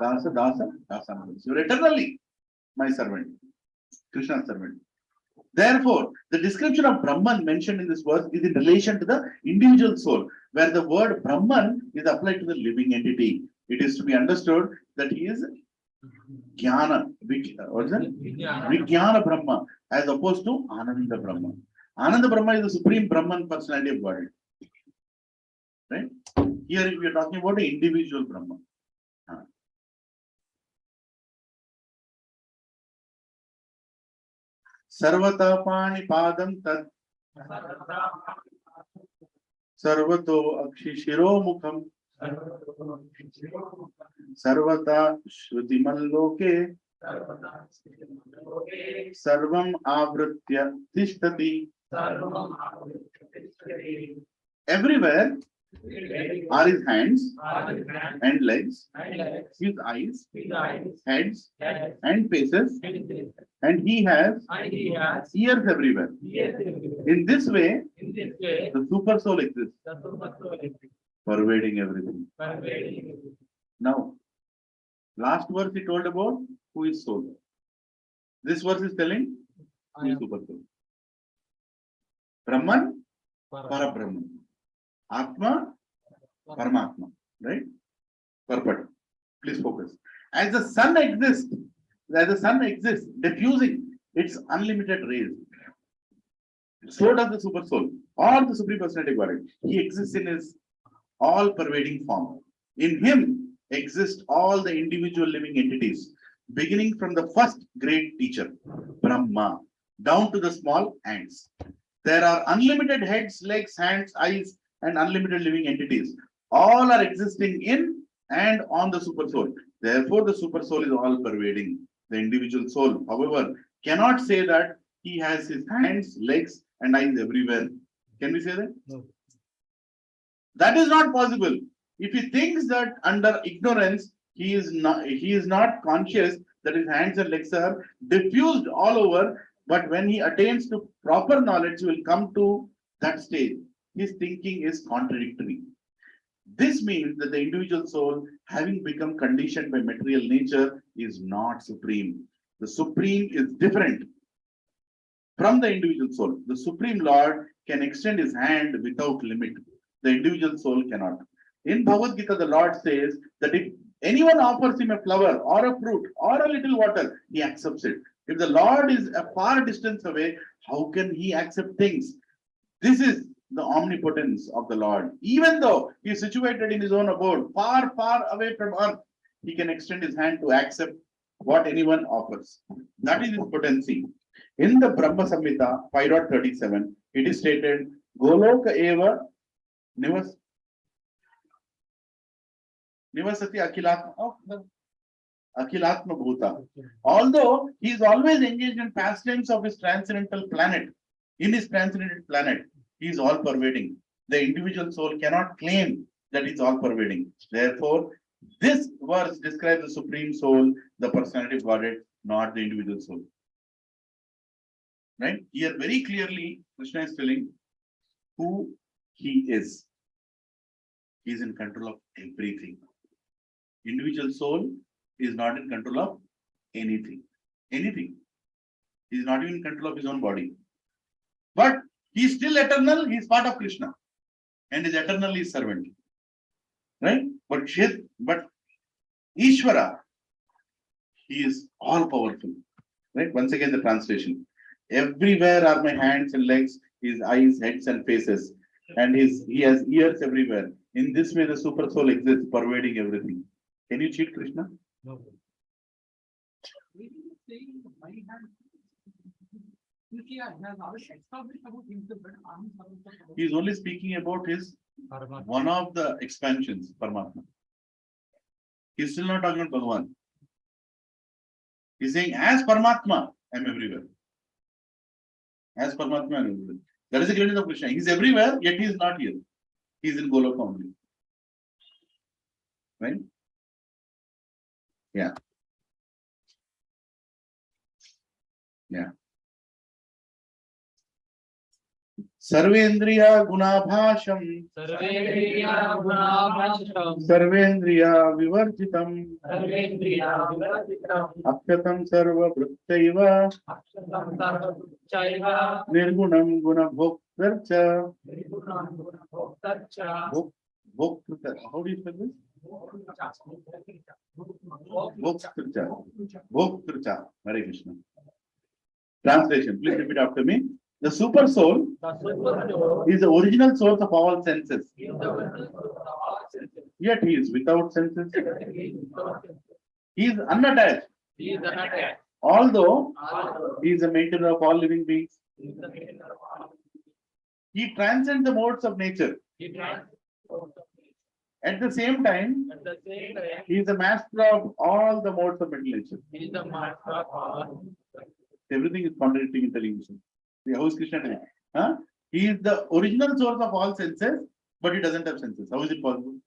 Dasa, Dasa, Dasa. You are eternally my servant, Krishna's servant. Therefore, the description of Brahman mentioned in this verse is in relation to the individual soul, where the word Brahman is applied to the living entity. It is to be understood that he is Jnana, what is it? Vijnana Brahma, as opposed to Ananda Brahma. Ananda Brahma is the supreme Brahman personality of God. Right? Here we are talking about the individual Brahma. Sarvata Pani Padam Tat Sarvato Akshishiro Mukham Sarvata Shrudimalloke Sarvam Avritya Tishtati. Everywhere are his hands and legs, his eyes, heads, and faces, and he has ears everywhere. In this way, the super soul exists, pervading everything. Now, last verse he told about who is soul. This verse is telling who is super soul. Brahman, Parabrahman. Atma, Paramatma. Right? Perfect. Please focus. As the sun exists, diffusing its unlimited rays, so does the super soul or the supreme personality Godhead. He exists in his all-pervading form. In him exist all the individual living entities, beginning from the first great teacher, Brahma, down to the small ants. There are unlimited heads, legs, hands, eyes, and unlimited living entities. All are existing in and on the super soul. Therefore, the super soul is all-pervading. The individual soul, however, cannot say that he has his hands, legs, and eyes everywhere. Can we say that? No. That is not possible. If he thinks that under ignorance, he is not conscious that his hands and legs are diffused all over, but when he attains to proper knowledge, he will come to that stage. His thinking is contradictory. This means that the individual soul, having become conditioned by material nature, is not supreme. The supreme is different from the individual soul. The Supreme Lord can extend his hand without limit. The individual soul cannot. In Bhagavad Gita, the Lord says that if anyone offers him a flower or a fruit or a little water, he accepts it. If the Lord is a far distance away, how can he accept things? This is the omnipotence of the Lord. Even though he is situated in his own abode, far, far away from earth, he can extend his hand to accept what anyone offers. That is his potency. In the Brahma Samhita 5.37, it is stated, Goloka eva nivasati akilatma bhuta. Although he is always engaged in pastimes of his transcendental planet, in his transcendental planet, he is all pervading. The individual soul cannot claim that it's all pervading. Therefore, this verse describes the supreme soul, the personality of Godhead, not the individual soul. Right? Here, very clearly, Krishna is telling who he is. He is in control of everything. Individual soul is not in control of anything. Anything. He is not even in control of his own body. But he is still eternal, he is part of Krishna. And is eternally his servant. Right? But Ishvara, he is all powerful. Right? Once again, the translation. Everywhere are my hands and legs, his eyes, heads, and faces. And he has ears everywhere. In this way, the super soul exists, pervading everything. Can you cheat Krishna? No. He is only speaking about his one of the expansions, Paramatma. He's still not talking about Bhagavan. He's saying, as Paramatma, I am everywhere. As Paramatma, I am everywhere. That is the greatness of Krishna. He is everywhere, yet he is not here. He is in Goloka only. Right? Yeah. Yeah. Sarvendriya gunabhasham. Sarvendriya vivarjitam. Apyatam sarva vrittaiva. Nirgunam gunabhoktarcha. Bhoktarcha. How do you spell this? Bhoktarcha. Bhoktarcha. Hare Krishna. Translation. Please repeat after me. The super soul is the original source of all senses. Yet he is without senses. He is unattached. Although he is the maintainer of all living beings. He transcends the modes of nature. At the same time, he is the master of all the modes of mental nature. Everything is contradicting in television. How is Krishna telling? Huh? He is the original source of all senses, but he doesn't have senses. How is it possible?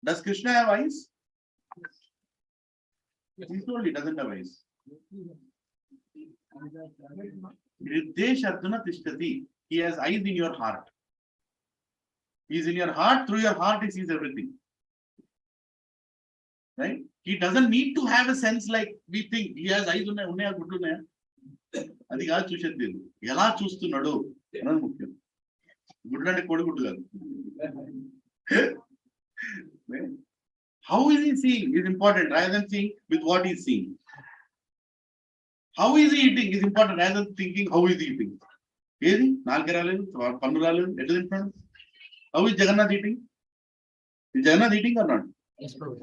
Does Krishna have eyes? He told he doesn't have eyes. He has eyes in your heart. He is in your heart. Through your heart, he sees everything. Right? He doesn't need to have a sense like we think. He has eyes. అది కాదు చూసేది ఎలా చూస్తున్నాడు అన్నది ముఖ్యం గుడ్లు అంటే కోడిగుడ్డు కాదు how is he seeing is important rather than seeing with what he is seeing. How is he eating is important rather than thinking how is he eating. ఏది నాలుగు రాలేదు పన్ను రాలేదు ఎట్లా తింటున్నాడు. How is Jagannath eating? Is Jagannath eating or not?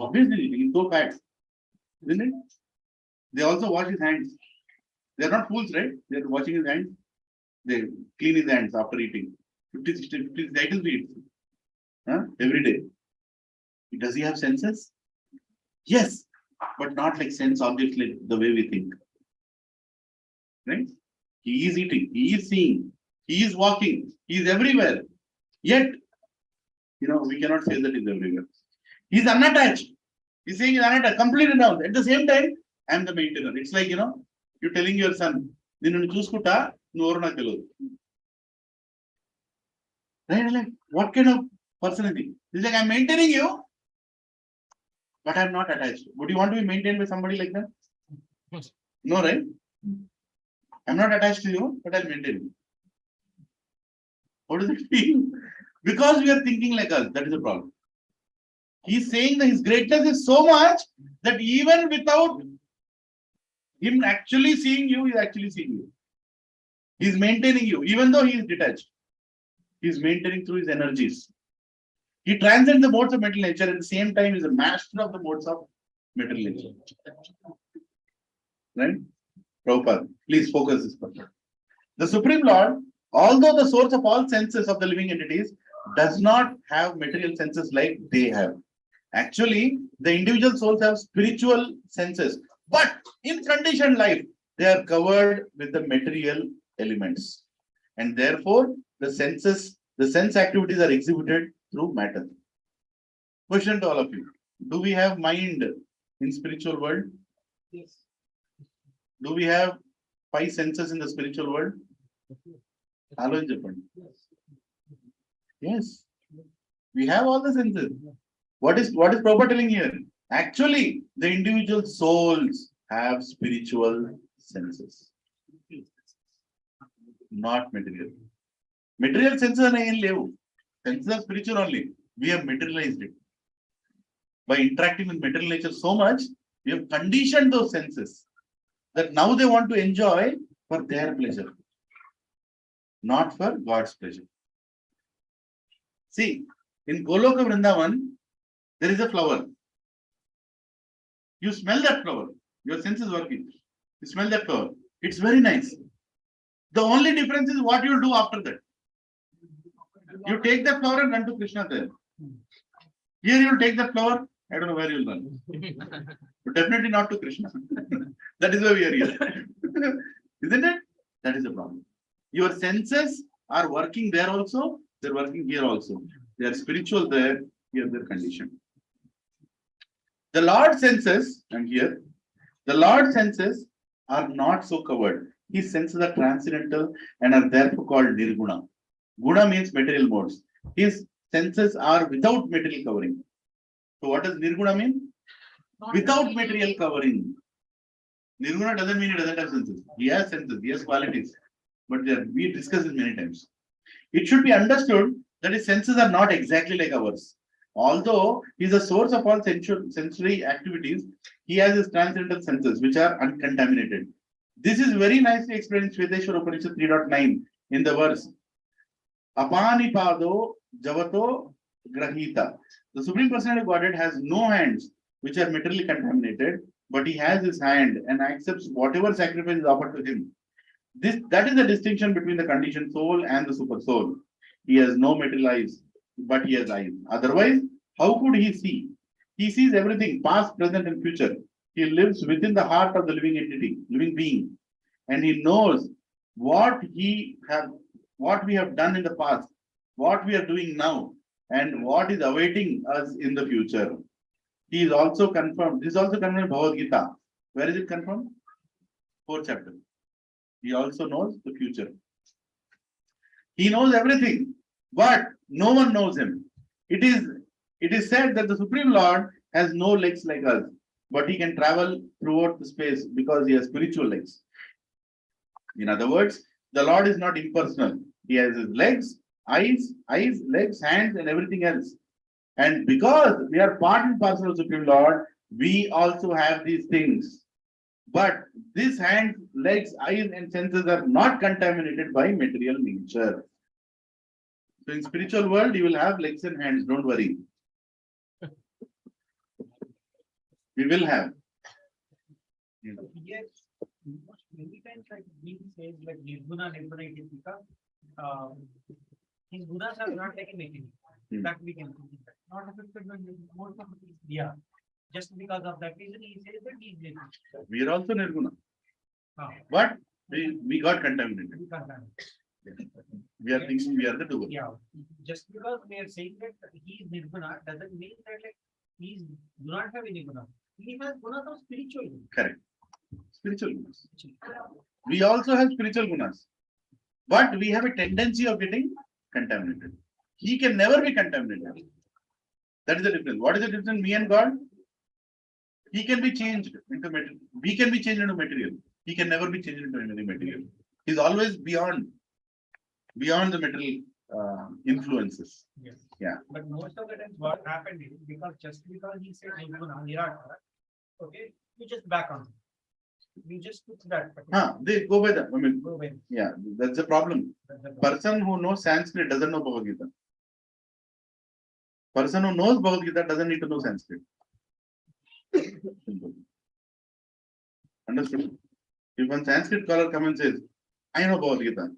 Obviously eating. He's so fat, isn't it? They also wash his hands. They are not fools, right? They are washing his hands. They clean his hands after eating. 50, 60, 50 cycles he eats. Every day. Does he have senses? Yes, but not like sense objects like the way we think. Right? He is eating. He is seeing. He is walking. He is everywhere. Yet, we cannot say that he is everywhere. He is unattached. He is saying he is unattached, completely down. At the same time, I am the maintainer. It's like, you're telling your son, right? Like, what kind of personality? He's like, I'm maintaining you, but I'm not attached. Would you want to be maintained by somebody like that? No, right? I'm not attached to you, but I'll maintain you. What does it mean? Because we are thinking like us, that is the problem. He's saying that his greatness is so much that even without him actually seeing you, he is actually seeing you. He is maintaining you, even though he is detached. He is maintaining through his energies. He transcends the modes of mental nature, at the same time, he is a master of the modes of mental nature. Right? Prabhupada, please focus this part. The Supreme Lord, although the source of all senses of the living entities, does not have material senses like they have. Actually, the individual souls have spiritual senses. But in conditioned life, they are covered with the material elements. And therefore, the sense activities are exhibited through matter. Question to all of you. Do we have mind in spiritual world? Yes. Do we have 5 senses in the spiritual world? Yes. We have all the senses. What is Prabhupada telling here? Actually, the individual souls have spiritual senses, not material. Material senses are not. Senses are spiritual only. We have materialized it. By interacting with material nature so much, we have conditioned those senses that now they want to enjoy for their pleasure, not for God's pleasure. See, In Goloka Vrindavan, there is a flower. You smell that flower. Your sense is working. You smell that flower. It's very nice. The only difference is what you will do after that. You take that flower and run to Krishna there. Here you will take that flower. I don't know where you will run. But definitely not to Krishna. That is why we are here. Isn't it? That is the problem. Your senses are working there also. They're working here also. They are spiritual there. Here they're conditioned. The Lord's senses, and here, the Lord's senses are not so covered. His senses are transcendental and are therefore called nirguna. Guna means material modes. His senses are without material covering. So what does nirguna mean? Without material covering. Nirguna doesn't mean he doesn't have senses. He has senses, he has qualities. But we discussed this many times. It should be understood that his senses are not exactly like ours. Although he is the source of all sensory activities, he has his transcendental senses which are uncontaminated. This is very nicely explained in Shveteshwar Upanishad 3.9 in the verse Apanipado Javato Grahita. The Supreme Personality of Godhead has no hands which are materially contaminated, but he has his hand and accepts whatever sacrifice is offered to him. That is the distinction between the conditioned soul and the super soul. He has no material eyes, but he has eyes. Otherwise, how could he see? He sees everything, past, present, and future. He lives within the heart of the living entity, living being, and he knows what we have done in the past, what we are doing now, and what is awaiting us in the future. He is also confirmed. This is also confirmed in Bhagavad Gita. Where is it confirmed? 4th chapter. He also knows the future. He knows everything, but no one knows him. It is said that the Supreme Lord has no legs like us, but he can travel throughout the space because he has spiritual legs. In other words, the Lord is not impersonal. He has his legs, eyes, legs, hands, and everything else. And because we are part and parcel of the Supreme Lord, we also have these things. But these hands, legs, eyes, and senses are not contaminated by material nature. So in spiritual world, you will have legs and hands. Don't worry. We will have. Yes, many times like being says like nirguna it is because his gunas are not like a material. That we can see. Not affected by most of it. Yeah. Just because of that reason, he says that he is nirguna. We are also nirguna. But we got contaminated. We are thinking we are the doer. Yeah. Just because we are saying that he is nirguna doesn't mean that like he do not have any guna. He has gunas of spiritual. Correct. Spiritual gunas. We also have spiritual gunas. But we have a tendency of getting contaminated. He can never be contaminated. That is the difference. What is the difference? Me and God? He can be changed into material. We can be changed into material. He can never be changed into any material. He's always beyond the material influences. Yes. Yeah. But most of the times what happened is because he said Nirguna, okay, you just back on. You just put that. They go by that. I mean, Go by. yeah, that's the problem. Person who knows Sanskrit doesn't know Bhagavad Gita. Person who knows Bhagavad Gita doesn't need to know Sanskrit. Understood? If one Sanskrit scholar comes and says, I know Bhagavad Gita,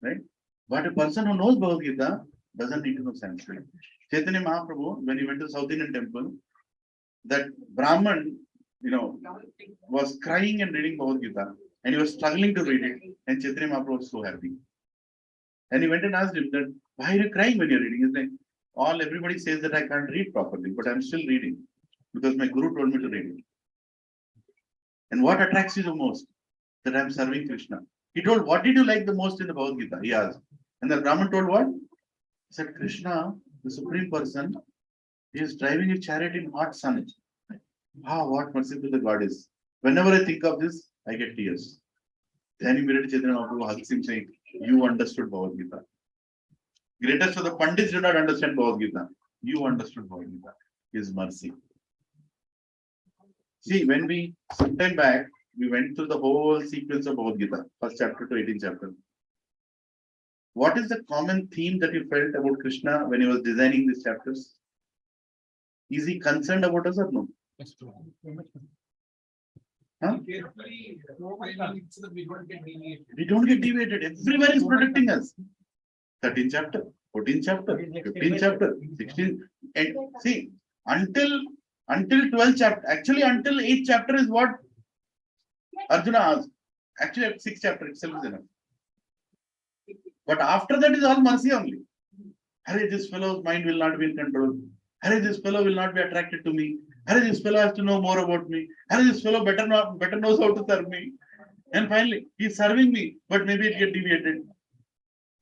right? But a person who knows Bhagavad Gita doesn't need to know Sanskrit. Chaitanya Mahaprabhu, when he went to the South Indian temple, that Brahman, was crying and reading Bhagavad Gita, and he was struggling to read it, and Chaitanya Mahaprabhu was so happy. And he went and asked him that, why are you crying when you're reading? He's like, everybody says that I can't read properly, but I'm still reading because my guru told me to read it. And what attracts you the most? That I'm serving Krishna. He told, what did you like the most in the Bhagavad Gita? He asked. And the Brahman told what? He said, Krishna, the Supreme Person, he is driving a chariot in hot sun. What merciful the God is. Whenever I think of this, I get tears. Then immediately Chaitanya Mahaprabhu hugs him saying, you understood Bhagavad Gita. Greatest of the Pandits did not understand Bhagavad Gita. You understood Bhagavad Gita. His mercy. See, when sometime back, we went through the whole sequence of Bhagavad Gita, 1st chapter to 18th chapter. What is the common theme that you felt about Krishna when he was designing these chapters? Is he concerned about us or no? That's true. Huh? Carefully, so that we don't get deviated. We don't get deviated. Everyone is protecting us. 13th chapter, 14th chapter, 15th chapter, 16th. And see, until 12th chapter, actually until 8th chapter is what Arjuna asked. Actually, 6th chapter itself is enough. But after that is all mercy only. Hare, this fellow's mind will not be in control. Hare, this fellow will not be attracted to me. Hare, this fellow has to know more about me. Hare, this fellow better knows how to serve me. And finally, he's serving me, but maybe it get deviated.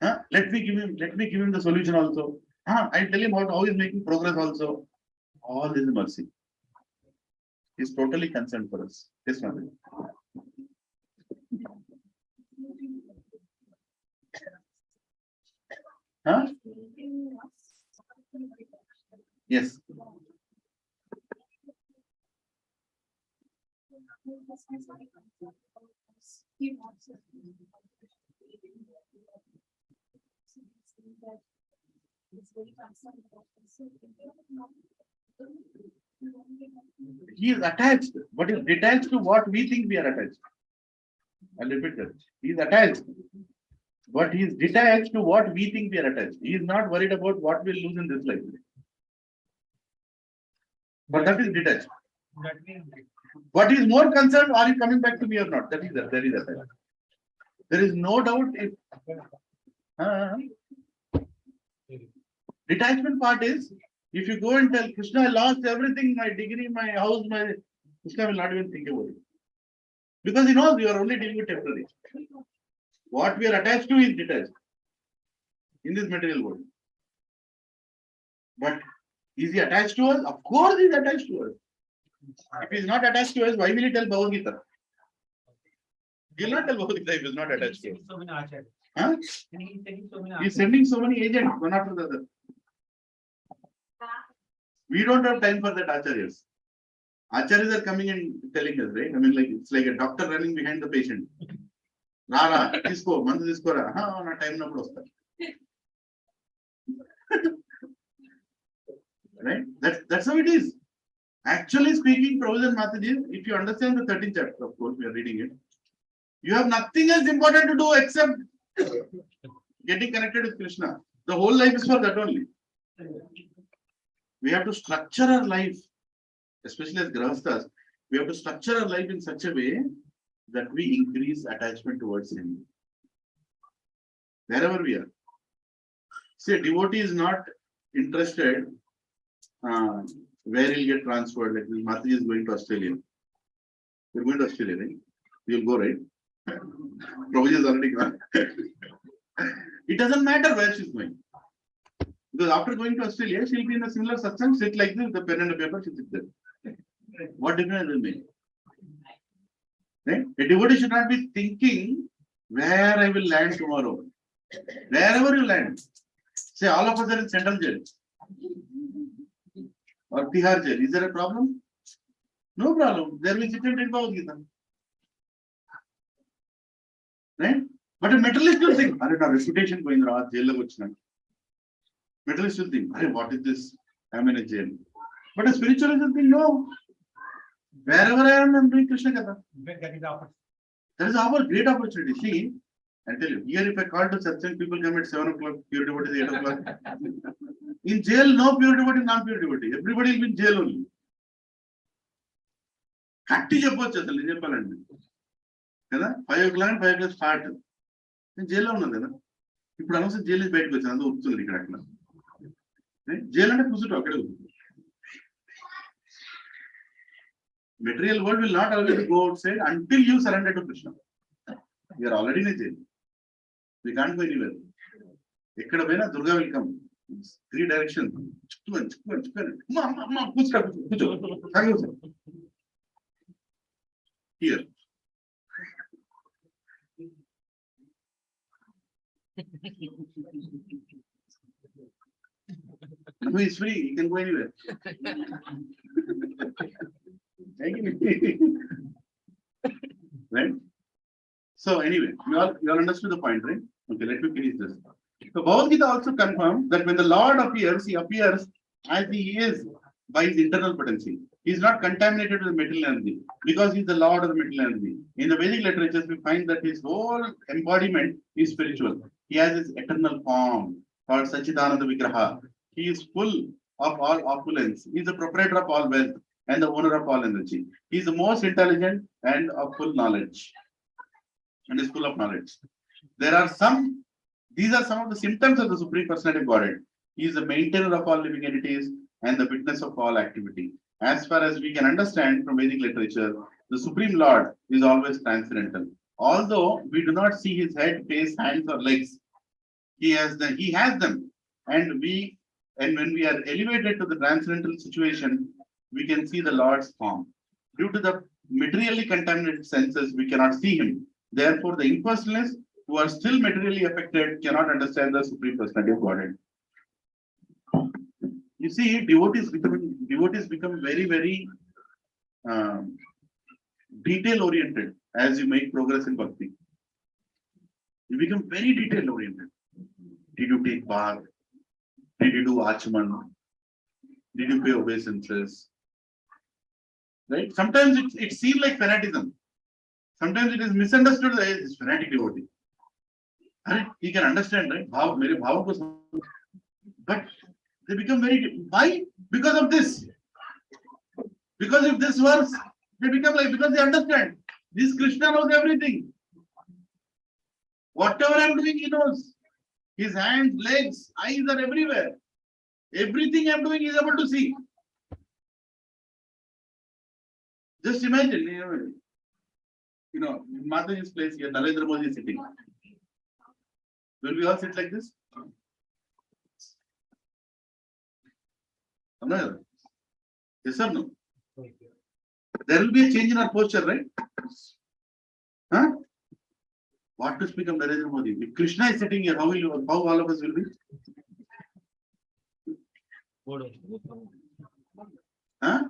Huh? Let me give him the solution also. I'll tell him how he's making progress also. All this is mercy. He's totally concerned for us. Yes, ma'am. Huh? Yes. He is attached, but is detached to what we think we are attached. I'll repeat that. He is attached, but he is detached to what we think we are attached. He is not worried about what we'll lose in this life. But that is detached. But he is more concerned, are you coming back to me or not? That is that. There is no doubt if detachment part is, if you go and tell Krishna, I lost everything, my degree, my house, Krishna will not even think about it. Because he knows you are only dealing with temporary. What we are attached to is detached in this material world. But is he attached to us? Of course he is attached to us. If he is not attached to us, why will he tell Bhagavad Gita? He will not tell Bhagavad Gita if he is not attached to us. Huh? He is sending so many agents, one after the other. We don't have time for that acharyas. Acharyas are coming and telling us, right? I mean, like it's like a doctor running behind the patient. Rara, isko, mandu isko ra. Ha, na time na prosta. Right? That's how it is. Actually speaking, Prabhupada and Mataji, if you understand the 13th chapter, of course, we are reading it. You have nothing else important to do except getting connected with Krishna. The whole life is for that only. We have to structure our life, especially as Grahasthas, we have to structure our life in such a way that we increase attachment towards him. Wherever we are. See, a devotee is not interested where he'll get transferred. Like Mataji is going to Australia. You're going to Australia, right? You'll go, right? Prabhuji is already gone. It doesn't matter where she's going. Because after going to Australia, she'll be in a similar satsang, sit like this, the pen and the paper, she'll sit there. What difference will make? Right? A devotee should not be thinking where I will land tomorrow. Wherever you land. Say all of us are in central jail. Or Tihar jail. Is there a problem? No problem. There will sit and read Bhagavad Gita. Right? But a materialist will think, "Are our reputation going wrong? Jail lo vachina." Materialist will think, what is this? I'm in a jail. But a spiritualist will think, no. Wherever I am, I'm doing Krishna Katha. That is our great opportunity. See, I tell you, here if I call to Satsang, people come at 7 o'clock, pure devotee 8 o'clock. In jail, no pure devotee, non-pure devotee. Everybody will be in jail only. Katti చెప్పొచ్చు అసలు చెప్పాలండి కదా 5 o'clock start నేను జైల్లో ఉన్నాను కదా ఇప్పుడు అనవసరం జైలు నుంచి బయటకు వచ్చాను అంతా ఉరుకుతుంది ఇక్కడ అక్కడ జైలు అంటే కూర్చుంటాం అక్కడే material world will not always go outside until you surrender to Krishna. You are already in a jail. We can't go anywhere. Ekkada poina Durga will come. 3 directions. Here. No, he's free. He can go anywhere. Right? So anyway, you all understood the point, right? Okay, let me finish this. So Bhagavad Gita also confirms that when the Lord appears, he appears as he is by his internal potency. He is not contaminated with material energy because he is the Lord of the material energy. In the Vedic literatures, we find that his whole embodiment is spiritual. He has his eternal form called Sachidananda Vigraha. He is full of all opulence. He is the proprietor of all wealth and the owner of all energy. He is the most intelligent and of full knowledge and is full of knowledge. These are some of the symptoms of the Supreme Personality of Godhead. He is the maintainer of all living entities and the witness of all activity. As far as we can understand from Vedic literature, the Supreme Lord is always transcendental. Although we do not see his head, face, hands, or legs, he has them. And when we are elevated to the transcendental situation, we can see the Lord's form. Due to the materially contaminated senses, we cannot see him. Therefore, the impersonalists who are still materially affected cannot understand the Supreme Personality of Godhead. You see, devotees become very, very detail oriented as you make progress in bhakti. You become very detail oriented. Did you take bath? Did you do achman? Did you pay obeisances? Right? Sometimes it seems like fanaticism. Sometimes it is misunderstood as this fanatic devotee. Right? He can understand, right? But they become very. Why? Because of this. Because if this works, they become like, because they understand. This Krishna knows everything. Whatever I'm doing, he knows. His hands, legs, eyes are everywhere. Everything I'm doing, he's able to see. Just imagine, in Mataji's place here, Narendra Modi is sitting. Will we all sit like this? Yes or no? There will be a change in our posture, right? Huh? What to speak of Narendra Modi? If Krishna is sitting here, how all of us will be? Huh?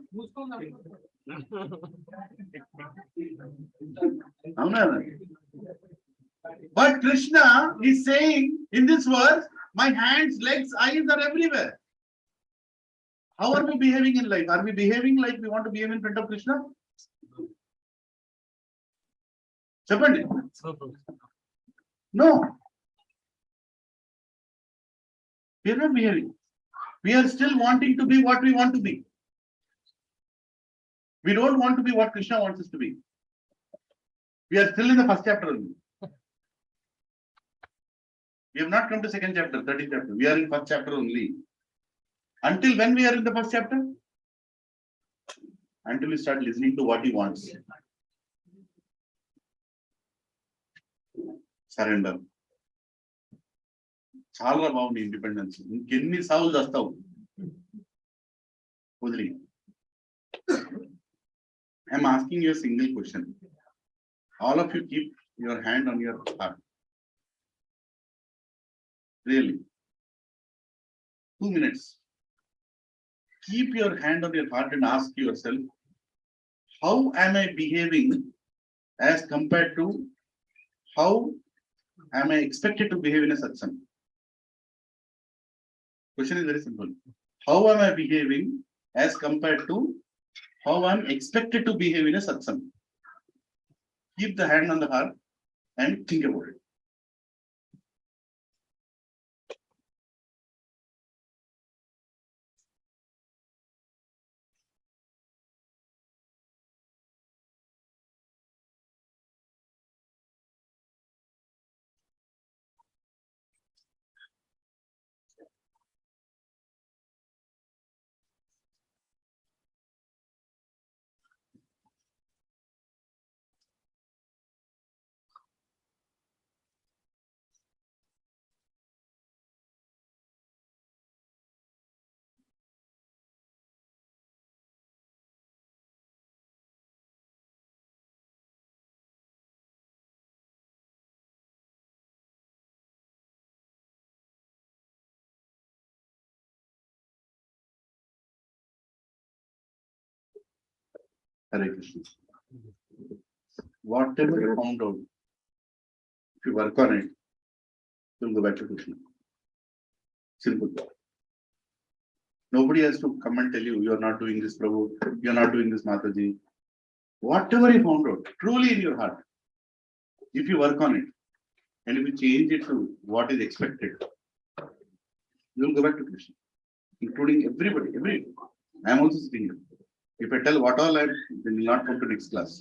But Krishna is saying in this verse, my hands, legs, eyes are everywhere. How are we behaving in life? Are we behaving like we want to behave in front of Krishna? Chapandi? No. We are not behaving. We are still wanting to be what we want to be. We don't want to be what Krishna wants us to be. We are still in the first chapter only. We have not come to second chapter, 30th chapter. We are in first chapter only. Until when we are in the first chapter? Until we start listening to what he wants. Surrender. Chala బాగుంది independence. ఇంకెన్ని సావులు చేస్తావు వదిలి. I am asking you a single question. All of you keep your hand on your heart. Really. 2 minutes. Keep your hand on your heart and ask yourself, how am I behaving as compared to how am I expected to behave in a satsang? Question is very simple. How am I behaving as compared to how I'm expected to behave in a satsang? Keep the hand on the heart and think about it. Hare Krishna. Whatever you found out, if you work on it, you'll go back to Krishna. Simple. Nobody has to come and tell you, you are not doing this, Prabhu, you are not doing this, Mataji. Whatever you found out, truly in your heart, if you work on it, and if you change it to what is expected, you will go back to Krishna, including everybody. I am also sitting here. If I tell what all I am, then you will not come to next class.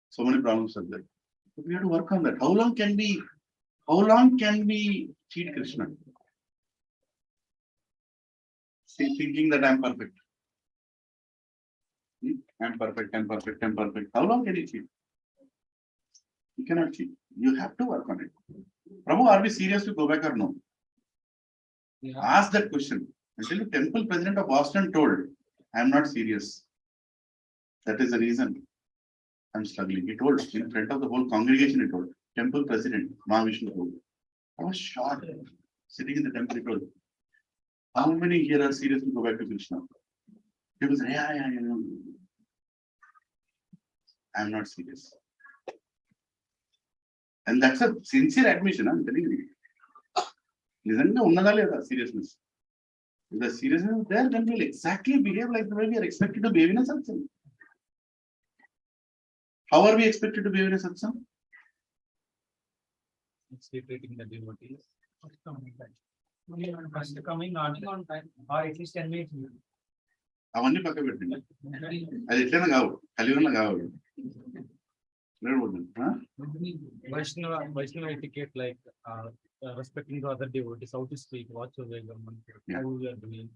So many problems are there. But we have to work on that. How long can we cheat Krishna? Thinking that I am perfect. I'm perfect. How long can you cheat? You cannot cheat. You have to work on it. Prabhu, are we serious to go back or no? Yeah. Ask that question. Until the temple president of Boston told, I am not serious. That is the reason I'm struggling. He told in front of the whole congregation, he told. Temple president, Mahavishnu told. I was shocked. Sitting in the temple, he told. How many here are serious to go back to Krishna? He was, yeah. I'm not serious. And that's a sincere admission, I'm telling you. Isn't the seriousness? If the seriousness is there, then we'll exactly behave like the way we are expected to behave in a satsang. How are we expected to behave in a satsang? It's treating the devotees. First coming not on time, or at least 10 minutes. అవన్నీ పక్క పెట్టండి అది ఎట్లైనా కావు కలియుగంలో కావు Vaishnava etiquette, like respecting the other devotees, how to speak, what to say, how we are doing,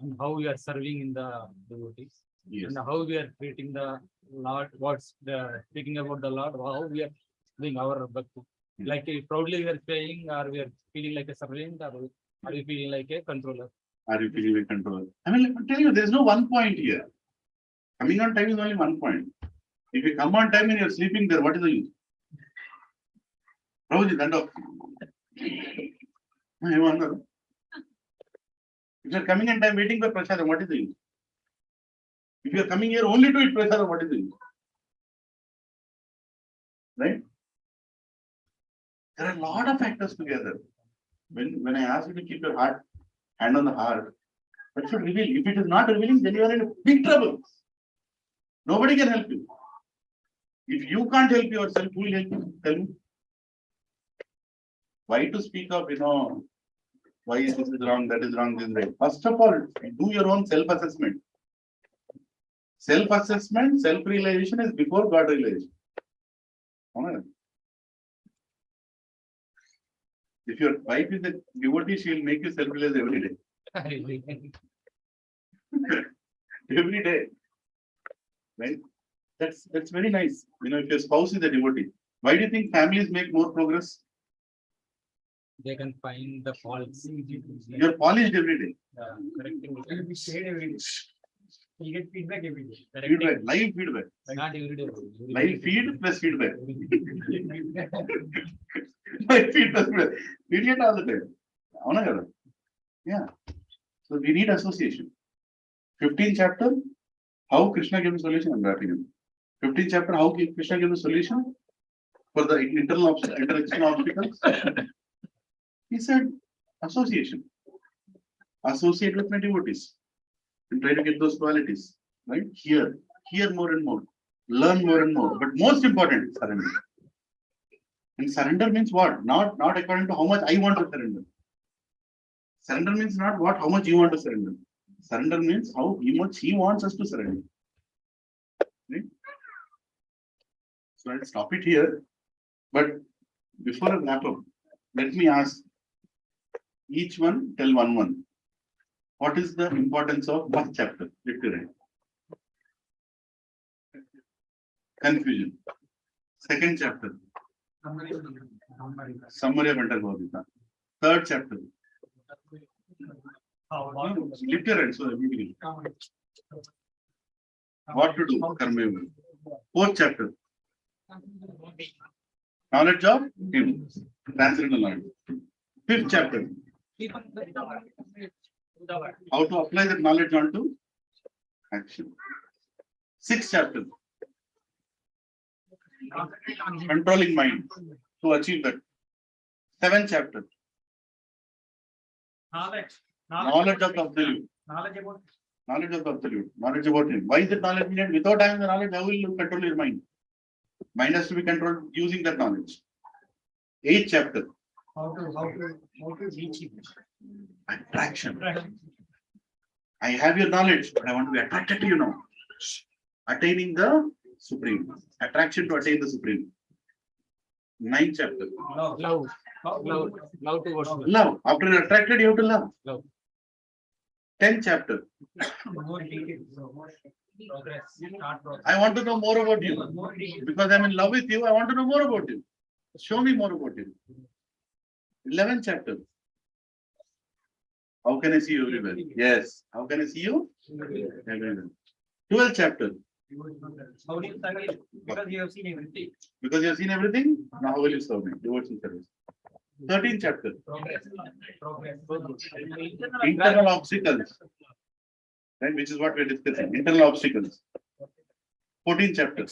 and how we are serving in the devotees, and how we are treating the Lord, what's the speaking about the Lord, how we are doing our bhakti. Like proudly we are saying, or we are feeling like a servant, or are we feeling like a controller? Are you feeling like control? I mean, let me tell you, there's no one point here. Coming on time is only one point. If you come on time and you're sleeping there, what is the use? Prabhuji, stand up. If you're coming on time waiting for prasadam, what is the use? If you're coming here only to eat prasadam, what is the use? Right? There are a lot of factors together. When I ask you to keep your hand on the heart, that should reveal. If it is not revealing, then you are in big trouble. Nobody can help you. If you can't help yourself, who will help you? Tell me. Why to speak of, why this is wrong, that is wrong, this is right. First of all, do your own self-assessment. Self-assessment, self-realization is before God realization. If your wife is a devotee, she will make you self-realize every day. Every day. Right? That's very nice. If your spouse is a devotee, why do you think families make more progress? They can find the faults. You're polished every day. You get feedback every day. Feedback, live feedback. Not every day. Live feed plus feedback. Live feed plus feedback. We get all the time. Yeah. So we need association. 15th chapter, how Krishna gave a solution. I'm wrapping up. 15th chapter, how Krishna gave a solution for the interaction obstacles. He said, association. Associate with my devotees and try to get those qualities. Right? Hear more and more. Learn more and more. But most important, surrender. And surrender means what? Not according to how much I want to surrender. Surrender means not how much you want to surrender. Surrender means how much he wants us to surrender. Right? So I'll stop it here. But before I wrap up, let me ask each one, tell one. What is the importance of first chapter? Confusion. Second chapter. Summary of entire Bhagavad. Third chapter. Lift your hand so that we begin. What to do? Karma Yoga. Fourth chapter. Knowledge of him. Transcendental knowledge. Fifth chapter. How to apply that knowledge onto action. Sixth chapter. Controlling mind to achieve that. Seventh chapter. Knowledge. Knowledge of absolute. Knowledge about. Knowledge of absolute. Knowledge about him. Why is it knowledge needed? Without having the knowledge, how will you control your mind? Mind has to be controlled using that knowledge. 8th chapter. How to reach it. Attraction. I have your knowledge, but I want to be attracted to you now. Attaining the supreme. Attraction to attain the supreme. 9th chapter. Love towards love. Love. After you're attracted, you have to love. Love. 10th chapter. More details. Progress. Start progress. I want to know more about you. More details. Because I'm in love with you, I want to know more about you. Show me more about you. 11th chapter. How can I see you everywhere? Yes. How can I see you? Everywhere. 12th chapter. How do you study? Because you have seen everything. Because you have seen everything, now how will you serve me? Devotion service. 13th chapter. Progress. Internal obstacles. Right, which is what we are discussing. Internal obstacles. 14th chapter.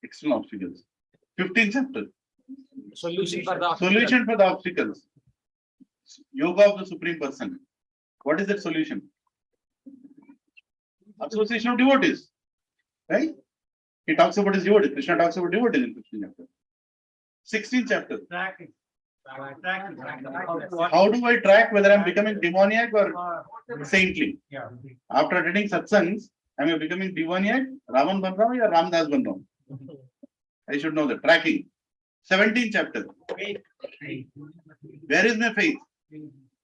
External obstacles. 15th chapter. Solution for the obstacles. Yoga of the Supreme Person. What is that solution? Association of devotees. Right? He talks about his devotees. Krishna talks about devotees in 15th chapter. 16th chapter. Tracking. How do I track whether I'm becoming demoniac or saintly? Yeah. After attending satsangs, am I becoming demoniac, Ravan Banram or Ramdas Banram? I should know that. Tracking. 17th chapter. Where is my faith?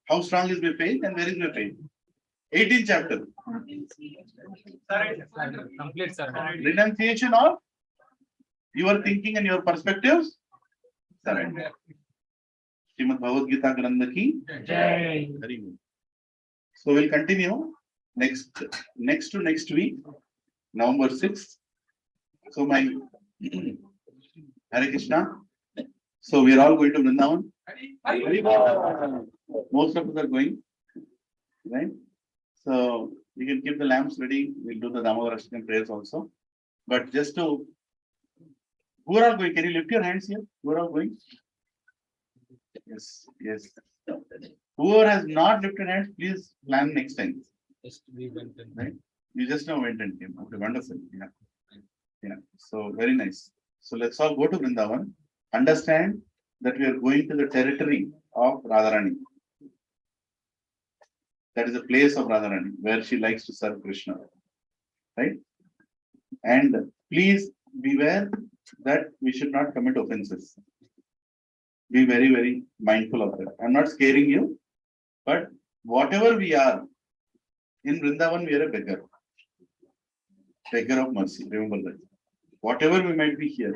How strong is my faith and where is my faith? 18th chapter. Complete surrender. Renunciation of your thinking and your perspectives. Surrender. Srimad Bhagavad Gita Grandha ki. Jai. Very good. So we'll continue next to next week, November 6th. So my Hare Krishna. So we are all going to Vrindavan. Most of us are going, right? So you can keep the lamps ready. We'll do the Damodar Ashtakam prayers also. But just to, who are all going? Can you lift your hands here? Who are all going? Yes, yes. Whoever has not lifted hands, please plan next time. Right? You just now went and came. Okay, wonderful. Yeah. Yeah. So very nice. So let's all go to Vrindavan. Understand that we are going to the territory of Radharani. That is a place of Radharani where she likes to serve Krishna. Right? And please beware that we should not commit offenses. Be very, very mindful of that. I'm not scaring you, but whatever we are, in Vrindavan, we are a beggar. Beggar of mercy. Remember that. Whatever we might be here,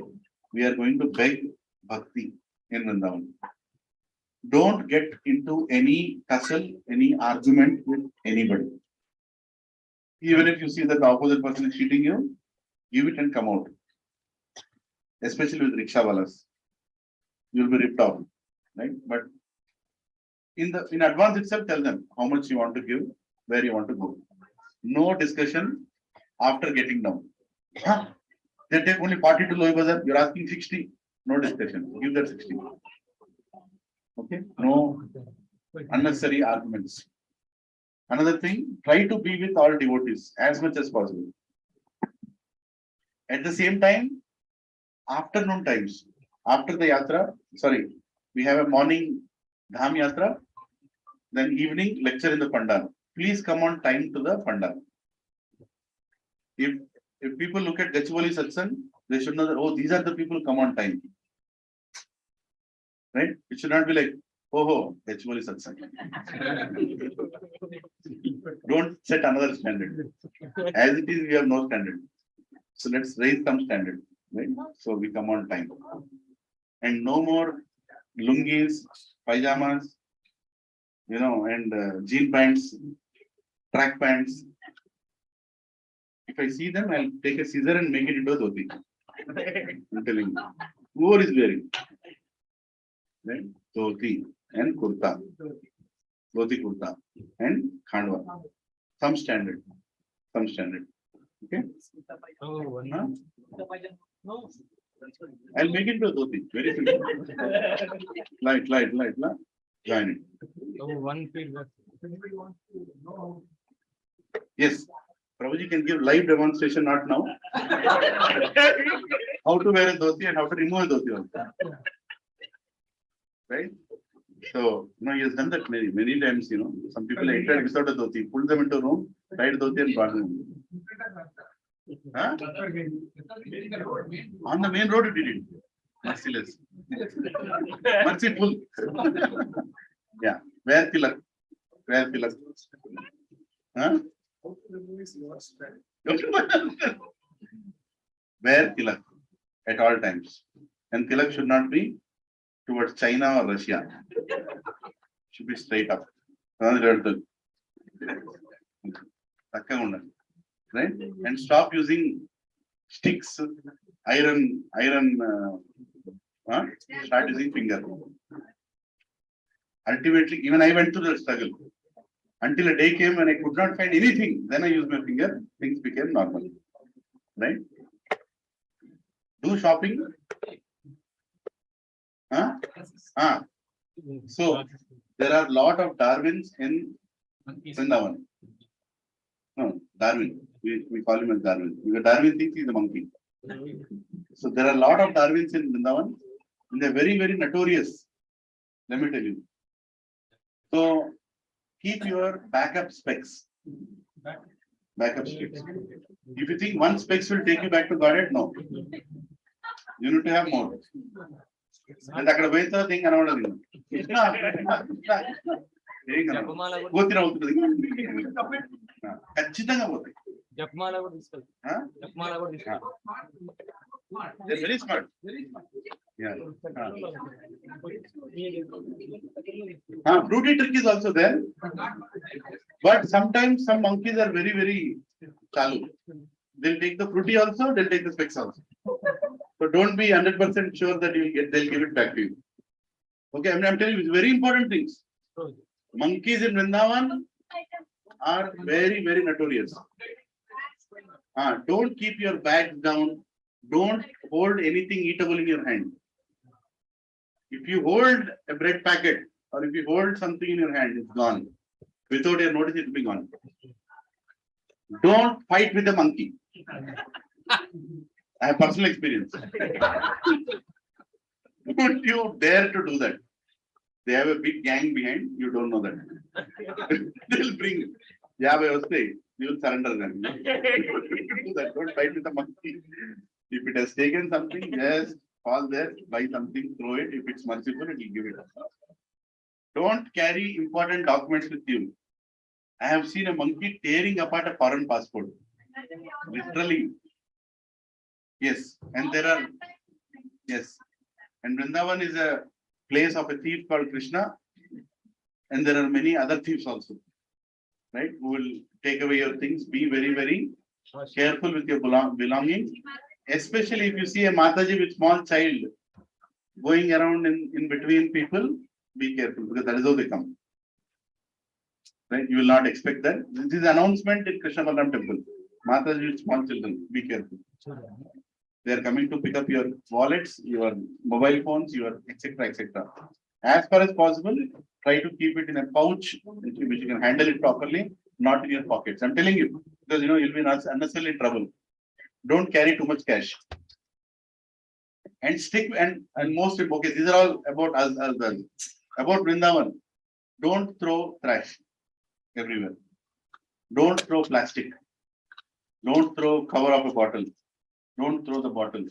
we are going to beg bhakti in Vrindavan. Don't get into any tussle, any argument with anybody. Even if you see that the opposite person is cheating you, give it and come out. Especially with rickshawalas. You'll be ripped off, right? But in advance itself, tell them how much you want to give, where you want to go. No discussion after getting down. Huh? They take only 40 to Loy Bazar. You're asking 60. No discussion. Give that 60. Okay. No unnecessary arguments. Another thing, try to be with all devotees as much as possible. At the same time, afternoon times, after the yatra, we have a morning dham yatra, then evening lecture in the pandal. Please come on time to the pandal. If people look at Gachibowli Satsang, they should know that, oh, these are the people come on time. Right? It should not be like, oh, Gachibowli Satsang. Don't set another standard. As it is, we have no standard. So let's raise some standard. Right? So we come on time. And no more lungis, pajamas, and jean pants, track pants. If I see them, I'll take a scissor and make it into a dhoti. I'm telling you. Whoever is wearing. Right? Dhoti and kurta. Dhoti kurta and khandwa. Some standard. Okay? Huh? No. I'll make it into a dhoti. Very simple. Light. Join it. one feedback. Yes, Prabhuji can give live demonstration, not now. How to wear a dhoti and how to remove a dhoti also. Right? So, he has done that many times, Some people entered without a dhoti, pulled them into a room, tied dhoti and brought them. Huh? On the main road, you did it. Merciless. Merciful. Yeah. Wear tilak. Wear tilak. Huh? Wear tilak at all times. And tilak should not be towards China or Russia. Should be straight up. Right? And stop using sticks, iron, start using finger. Ultimately, even I went through the struggle. Until a day came when I could not find anything, then I used my finger, things became normal. Right? Do shopping. So, there are a lot of Darwins in Vrindavan. No, Darwin. We call him as Darwin. Because Darwin thinks he's a monkey. So there are a lot of Darwins in Vrindavan, and they're very, very notorious. Let me tell you. So keep your backup specs. Backup specs. If you think one specs will take you back to Godhead, no. You need to have more. And that kind of thing around. Japmala would discuss. Japmala would discuss. They're very smart. Yeah. Fruity trick is also there. But sometimes some monkeys are very, very chalu. They'll take the fruity also, they'll take the specs also. So don't be 100% sure that they'll give it back to you. Okay, I'm telling you, it's very important things. Monkeys in Vrindavan are very, very notorious. Don't keep your bags down. Don't hold anything eatable in your hand. If you hold a bread packet or if you hold something in your hand, it's gone. Without your notice, it will be gone. Don't fight with a monkey. I have personal experience. Don't you dare to do that. They have a big gang behind, you don't know that. They'll bring, you will surrender them. Do that. Don't fight with a monkey. If it has taken something, just fall there, buy something, throw it. If it's merciful, it will give it. Don't carry important documents with you. I have seen a monkey tearing apart a foreign passport. Literally. Yes. And there are, yes. And Vrindavan is a place of a thief called Krishna. And there are many other thieves also. Right? Who will take away your things. Be very, very careful with your belongings. Especially if you see a Mataji with small child going around in between people, be careful because that is how they come. Right? You will not expect that. This is announcement in Krishna Balaram temple. Mataji with small children, be careful. They are coming to pick up your wallets, your mobile phones, your etc. etc. As far as possible, try to keep it in a pouch which you can handle it properly, not in your pockets. I'm telling you, because you'll be unnecessarily in trouble. Don't carry too much cash. And stick and most important, okay, these are all about us as well. About Vrindavan. Don't throw trash everywhere. Don't throw plastic. Don't throw cover of a bottle. Don't throw the bottle.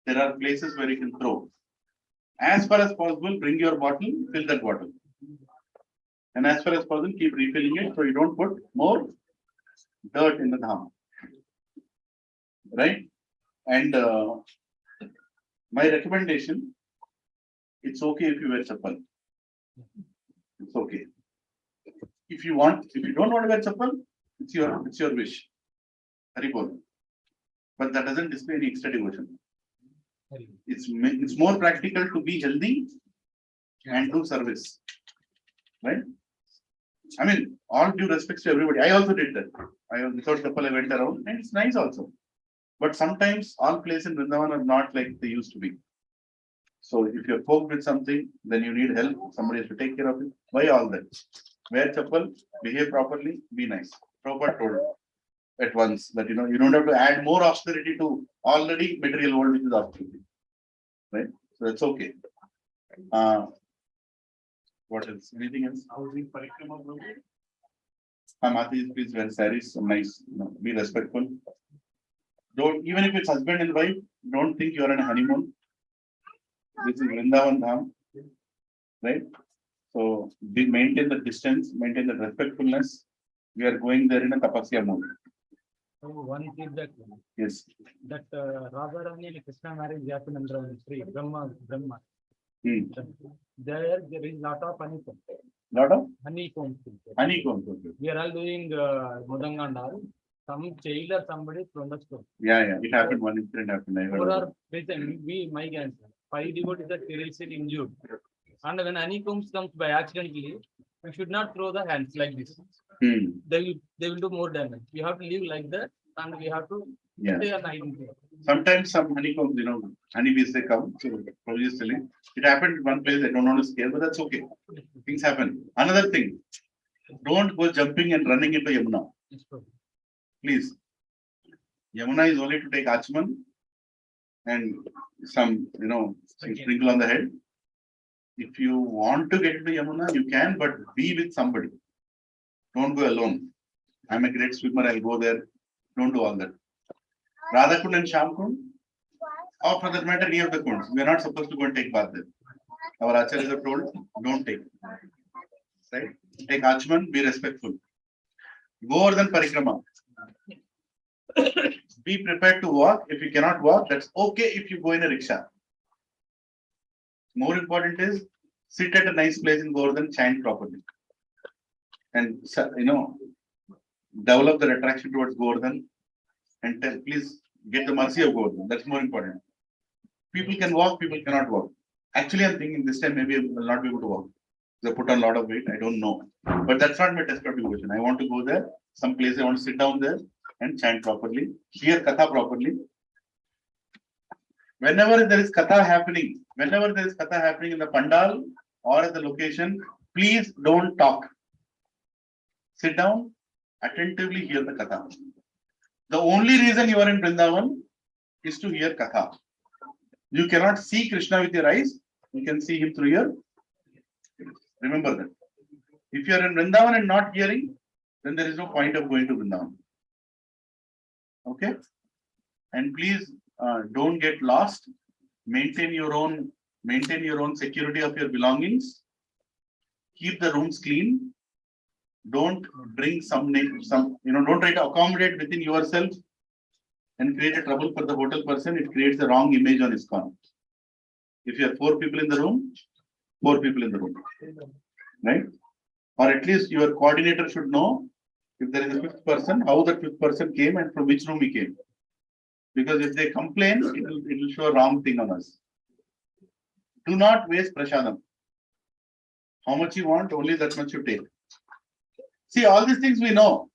There are places where you can throw. As far as possible, bring your bottle, fill that bottle. And as far as possible, keep refilling it so you don't put more dirt in the dham. Right? And my recommendation, it's okay if you wear chappal. It's okay. If you don't want to wear chappal, it's your wish. Haribol. But that doesn't display any extra devotion. It's more practical to be healthy and do service. Right? I mean, all due respect to everybody. I also did that. Without chappal, I went around and it's nice also. But sometimes all places in Vrindavan are not like they used to be. So if you're poked with something, then you need help. Somebody has to take care of it. Why all that? Wear chappal, behave properly, be nice. Prabhupada told at once that you don't have to add more austerity to already material world which is austerity. Right? So that's okay. What else? Anything else? Mati, please wear saris, nice, be respectful. Don't, even if it's husband and wife, don't think you're on a honeymoon. This is Vrindavan Dham, right? So maintain the distance, maintain the respectfulness. We are going there in a tapasya mode. So one feedback. Yes. That Radharani and Krishna marriage happened under Sri Brahma. There is lot of honeycomb. Lot of Honeycomb. honeycomb. We are all doing Mudanga and all. Some child or somebody from the store. Yeah. It happened. One incident happened. I heard. Or my cancer. 5 devotees are seriously injured. And when honeycombs comes by accidentally, we should not throw the hands like this. They will do more damage. We have to live like that, and we have to stay on hiding. Sometimes some honeycombs, honeybees they come. So probably selling. It happened in one place. I don't want to scare, but that's okay. Things happen. Another thing, don't go jumping and running into Yamuna. Please. Yamuna is only to take Achman and some, sprinkle on the head. If you want to get into Yamuna, you can, but be with somebody. Don't go alone. I'm a great swimmer, I'll go there. Don't do all that. Radhakund and Shamkund, or for that matter, any of the kunds. We are not supposed to go and take bath there. Our acharyas have told, don't take. Right? Take Achman, be respectful. Govardhan Parikrama. Be prepared to walk. If you cannot walk, that's okay if you go in a rickshaw. More important is sit at a nice place in Govardhan, chant properly. And develop the attraction towards Govardhan and please get the mercy of Govardhan. That's more important. People can walk, people cannot walk. Actually, I'm thinking this time maybe I will not be able to walk. They put on a lot of weight, I don't know. But that's not my test of devotion. I want to go there, some place I want to sit down there and chant properly, hear Katha properly. Whenever there is Katha happening in the Pandal or at the location, please don't talk. Sit down, attentively hear the Katha. The only reason you are in Vrindavan is to hear Katha. You cannot see Krishna with your eyes, you can see him through your. Remember that. If you are in Vrindavan and not hearing, then there is no point of going to Vrindavan. Okay? And please don't get lost. Maintain your own security of your belongings. Keep the rooms clean. Don't bring don't try to accommodate within yourself and create a trouble for the hotel person. It creates a wrong image on ISKCON. If you have 4 people in the room, 4 people in the room, right? Or at least your coordinator should know if there is a 5th person, how that 5th person came and from which room he came. Because if they complain, it will show a wrong thing on us. Do not waste prasadam. How much you want, only that much you take. See, all these things we know,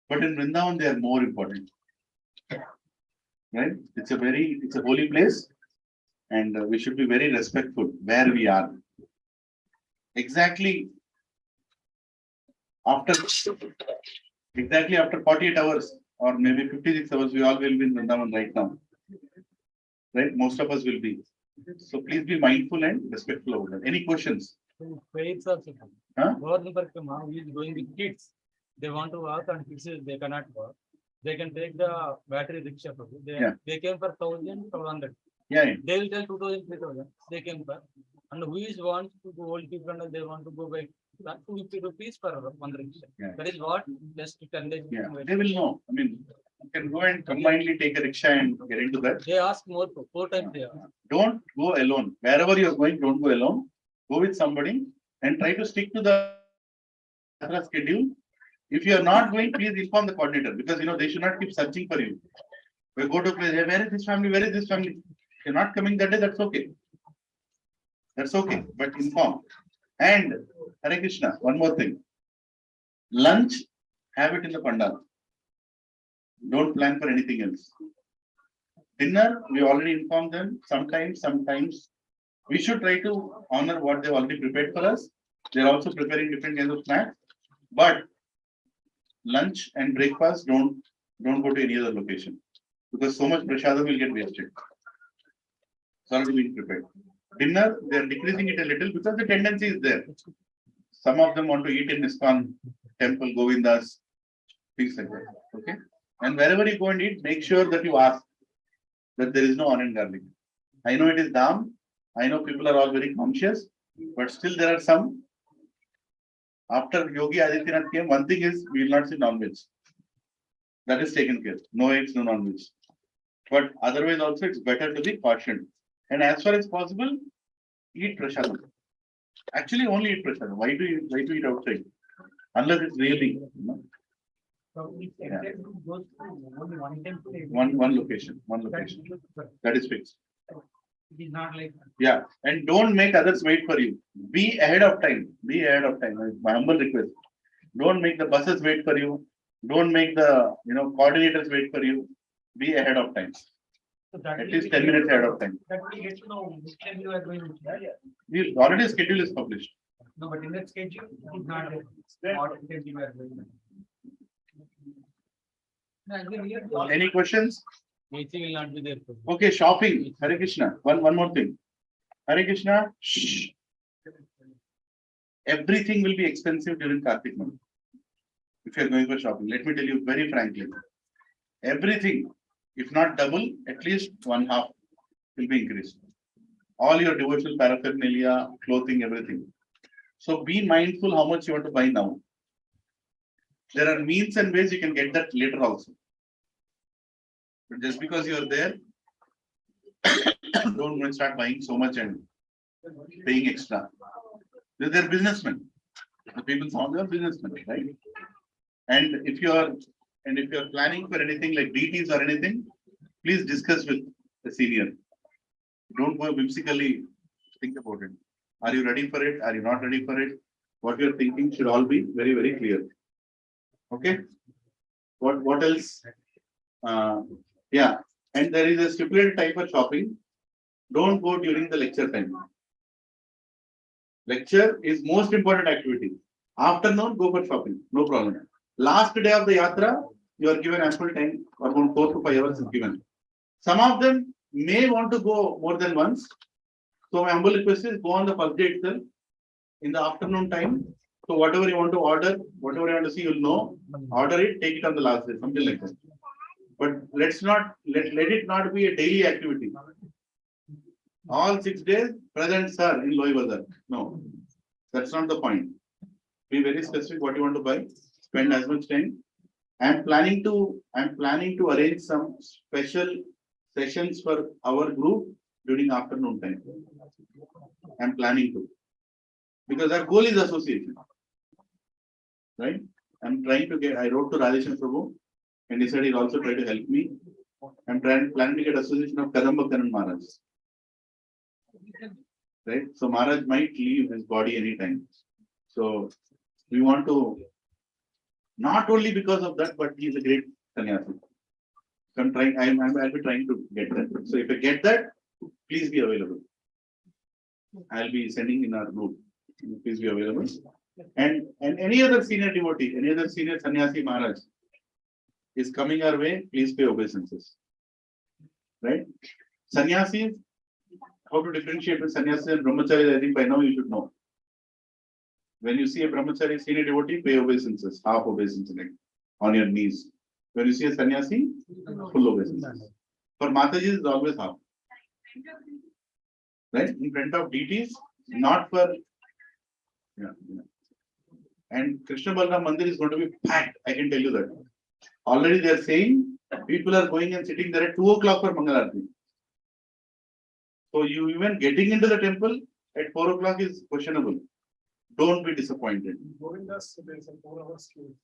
but in Vrindavan they are more important. Right? It's a holy place, and we should be very respectful where we are. Exactly after 48 hours or maybe 56 hours, we all will be in Vrindavan right now. Right? Most of us will be. So please be mindful and respectful of that. Any questions? Faiths also. Govardhan Parikrama is going with kids. They want to walk and kids they cannot walk. They can take the battery rickshaw. They came for 1,200. Yeah. They will tell 2,000, 3,000. They came for. And who is wants to go old people and they want to go by 250 rupees per one rickshaw. Yeah. That is what just to convey. Yeah. They will know. I mean, you can go and combinedly take a rickshaw and get into that. They ask more, 4 times they ask. Don't go alone. Wherever you are going, don't go alone. Go with somebody and try to stick to the schedule. If you are not going, please inform the coordinator because they should not keep searching for you. We go to a place, hey, where is this family? Where is this family? If you're not coming that day, that's okay. That's okay, but inform. And Hare Krishna, one more thing. Lunch, have it in the Pandal. Don't plan for anything else. Dinner, we already informed them. Sometimes We should try to honor what they've already prepared for us. They're also preparing different kinds of snacks, but lunch and breakfast don't go to any other location because so much prasada will get wasted. It's already been prepared. Dinner, they're decreasing it a little because the tendency is there. Some of them want to eat in ISKCON temple, Govindas, things like that. Okay. And wherever you go and eat, make sure that you ask that there is no onion garlic. I know it is dham. I know people are all very conscious, but still there are some. After Yogi Adityanath came, one thing is we will not see non-veg. That is taken care. No eggs, no non-veg. But otherwise also it's better to be cautioned. And as far as possible, eat prasadam. Actually, only eat prasadam. Why do you eat outside? Unless it's really So each exit goes to only one temple. one location. That is fixed. It is not like. Yeah, and don't make others wait for you. Be ahead of time. Be ahead of time. My humble request. Don't make the buses wait for you. Don't make the coordinators wait for you. Be ahead of time. So that At will least be 10 minutes ahead of time. That we get to know which time you are going to. The already schedule is published. No, but in that schedule, it is not there. Or it can be where going. No, I think we have to- Any questions? AC will not be there. Okay, shopping. Hare Krishna. One more thing. Hare Krishna. Shh. Everything will be expensive during Kartik month. If you are going for shopping, let me tell you very frankly. Everything, if not double, at least one half will be increased. All your devotional paraphernalia, clothing, everything. So be mindful how much you want to buy now. There are means and ways you can get that later also. But just because you are there, don't go and start buying so much and paying extra. They're businessmen. The people found are businessmen, right? And if you are planning for anything like DTs or anything, please discuss with the senior. Don't go whimsically think about it. Are you ready for it? Are you not ready for it? What you're thinking should all be very, very clear. Okay. What else? Yeah. And there is a stipulated time for shopping. Don't go during the lecture time. Lecture is most important activity. Afternoon, go for shopping. No problem. Last day of the yatra, you are given ample time, around 4 to 5 hours is given. Some of them may want to go more than once. So my humble request is go on the first day itself in the afternoon time. So whatever you want to order, whatever you want to see, you'll know. Order it, take it on the last day, something like that. But let it not be a daily activity. All 6 days, present sir in Loi Bazar. No, that's not the point. Be very specific what you want to buy. Spend as much time. I'm planning to arrange some special sessions for our group during afternoon time. I'm planning to. Because our goal is association. Right? I'm trying to get, I wrote to Radheshan Prabhu and he said he'll also try to help me. I'm planning to get association of Kadamba Karan Maharaj. Right? So Maharaj might leave his body anytime. So we want to, not only because of that, but he's a great sannyasi. So I'll be trying to get that. So if I get that, please be available. I'll be sending in our group. Please be available. And any other senior devotee, any other senior sannyasi Maharaj is coming our way, please pay obeisances. Right? Sannyasis, how to differentiate with sannyasis and brahmacharis, I think by now you should know. When you see a brahmachari senior devotee, pay obeisances, half obeisances on your knees. When you see a sannyasi, full obeisances. For Mataji, it's always half. Right? In front of deities, not for. Yeah. And Krishna Balram Mandir is going to be packed, I can tell you that. Already they are saying people are going and sitting there at 2 o'clock for Mangalarti. So you even getting into the temple at 4 o'clock is questionable. Don't be disappointed.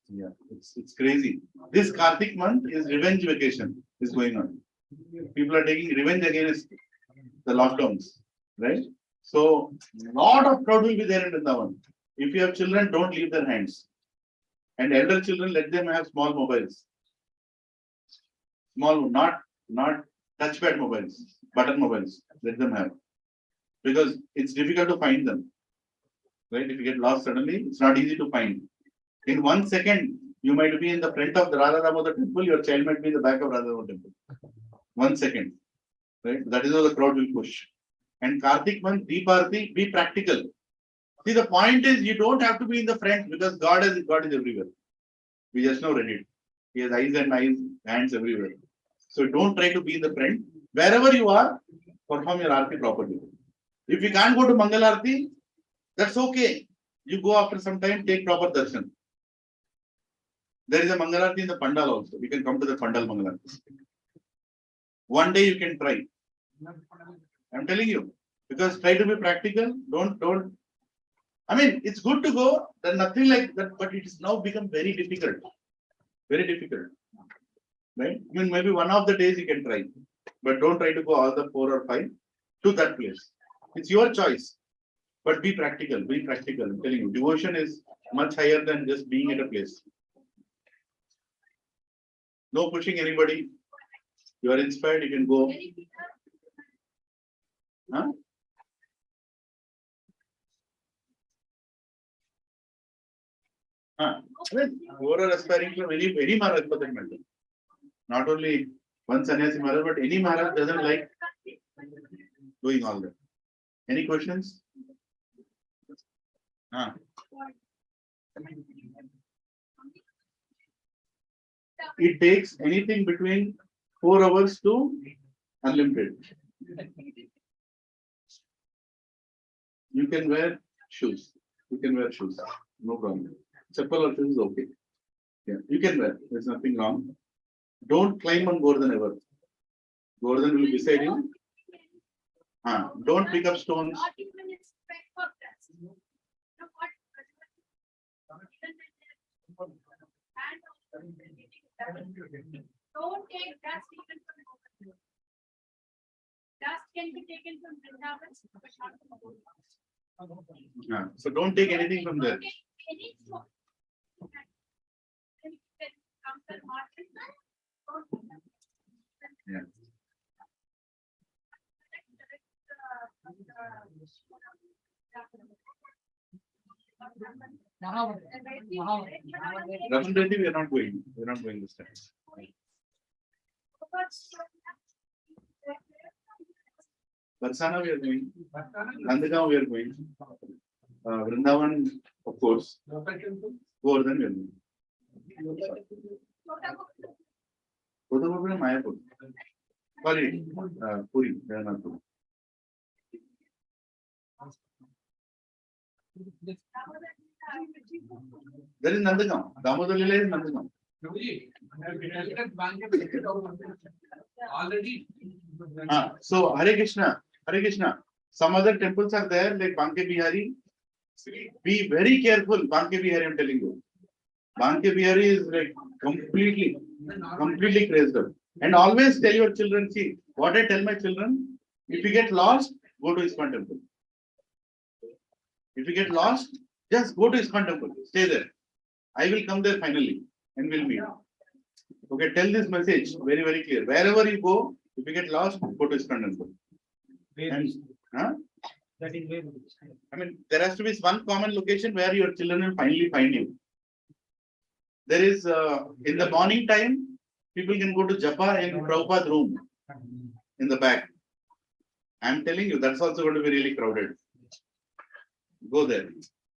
Yeah, it's crazy. This Kartik month is revenge vacation is going on. People are taking revenge against the lockdowns, right? So lot of crowd will be there in Vrindavan. If you have children, don't leave their hands. And elder children, let them have small mobiles. Small, not touchpad mobiles, button mobiles. Let them have. because it's difficult to find them. Right? If you get lost suddenly, it's not easy to find. In 1 second, you might be in the front of the Radha Damodar temple, your child might be in the back of Radha Damodar temple. 1 second. Right? That is how the crowd will push. And Kartik month, Deeparthi, be practical. See, the point is you don't have to be in the front because God is everywhere. We just now read it. He has eyes and eyes, hands everywhere. So don't try to be in the front. Wherever you are, perform your Aarti properly. If you can't go to Mangal Aarti, that's okay. You go after some time, take proper darshan. There is a Mangal Aarti in the Pandal also. You can come to the Pandal Mangal Aarti. One day you can try. I'm telling you. Because try to be practical. Don't. I mean, it's good to go. There's nothing like that, but it is now become very difficult. Very difficult. Right? I mean, maybe one of the days you can try. But don't try to go all the 4 or 5 to that place. It's your choice. But be practical. Be practical. I'm telling you. Devotion is much higher than just being at a place. No pushing anybody. You are inspired, you can go. Huh? Who are aspiring to any Maharaj for that matter. Not only one sannyasi Maharaj, but any Maharaj doesn't like doing all that. Any questions? It takes anything between 4 hours to unlimited. You can wear shoes. You can wear shoes. No problem. Chappal or shoes is okay. Yeah, you can wear. There's nothing wrong. Don't climb on Gordhan ever. Gordhan will be beside you. Don't pick up stones. Don't take dust even from dust can be taken from Vrindavan, but not from So don't take anything from there. Yeah. Raman Reddy, we are not going. We are not going this time. Barsana, we are going. Nandagaon, we are going. Vrindavan, of course. Gordhan, we are going. Kodagopura, Mayapur. Sorry, Puri, they are not going. There is Nandagaon. Damodar Lila is Nandagaon. Already. So Hare Krishna, Hare Krishna. Some other temples are there like Banke Bihari. Be very careful, Banke Bihari. I'm telling you, Banke Bihari is like completely crazed up. And always tell your children, see what I tell my children: if you get lost, go to ISKCON temple. If you get lost, just go to ISKCON temple. Stay there. I will come there finally and we'll meet. Okay, tell this message very, very clear. Wherever you go, if you get lost, go to ISKCON temple. And, that is very. I mean, there has to be one common location where your children will finally find you. There is, in the morning time, people can go to Japa in Prabhupada's room in the back. I'm telling you, that's also going to be really crowded. Go there.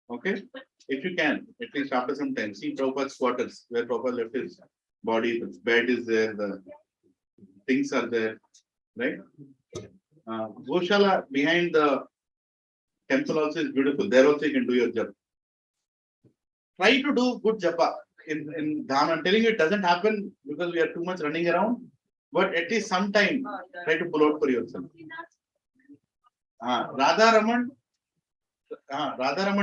Okay? If you can, at least after some time, see Prabhupada's quarters, where Prabhupada left his body, the bed is there, the things are there, right? Goshala behind the temple also is beautiful. There also you can do your japa. Try to do good japa in Dham. I'm telling you, it doesn't happen because we are too much running around, but at least some time try to pull out for yourself. Radha Raman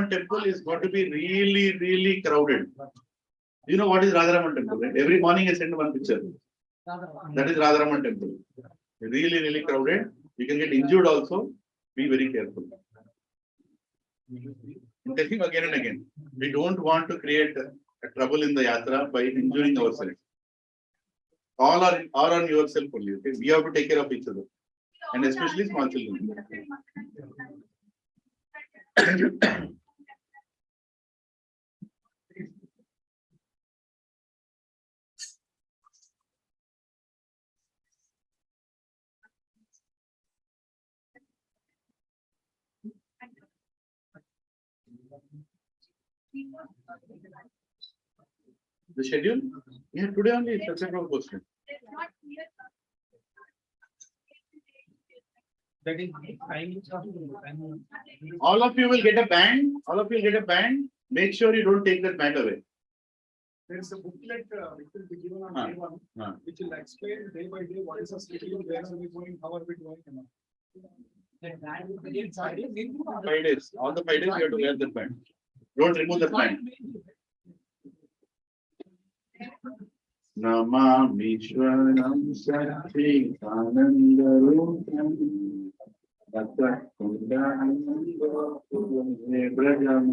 temple is going to be really, really crowded. You know what is Radha Raman temple, right? Every morning I send one picture. That is Radha Raman temple. Really, really crowded. You can get injured also. Be very careful. I'm telling you again and again. We don't want to create a trouble in the yatra by injuring ourselves. All are on yourself only. Okay? We have to take care of each other. And especially small children. The schedule? Yeah, today only it's Satsang posted. That is, All of you will get a band. All of you will get a band. Make sure you don't take that band away. There is a booklet which will be given on day one, which will explain day by day what is the schedule, where are we going, how are we going, and all. 5 days. All the 5 days you have to wear that band. Don't remove that band. Namamishwaram Sati Anandarupam Tattakundanando Brahmanam.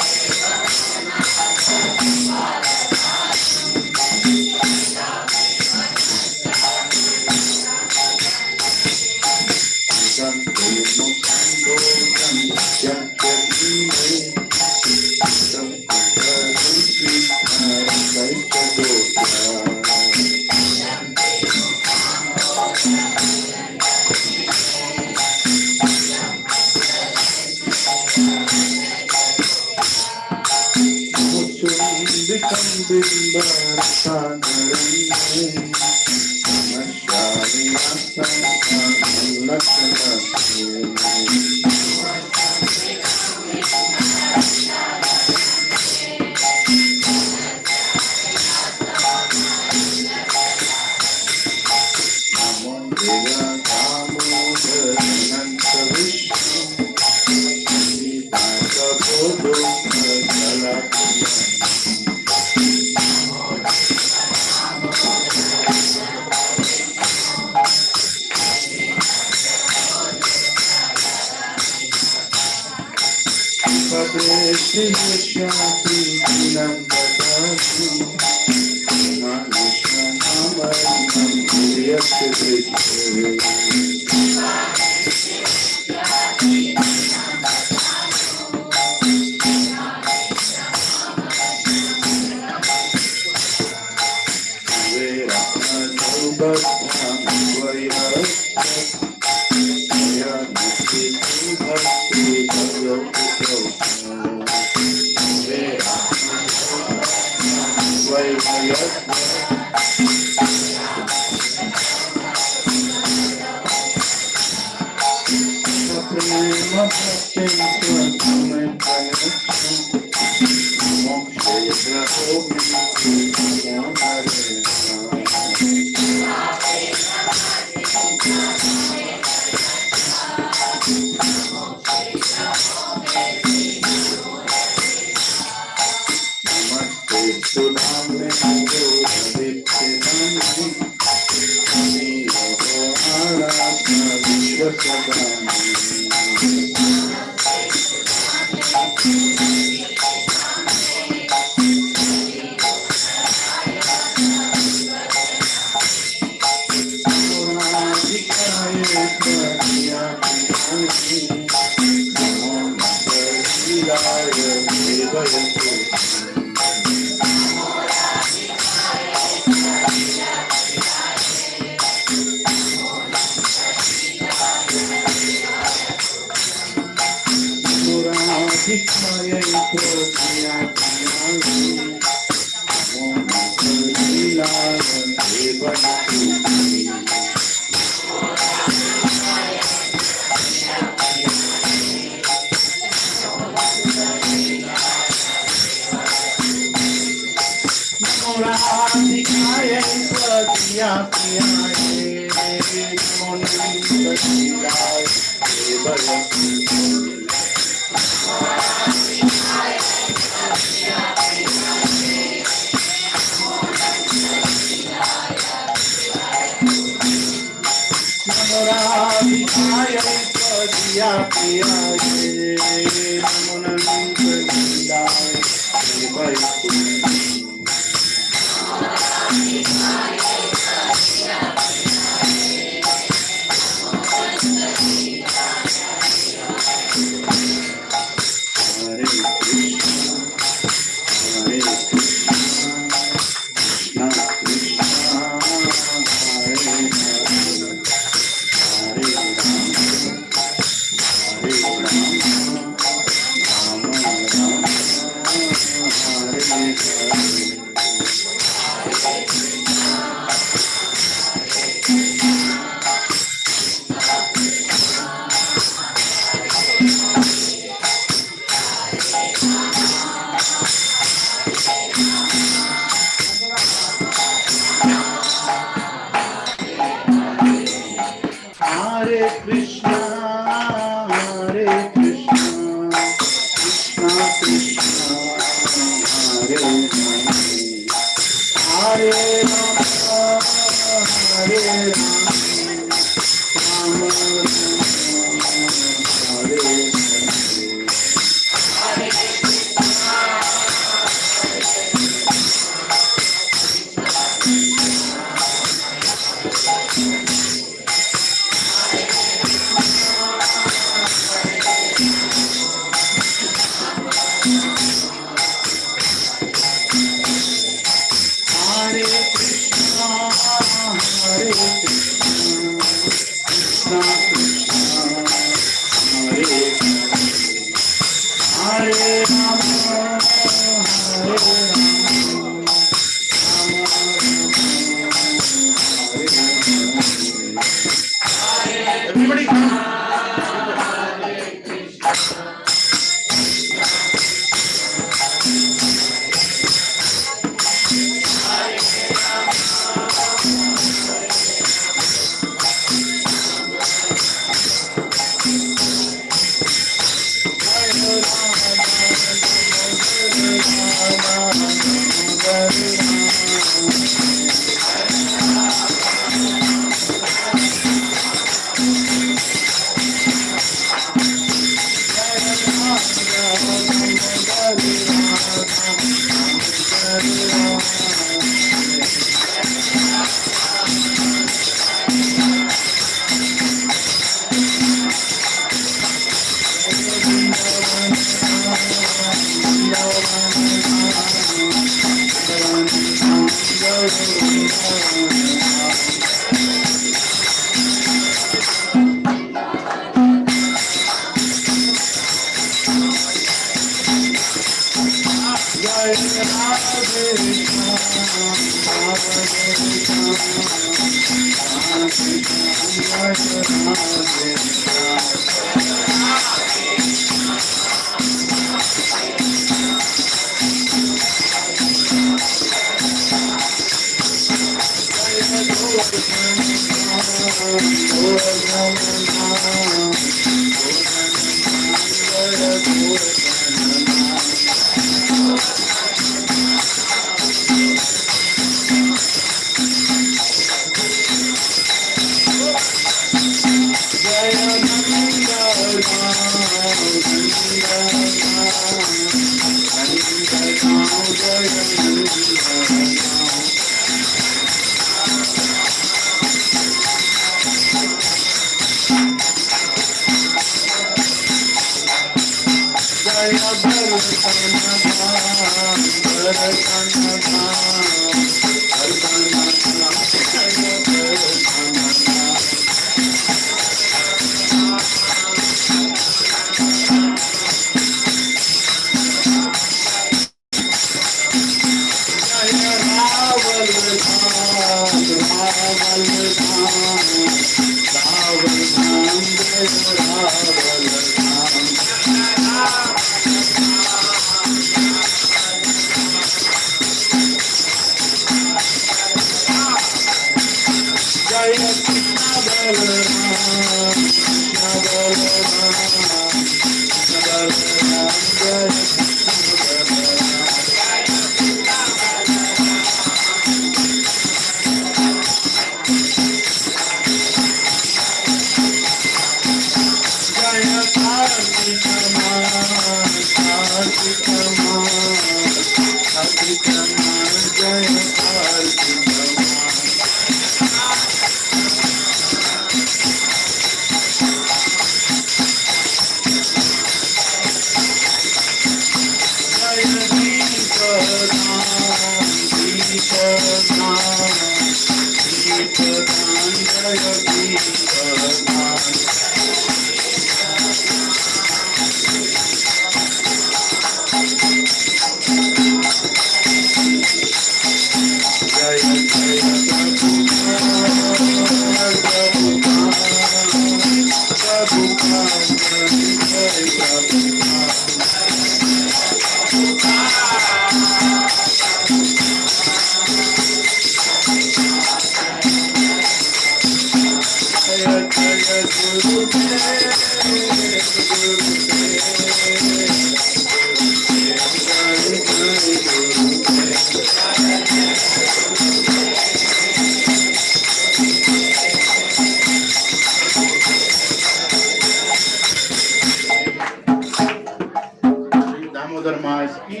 Damodar Mas ki,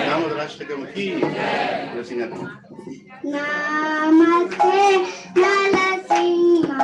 Damodar Ashtakam ki, Namaste Narasimhaya.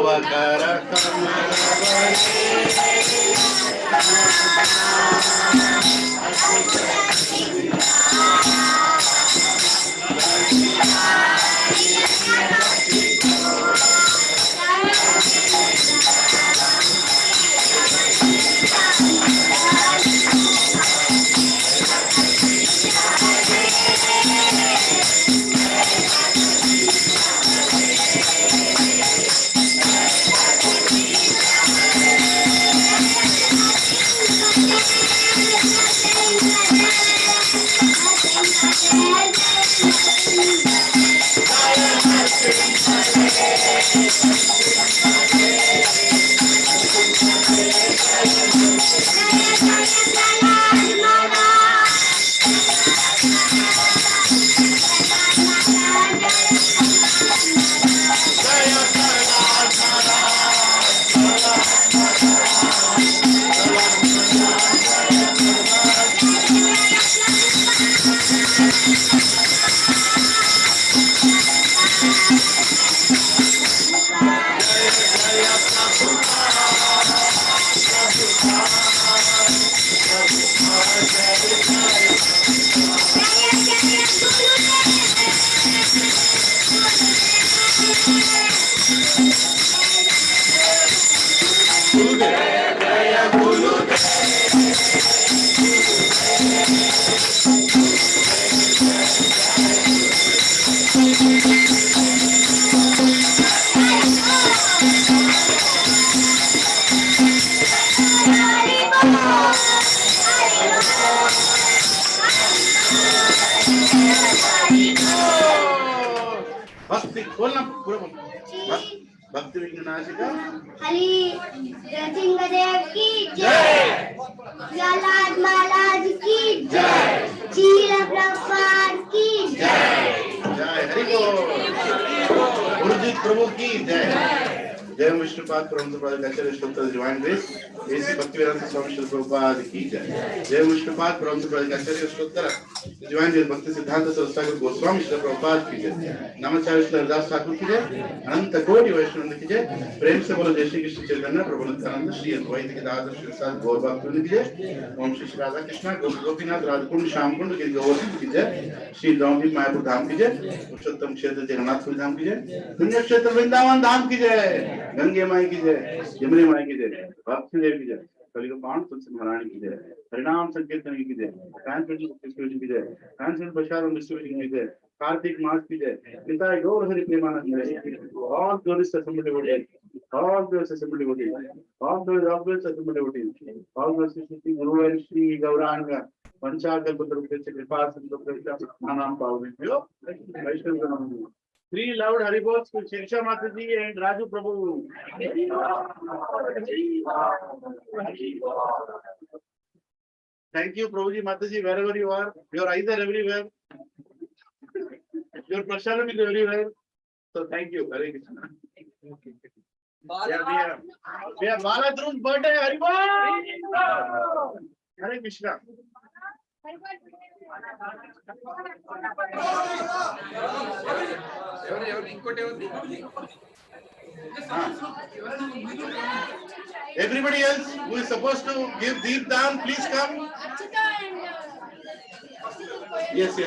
Tavakara Bhakti, बोलना पूरा बोल. Bhakti Vignanashika. Hari Nrisimhadeva की जय, प्रहलाद महाराज की जय, श्रील प्रभुपाद की जय. जय हरि बोल. गुरुजी प्रभु की जय. जय विष्णुपाद प्रभुपाद आचार्य स्तोत्र डिवाइन ग्रेस एसी भक्तिवेदांत स्वामी श्री प्रभुपाद की जय. जय विष्णुपाद प्रभुपाद आचार्य स्तोत्र डिवाइन ग्रेस भक्ति सिद्धांत सरस्वती गोस्वामी श्री प्रभुपाद की जय. नमाचार्य श्री हरदास ठाकुर की जय. अनंत कोटि वैष्णव की जय. प्रेम से बोलो जय श्री कृष्ण चैतन्य प्रभु नित्यानंद श्री अद्वैत गदाधर श्री साथ गौर भक्तवृंद की जय. ओम श्री राधा कृष्ण गोपीनाथ राजकुंड श्यामकुंड गिर गोवर्धन की जय. श्री द्रौपदी मायापुर धाम की जय. पुरुषोत्तम क्षेत्र जगन्नाथपुरी धाम की जय. पुण्य क्षेत्र वृंदावन धाम की जय. गंगे माई की जय. यमुने माई की जय. भक्ति देव की जय. कलियुग पावन तुलसी महारानी की जय. हरिनाम संकीर्तन की जय. कांचन की जय. कांचन बशारों डिस्ट्रीब्यूशन की जय. कार्तिक मास की जय. पिता गौर हरि प्रेमानंद जय. All glorious assembly devotees. All glorious assembly devotees. All glorious assembly devotees. All glorious Shri Guru and Shri Gauranga. Panchakalpatarupya Kripa Sindhupya Nanam Pavnibhyo. Vaishnava. Three loud Haribols to Shirsha Mataji and Raju Prabhu. Thank you, Prabhuji, Mataji, wherever you are. Your eyes are everywhere. Your personality is everywhere. So thank you. Hare Krishna. We have Bala Dhruv's birthday. Haribol. Hare Krishna. Everybody else who is supposed to give deep down, please come. Yes.